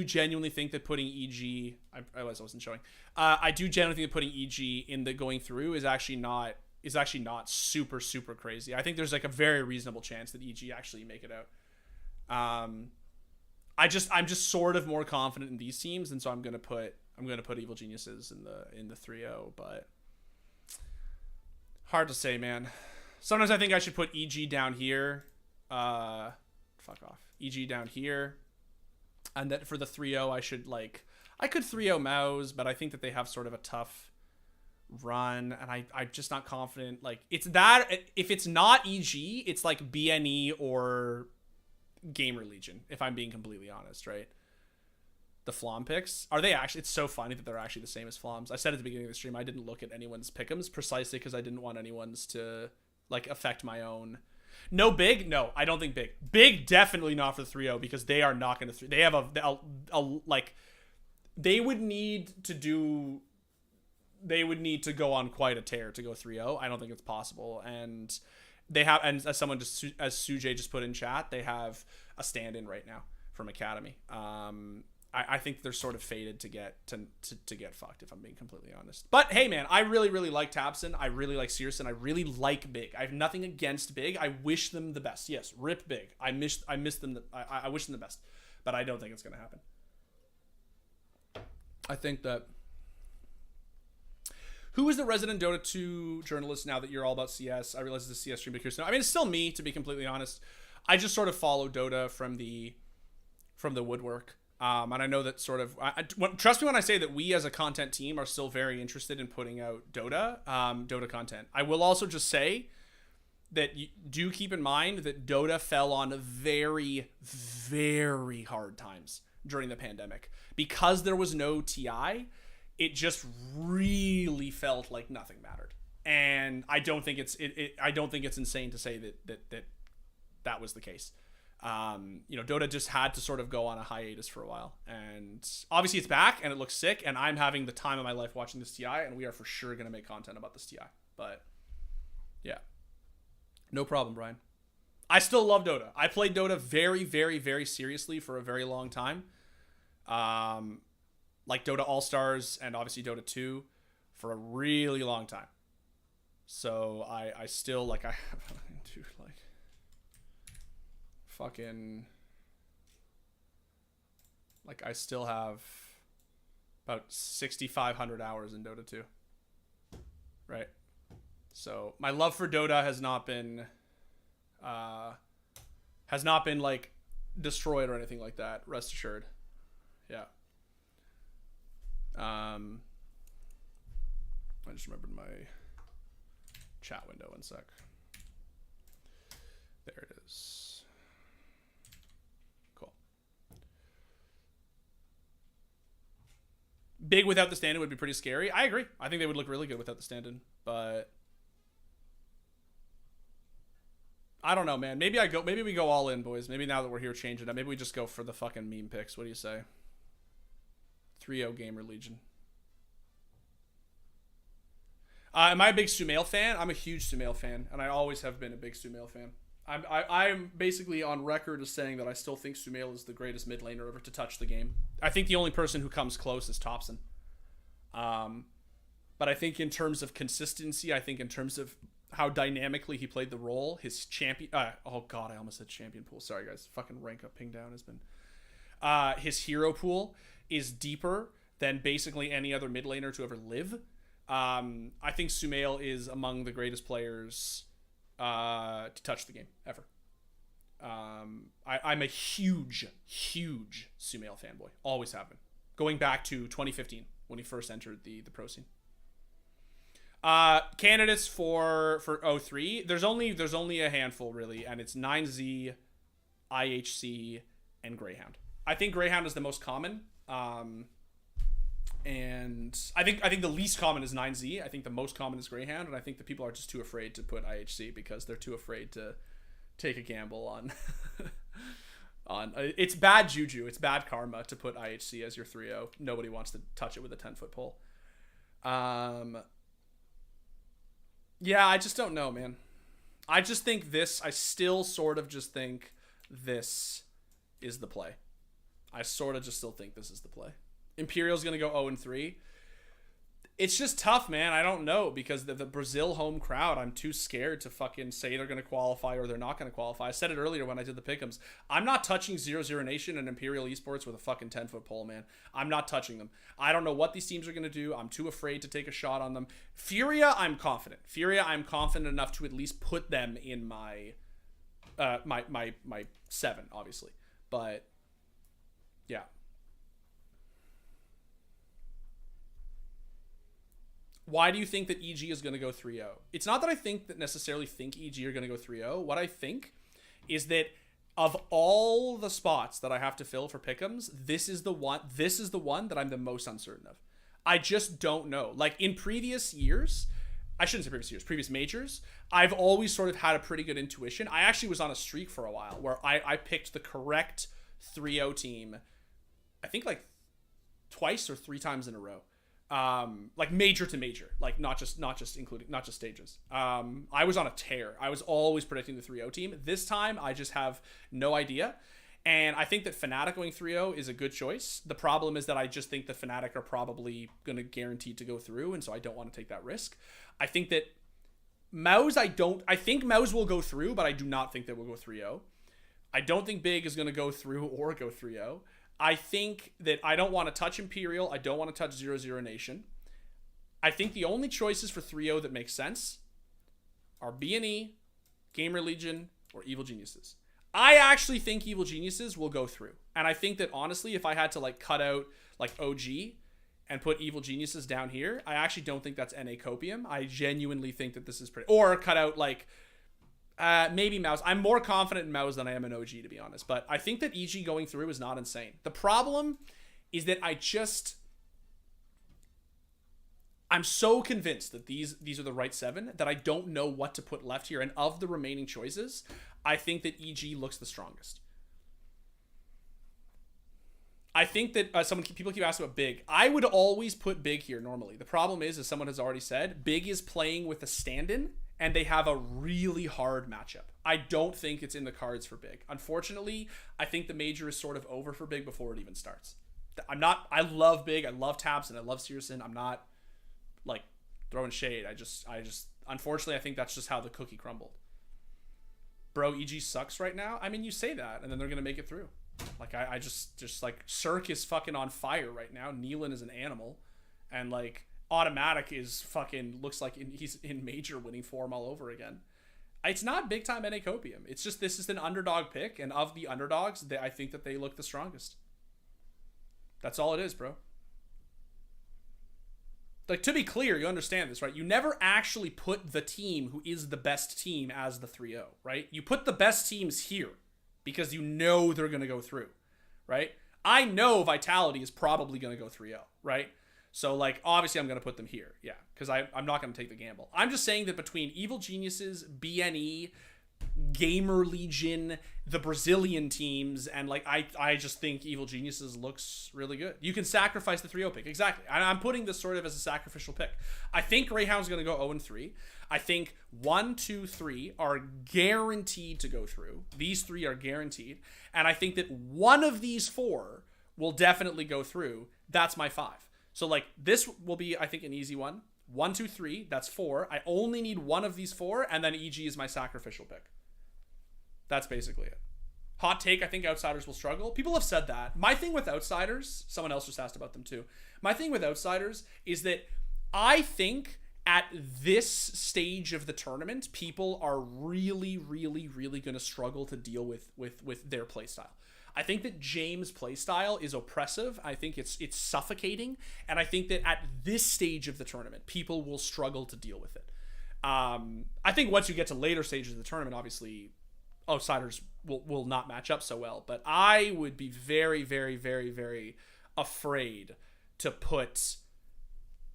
genuinely think that putting EG, I realized I wasn't showing. I do genuinely think that putting EG in the going through is actually not super crazy. I think there's like a very reasonable chance that EG actually make it out. I'm just sort of more confident in these teams, and so I'm gonna put Evil Geniuses in the 3-0, but hard to say, man. Sometimes I think I should put EG down here. Fuck off. EG down here. And that for the 3-0 I could 3-0 Mouse, but I think that they have sort of a tough run, and I'm just not confident. Like it's that if it's not EG, it's like BNE or Gamer Legion, if I'm being completely honest, right? The Flom picks, are they actually, it's so funny that they're actually the same as Floms. I said at the beginning of the stream I didn't look at anyone's Pick'Ems precisely because I didn't want anyone's to like affect my own. No Big? No, I don't think Big. Big definitely not for the 3-0 because they are not going to they have a like they would need to go on quite a tear to go 3-0. I don't think it's possible. And they have, and as Sujay just put in chat, they have a stand-in right now from Academy. I think they're sort of fated to get fucked, if I'm being completely honest. But hey, man, I really like Tabson. I really like Searson. I really like Big. I have nothing against Big. I wish them the best. Yes, rip Big. I miss them. I wish them the best, but I don't think it's gonna happen. I think that. Who is the resident Dota 2 journalist now that you're all about CS? I realize it's a CS stream, but I mean, it's still me, to be completely honest. I just sort of follow Dota from the woodwork. And I know that sort of, trust me when I say that we as a content team are still very interested in putting out Dota content. I will also just say that you do keep in mind that Dota fell on very, very hard times during the pandemic. Because there was no TI, it just really felt like nothing mattered. And I don't think it's insane to say that was the case. Dota just had to sort of go on a hiatus for a while, and obviously it's back and it looks sick, and I'm having the time of my life watching this TI, and we are for sure going to make content about this TI. But yeah, no problem, Brian. I still love Dota. I played Dota very, very, very seriously for a very long time. Like Dota All-Stars and obviously Dota 2 for a really long time. So I still like, dude, like fucking, like I still have about 6,500 hours in Dota 2. Right. So my love for Dota has not been like destroyed or anything like that. Rest assured. Yeah. I just remembered my chat window. One sec. There it is. Cool. Big without the stand-in would be pretty scary. I agree. I think they would look really good without the stand-in, but I don't know, man. Maybe we go all in, boys. Maybe now that we're here changing it, maybe we just go for the fucking meme picks. What do you say? 3-0 Gamer Legion. Am I a big Sumail fan? I'm a huge Sumail fan, and I always have been a big Sumail fan. I'm basically on record as saying that I still think Sumail is the greatest mid laner ever to touch the game. I think the only person who comes close is Topson. But But I think in terms of consistency, I think in terms of how dynamically he played the role, his champion... oh, God, I almost said champion pool. Sorry, guys. Fucking rank up, ping down has been... his hero pool is deeper than basically any other mid laner to ever live. I think Sumail is among the greatest players to touch the game ever. I'm a huge Sumail fanboy. Always have been. Going back to 2015 when he first entered the pro scene. Candidates for 03, there's only a handful really, and it's 9Z, IHC, and Greyhound. I think Greyhound is the most common. And I think the least common is 9Z. I think the most common is Greyhound, and I think the people are just too afraid to put IHC because they're too afraid to take a gamble on it's bad juju, it's bad karma to put IHC as your 3-0. Nobody wants to touch it with a 10-foot pole. Yeah, I just don't know, man. I still sort of just think this is the play. I sort of just still think this is the play. Imperial's going to go 0-3. It's just tough, man. I don't know, because the Brazil home crowd, I'm too scared to fucking say they're going to qualify or they're not going to qualify. I said it earlier when I did the Pick'Ems. I'm not touching 0-0 Nation and Imperial Esports with a fucking 10-foot pole, man. I'm not touching them. I don't know what these teams are going to do. I'm too afraid to take a shot on them. Furia, I'm confident. I'm confident enough to at least put them in my my 7, obviously. But yeah. Why do you think that EG is going to go 3-0? It's not that I necessarily think EG are going to go 3-0. What I think is that of all the spots that I have to fill for Pick'Ems, this is the one that I'm the most uncertain of. I just don't know. Like in previous years, I shouldn't say previous years, previous majors, I've always sort of had a pretty good intuition. I actually was on a streak for a while where I picked the correct 3-0 team, I think like twice or 3 times in a row. Like major to major, like not just stages. I was on a tear. I was always predicting the 3-0 team. This time I just have no idea. And I think that Fnatic going 3-0 is a good choice. The problem is that I just think that Fnatic are probably going to guarantee to go through, and so I don't want to take that risk. I think that I think Mouse will go through, but I do not think that we'll go 3-0. I don't think Big is going to go through or go 3-0. I think that I don't want to touch Imperial. I don't want to touch 0-0 Nation. I think the only choices for 3-0 that make sense are B&E, Gamer Legion, or Evil Geniuses. I actually think Evil Geniuses will go through. And I think that honestly, if I had to like cut out like OG and put Evil Geniuses down here, I actually don't think that's NA Copium. I genuinely think that this is pretty... Or cut out like... maybe Mouse. I'm more confident in Mouse than I am in OG, to be honest. But I think that EG going through is not insane. The problem is that I'm so convinced that these are the right 7 that I don't know what to put left here. And of the remaining choices, I think that EG looks the strongest. I think that people keep asking about Big. I would always put Big here normally. The problem is, as someone has already said, Big is playing with a stand-in, and they have a really hard matchup. I don't think it's in the cards for Big. Unfortunately, I think the major is sort of over for Big before it even starts. I love Big, I love Taps, and I love Searson. I'm not, like, throwing shade. I just, unfortunately, I think that's just how the cookie crumbled. Bro, EG sucks right now? I mean, you say that, and then they're going to make it through. Like, I just, like, Cirque is fucking on fire right now. Nealon is an animal. And, like... Automatic is fucking looks like he's in major winning form all over again. It's not big time NA Copium. It's just this is an underdog pick, and of the underdogs, I think that they look the strongest. That's all it is, bro. Like, to be clear, you understand this, right? You never actually put the team who is the best team as the 3-0, right? You put the best teams here because you know they're going to go through, right? I know Vitality is probably going to go 3-0, right? So, like, obviously I'm going to put them here. Yeah, because I'm not going to take the gamble. I'm just saying that between Evil Geniuses, BNE, Gamer Legion, the Brazilian teams, and, like, I just think Evil Geniuses looks really good. You can sacrifice the 3-0 pick. Exactly. I'm putting this sort of as a sacrificial pick. I think Greyhound's going to go 0-3. I think 1, 2, 3 are guaranteed to go through. These 3 are guaranteed. And I think that one of these 4 will definitely go through. That's my 5. So, like, this will be, I think, an easy one. 1, 2, 3. That's 4. I only need one of these 4, and then EG is my sacrificial pick. That's basically it. Hot take, I think Outsiders will struggle. People have said that. My thing with Outsiders, someone else just asked about them too. My thing with Outsiders is that I think at this stage of the tournament, people are really, really, really going to struggle to deal with their playstyle. I think that James' playstyle is oppressive. I think it's suffocating. And I think that at this stage of the tournament, people will struggle to deal with it. I think once you get to later stages of the tournament, obviously, Outsiders will not match up so well. But I would be very, very, very, very afraid to put...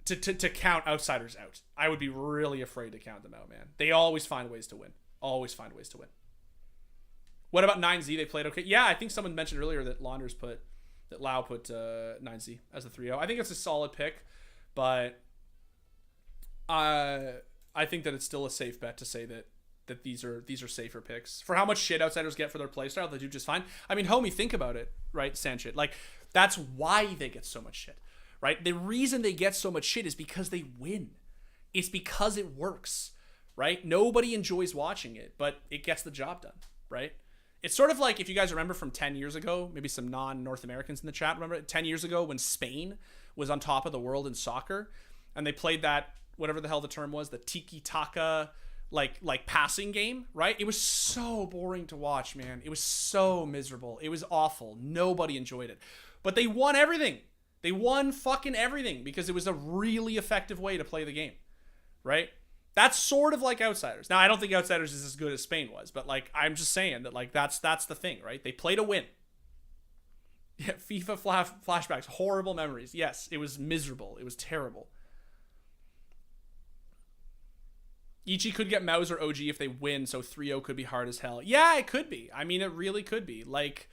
To count Outsiders out. I would be really afraid to count them out, man. They always find ways to win. Always find ways to win. What about 9Z? They played okay. Yeah, I think someone mentioned earlier that Lau put 9Z as a 3-0. I think it's a solid pick, but I think that it's still a safe bet to say that these are safer picks. For how much shit Outsiders get for their playstyle, they do just fine. I mean, homie, think about it, right, Sanchit? Like, that's why they get so much shit. Right? The reason they get so much shit is because they win. It's because it works, right? Nobody enjoys watching it, but it gets the job done, right? It's sort of like, if you guys remember from 10 years ago, maybe some non-North Americans in the chat remember 10 years ago when Spain was on top of the world in soccer and they played that, whatever the hell the term was, the tiki-taka like passing game, right? It was so boring to watch, man. It was so miserable. It was awful. Nobody enjoyed it. But they won everything. They won fucking everything because it was a really effective way to play the game, right? That's sort of like Outsiders. Now, I don't think Outsiders is as good as Spain was, but like I'm just saying that like that's the thing, right? They play to win. Yeah, FIFA flashbacks, horrible memories. Yes, it was miserable. It was terrible. EG could get Mouse or OG if they win, so 3-0 could be hard as hell. Yeah, it could be. I mean, it really could be. Like...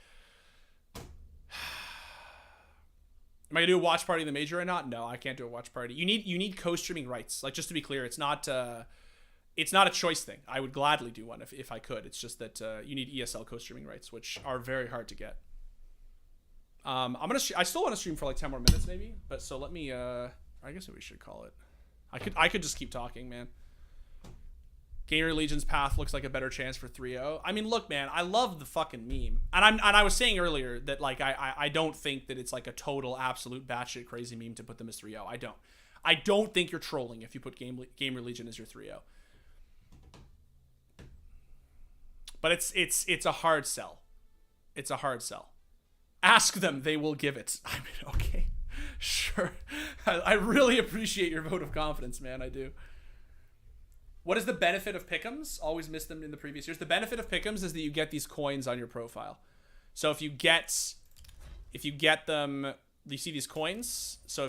Am I gonna do a watch party in the major or not? No, I can't do a watch party. You need co-streaming rights. Like, just to be clear, it's not a choice thing. I would gladly do one if I could. It's just that you need ESL co-streaming rights, which are very hard to get. I still want to stream for like 10 more minutes maybe, but so let me I guess what we should call it. I could just keep talking, man. Gamer Legion's path looks like a better chance for 3-0. I mean, look, man, I love the fucking meme. And I was saying earlier that like I don't think that it's like a total absolute batshit crazy meme to put them as 3-0. I don't think you're trolling if you put Gamer Legion as your 3-0. But it's a hard sell. It's a hard sell. Ask them, they will give it. I mean, okay. Sure. I really appreciate your vote of confidence, man. I do. What is the benefit of Pick'Ems? Always missed them in the previous years. The benefit of Pick'Ems is that you get these coins on your profile. So if you get them, you see these coins. So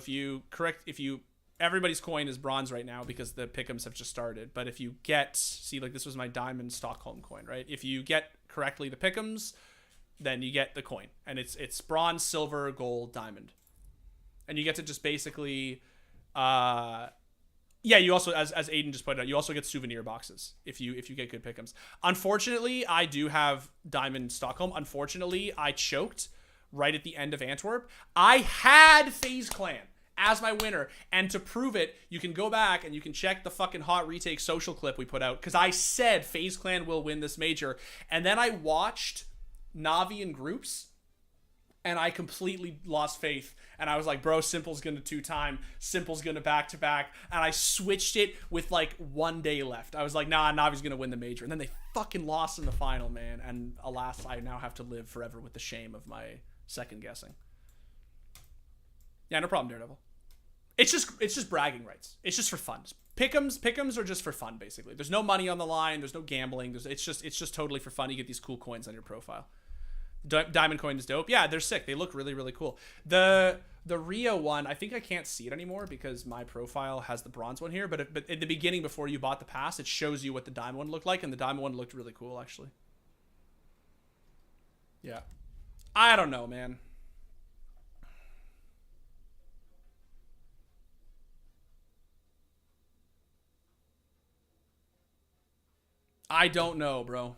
everybody's coin is bronze right now because the Pick'Ems have just started. But if you see, like this was my diamond Stockholm coin, right? If you get correctly the Pick'Ems, then you get the coin. And it's bronze, silver, gold, diamond. And you get to just basically, yeah, you also, as Aiden just pointed out, you also get souvenir boxes if you get good Pick'Ems. Unfortunately, I do have Diamond Stockholm. Unfortunately, I choked right at the end of Antwerp. I had FaZe Clan as my winner, and to prove it, you can go back and you can check the fucking hot retake social clip we put out, because I said FaZe Clan will win this major, and then I watched Navi in groups, and I completely lost faith. And I was like, bro, Simple's going to 2-time. Simple's going to back-to-back. And I switched it with like 1 day left. I was like, nah, Navi's going to win the major. And then they fucking lost in the final, man. And alas, I now have to live forever with the shame of my second guessing. Yeah, no problem, Daredevil. It's just bragging rights. It's just for fun. Pick'Ems are just for fun, basically. There's no money on the line. There's no gambling. It's just totally for fun. You get these cool coins on your profile. Diamond coin is dope. Yeah, they're sick. They look really, really cool. The Rio one, I think I can't see it anymore because my profile has the bronze one here. But in the beginning, before you bought the pass, it shows you what the diamond one looked like, and the diamond one looked really cool, actually. Yeah. I don't know, man. I don't know, bro.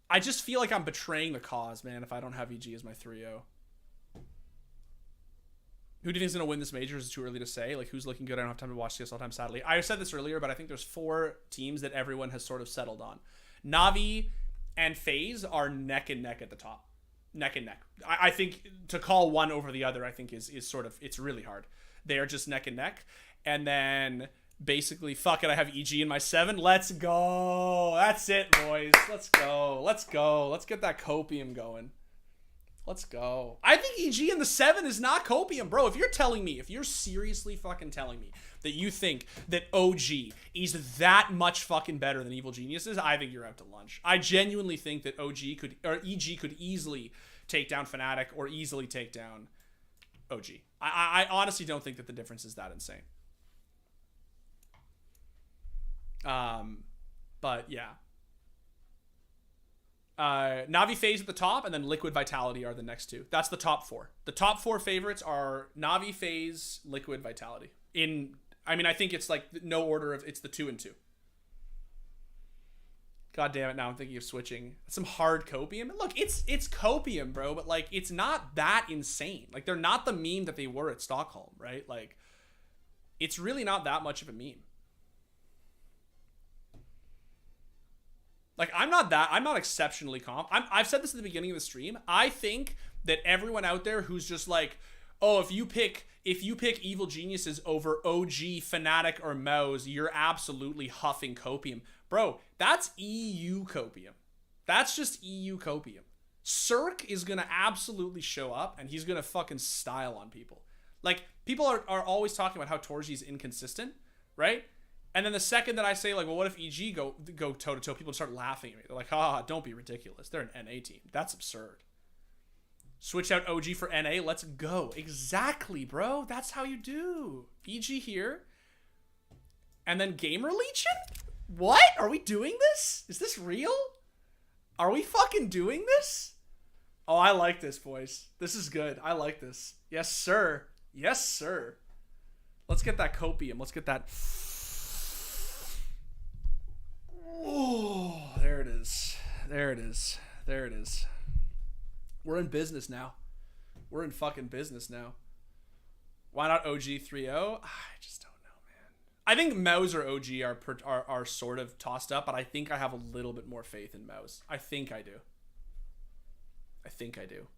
I just feel like I'm betraying the cause, man, if I don't have EG as my 3-0. Who do you think is going to win this major? Is it too early to say? Like, who's looking good? I don't have time to watch CS all the time, sadly. I said this earlier, but I think there's 4 teams that everyone has sort of settled on. Navi and FaZe are neck and neck at the top. Neck and neck. I think to call one over the other, I think is sort of, it's really hard. They are just neck and neck. And then basically, fuck it, I have EG in my 7. Let's go. That's it, boys. Let's go. Let's go. Let's get that copium going. Let's go. I think EG in the 7 is not copium, bro. If you're telling me, if you're seriously fucking telling me that you think that OG is that much fucking better than Evil Geniuses, I think you're out to lunch. I genuinely think that EG could easily take down Fnatic or easily take down OG. I honestly don't think that the difference is that insane. But yeah. Navi FaZe at the top, and then Liquid Vitality are the next 2. That's the top 4. The top 4 favorites are Navi, FaZe, Liquid, Vitality. I think it's like no order of, it's the 2 and 2. God damn it, now I'm thinking of switching. Some hard copium. And look, it's copium, bro, but like it's not that insane. Like they're not the meme that they were at Stockholm, right? Like it's really not that much of a meme. Like, I'm not exceptionally confident. I've said this at the beginning of the stream. I think that everyone out there who's just like, oh, if you pick Evil Geniuses over OG, Fnatic, or Mouse, you're absolutely huffing copium. Bro, that's EU copium. That's just EU copium. Cirque is going to absolutely show up, and he's going to fucking style on people. Like, people are always talking about how Torji's inconsistent, right? And then the second that I say, like, well, what if EG go toe-to-toe, people start laughing at me. They're like, don't be ridiculous. They're an NA team. That's absurd. Switch out OG for NA. Let's go. Exactly, bro. That's how you do. EG here. And then Gamer Legion? What? Are we doing this? Is this real? Are we fucking doing this? Oh, I like this, boys. This is good. I like this. Yes, sir. Yes, sir. Let's get that copium. Let's get that... Oh, there it is. There it is. There it is. We're in business now. We're in fucking business now. Why not OG 3-0? I just don't know, man. I think Mouse or OG are sort of tossed up, but I think I have a little bit more faith in Mouse. I think I do. I think I do.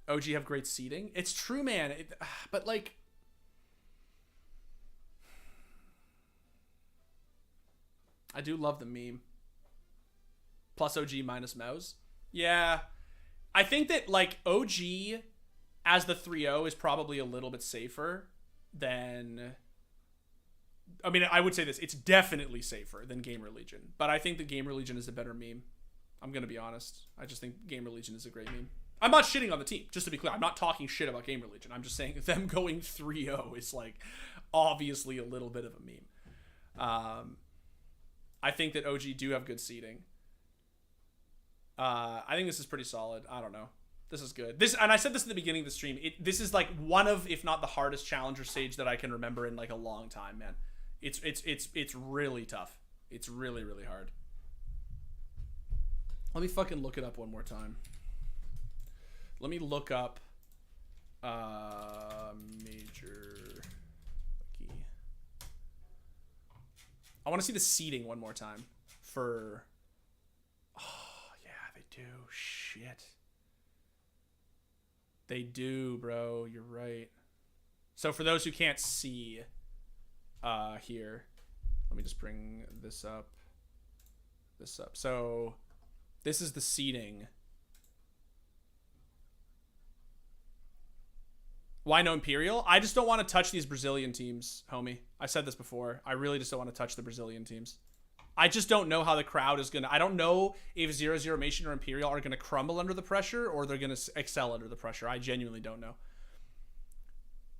OG have great seating. It's true, man. But like... I do love the meme. Plus OG minus Mouse. Yeah. I think that, like, OG as the 3-0 is probably a little bit safer than... I mean, I would say this. It's definitely safer than Gamer Legion. But I think that Gamer Legion is a better meme. I'm going to be honest. I just think Gamer Legion is a great meme. I'm not shitting on the team, just to be clear. I'm not talking shit about Gamer Legion. I'm just saying them going 3-0 is, like, obviously a little bit of a meme. I think that OG do have good seating. I think this is pretty solid. I don't know. This is good. And I said this in the beginning of the stream. This is like one of, if not the hardest challenger stage that I can remember in like a long time, man. It's really tough. It's really, really hard. Let me fucking look it up one more time. Let me look up Major. I want to see the seating one more time for... Oh, yeah, they do. Shit. They do, bro. You're right. So for those who can't see here, let me just bring this up. So this is the seating. Why no Imperial? I just don't want to touch these Brazilian teams, homie. I said this before. I really just don't want to touch the Brazilian teams. I just don't know how the crowd is going to... I don't know if 0-0 Mation or Imperial are going to crumble under the pressure or they're going to excel under the pressure. I genuinely don't know.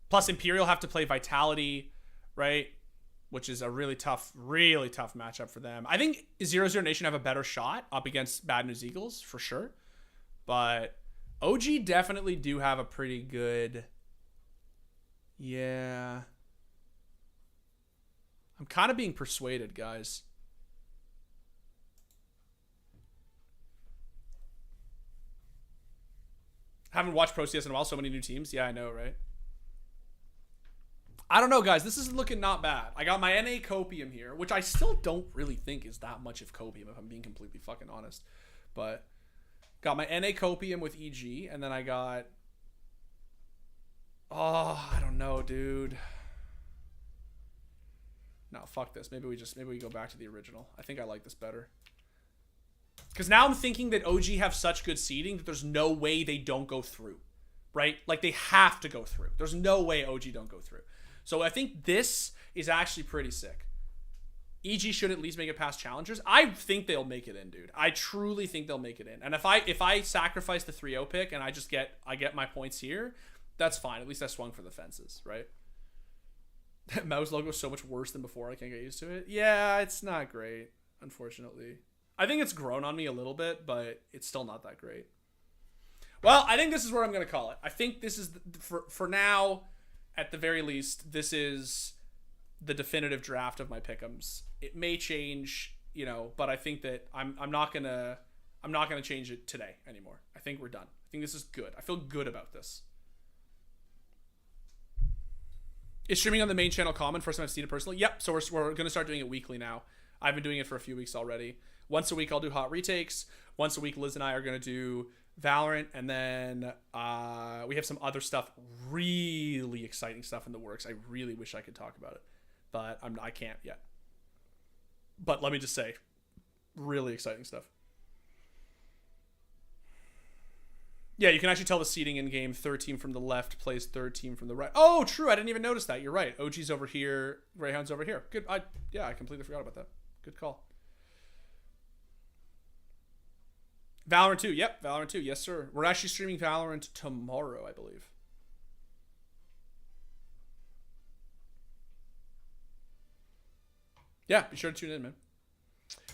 Plus, Imperial have to play Vitality, right? Which is a really tough matchup for them. I think 0-0 Nation have a better shot up against Bad News Eagles, for sure. But OG definitely do have a pretty good... Yeah. I'm kind of being persuaded, guys. Haven't watched Pro CS in a while. So many new teams. Yeah, I know, right? I don't know, guys. This is looking not bad. I got my NA copium here, which I still don't really think is that much of copium, if I'm being completely fucking honest. But got my NA copium with EG, and then I got... Oh, I don't know, dude. No, fuck this. Maybe we go back to the original. I think I like this better. Because now I'm thinking that OG have such good seeding that there's no way they don't go through. Right? Like, they have to go through. There's no way OG don't go through. So I think this is actually pretty sick. EG should at least make it past challengers. I think they'll make it in, dude. I truly think they'll make it in. And if I sacrifice the 3-0 pick and I get my points here, that's fine. At least I swung for the fences, right? That mouse logo is so much worse than before. I can't get used to it. Yeah, it's not great, unfortunately. I think it's grown on me a little bit, but it's still not that great. Well, I think this is where I'm going to call it. I think this is, for now, at the very least, this is the definitive draft of my pick'ems. It may change, you know, but I think that I'm not gonna change it today anymore. I think we're done. I think this is good. I feel good about this. Is streaming on the main channel common? First time I've seen it personally. Yep. So we're gonna start doing it weekly now. I've been doing it for a few weeks already. Once a week I'll do hot retakes. Once a week Liz and I are gonna do Valorant, and then we have some other stuff, really exciting stuff in the works. I really wish I could talk about it, but I can't yet. But let me just say, really exciting stuff. Yeah, you can actually tell the seating in game. Third team from the left plays third team from the right. Oh, true. I didn't even notice that. You're right. OG's over here. Greyhound's over here. Good. I completely forgot about that. Good call. Valorant 2. Yep, Valorant 2. Yes, sir. We're actually streaming Valorant tomorrow, I believe. Yeah, be sure to tune in, man.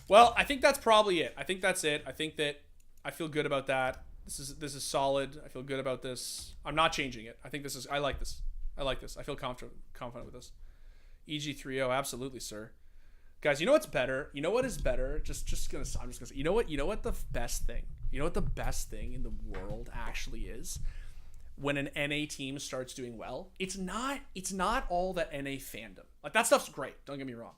Well, I think that's probably it. I think that's it. I think that I feel good about that. This is solid. I feel good about this. I'm not changing it. I think this is... I like this. I like this. I feel confident with this. EG3O, absolutely, sir. Guys, you know what's better? You know what is better? I'm just gonna say, you know what the best thing? You know what the best thing in the world actually is? When an NA team starts doing well, it's not all that NA fandom. Like, that stuff's great, don't get me wrong.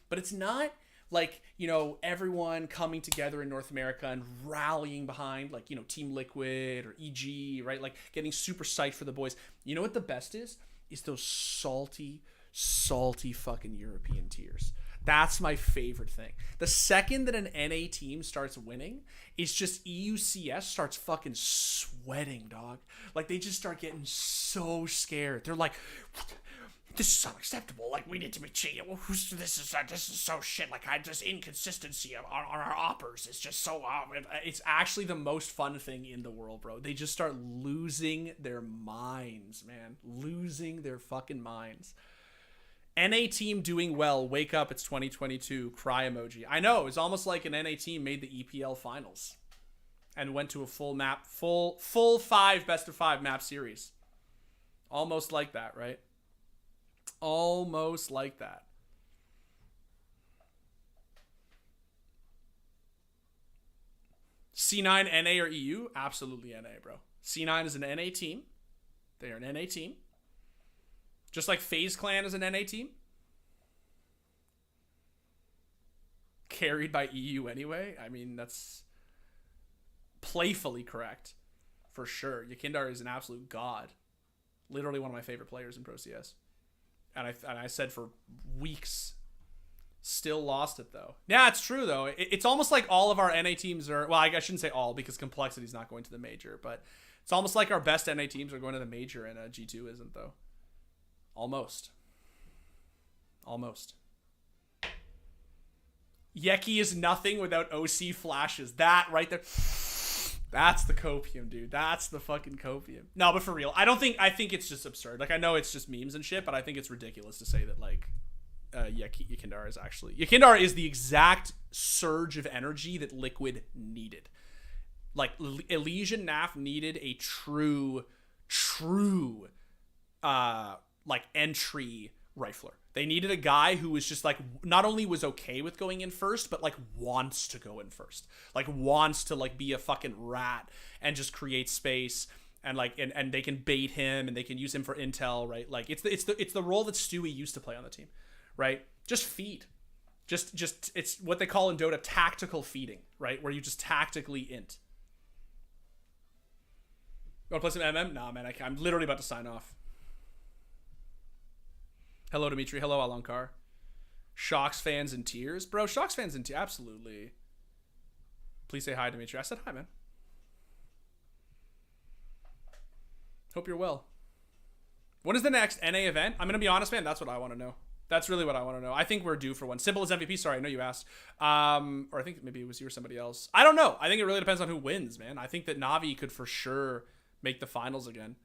But it's not like, you know, everyone coming together in North America and rallying behind, like, you know, Team Liquid or EG, right? Like, getting super psyched for the boys. You know what the best is? Is those salty fucking European tears. That's my favorite thing. The second that an NA team starts winning, it's just EUCS starts fucking sweating, dog. Like, they just start getting so scared. They're like, this is unacceptable. Like, we need to be cheating. Well, this is so shit. Like, just inconsistency on our oppers. It's just so... it's actually the most fun thing in the world, bro. They just start losing their minds, man. Losing their fucking minds. NA team doing well. Wake up, it's 2022. Cry emoji. I know, it's almost like an NA team made the EPL finals and went to a full best of 5 map series. Almost like that, right? Almost like that. C9, NA or EU? Absolutely NA, bro. C9 is an NA team. They are an NA team. Just like FaZe Clan is an NA team. Carried by EU anyway. I mean, that's playfully correct. For sure. Yakindar is an absolute god. Literally one of my favorite players in Pro CS. And I said for weeks. Still lost it, though. Yeah, it's true, though. It's almost like all of our NA teams are... Well, I shouldn't say all, because Complexity's not going to the Major. But it's almost like our best NA teams are going to the Major, and G2 isn't, though. Almost. Yeki is nothing without OC flashes. That right there. That's the copium, dude. That's the fucking copium. No, but for real, I think it's just absurd. Like, I know it's just memes and shit, but I think it's ridiculous to say that, like, Yakindar is actually... Yakindar is the exact surge of energy that Liquid needed. Like, Elysian NAF needed a true, like, entry rifler. They needed a guy who was just like, not only was okay with going in first, but like wants to go in first. Like, wants to like be a fucking rat and just create space and like and they can bait him and they can use him for intel, right? Like it's the role that Stewie used to play on the team, right? Just feed. Just it's what they call in Dota tactical feeding, right? Where you just tactically int. You want to play some MM? Nah, man, I'm literally about to sign off. Hello, Dimitri. Hello, Alankar. Shocks fans in tears? Bro, Shocks fans in tears. Absolutely. Please say hi, Dimitri. I said hi, man. Hope you're well. When is the next NA event? I'm going to be honest, man. That's what I want to know. That's really what I want to know. I think we're due for one. Simple as MVP. Sorry, I know you asked. Or I think maybe it was you or somebody else. I don't know. I think it really depends on who wins, man. I think that Navi could for sure make the finals again.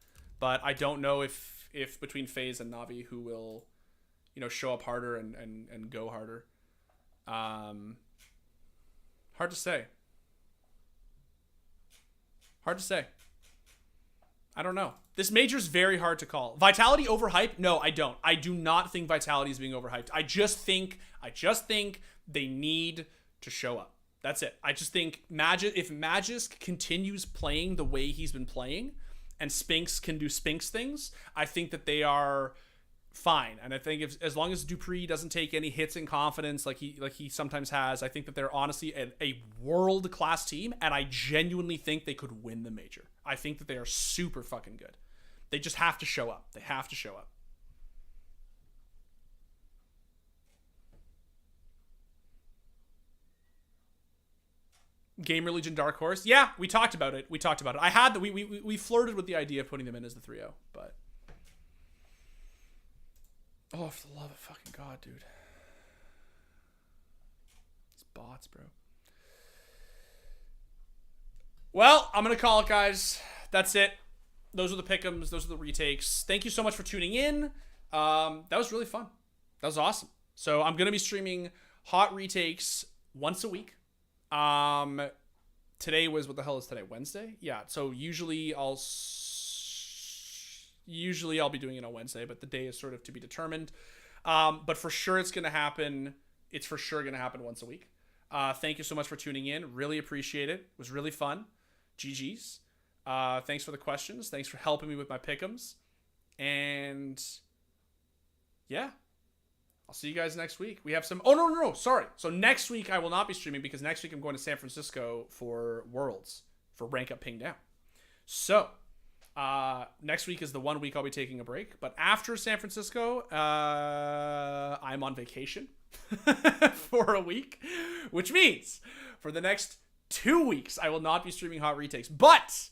But I don't know if between FaZe and Navi who will, you know, show up harder and go harder. Hard to say. Hard to say. I don't know. This major's very hard to call. Vitality overhyped? No, I don't. I do not think Vitality is being overhyped. I just think they need to show up. That's it. I just think if Magisk continues playing the way he's been playing and Spinks can do Spinks things, I think that they are fine. And I think as long as Dupree doesn't take any hits in confidence like he sometimes has, I think that they're honestly a world-class team, and I genuinely think they could win the major. I think that they are super fucking good. They just have to show up. They have to show up. Gamer Legion Dark Horse? Yeah, we talked about it. I had we flirted with the idea of putting them in as the 3-0, but oh, for the love of fucking God, dude. These bots, bro. Well, I'm going to call it, guys. That's it. Those are the pick'ems. Those are the retakes. Thank you so much for tuning in. That was really fun. That was awesome. So I'm going to be streaming hot retakes once a week. Today was, what the hell is today? Wednesday? Yeah. So usually I'll be doing it on Wednesday, but the day is sort of to be determined. But for sure it's going to happen. It's for sure going to happen once a week. Thank you so much for tuning in. Really appreciate it. It was really fun. GG's. Thanks for the questions. Thanks for helping me with my pick'ems. And yeah, I'll see you guys next week. We have some, no, sorry. So next week I will not be streaming because next week I'm going to San Francisco for Worlds for Rank Up Ping Down. So next week is the 1 week I'll be taking a break, but after San Francisco, I'm on vacation for a week, which means for the next 2 weeks, I will not be streaming hot retakes, but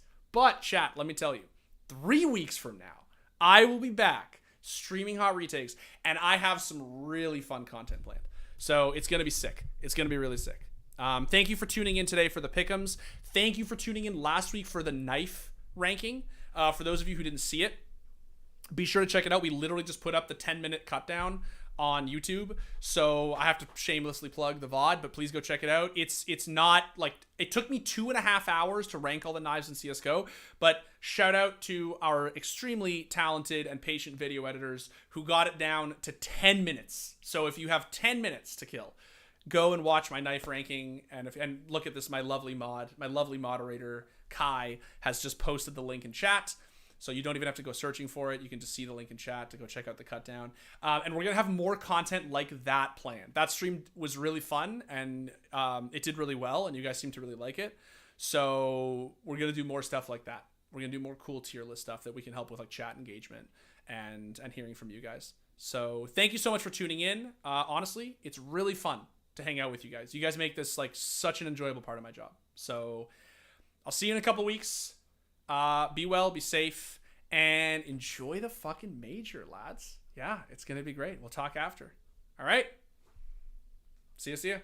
chat, let me tell you, 3 weeks from now, I will be back streaming hot retakes, and I have some really fun content planned. So it's going to be sick. It's going to be really sick. Thank you for tuning in today for the pick'ems. Thank you for tuning in last week for the knife ranking. For those of you who didn't see it, be sure to check it out. We literally just put up the 10-minute cut down on YouTube, so I have to shamelessly plug the VOD, but please go check it out. It's not like, it took me 2.5 hours to rank all the knives in CSGO, but shout out to our extremely talented and patient video editors who got it down to 10 minutes. So if you have 10 minutes to kill, go and watch my knife ranking, and look at this. My lovely moderator Kai has just posted the link in chat. So you don't even have to go searching for it. You can just see the link in chat to go check out the cut down. And we're going to have more content like that planned. That stream was really fun, and it did really well, and you guys seem to really like it. So we're going to do more stuff like that. We're going to do more cool tier list stuff that we can help with, like chat engagement and hearing from you guys. So thank you so much for tuning in. Honestly, it's really fun to hang out with you guys. You guys make this like such an enjoyable part of my job. So I'll see you in a couple weeks. Be well, be safe, and enjoy the fucking major, lads. Yeah, it's going to be great. We'll talk after. All right. See ya.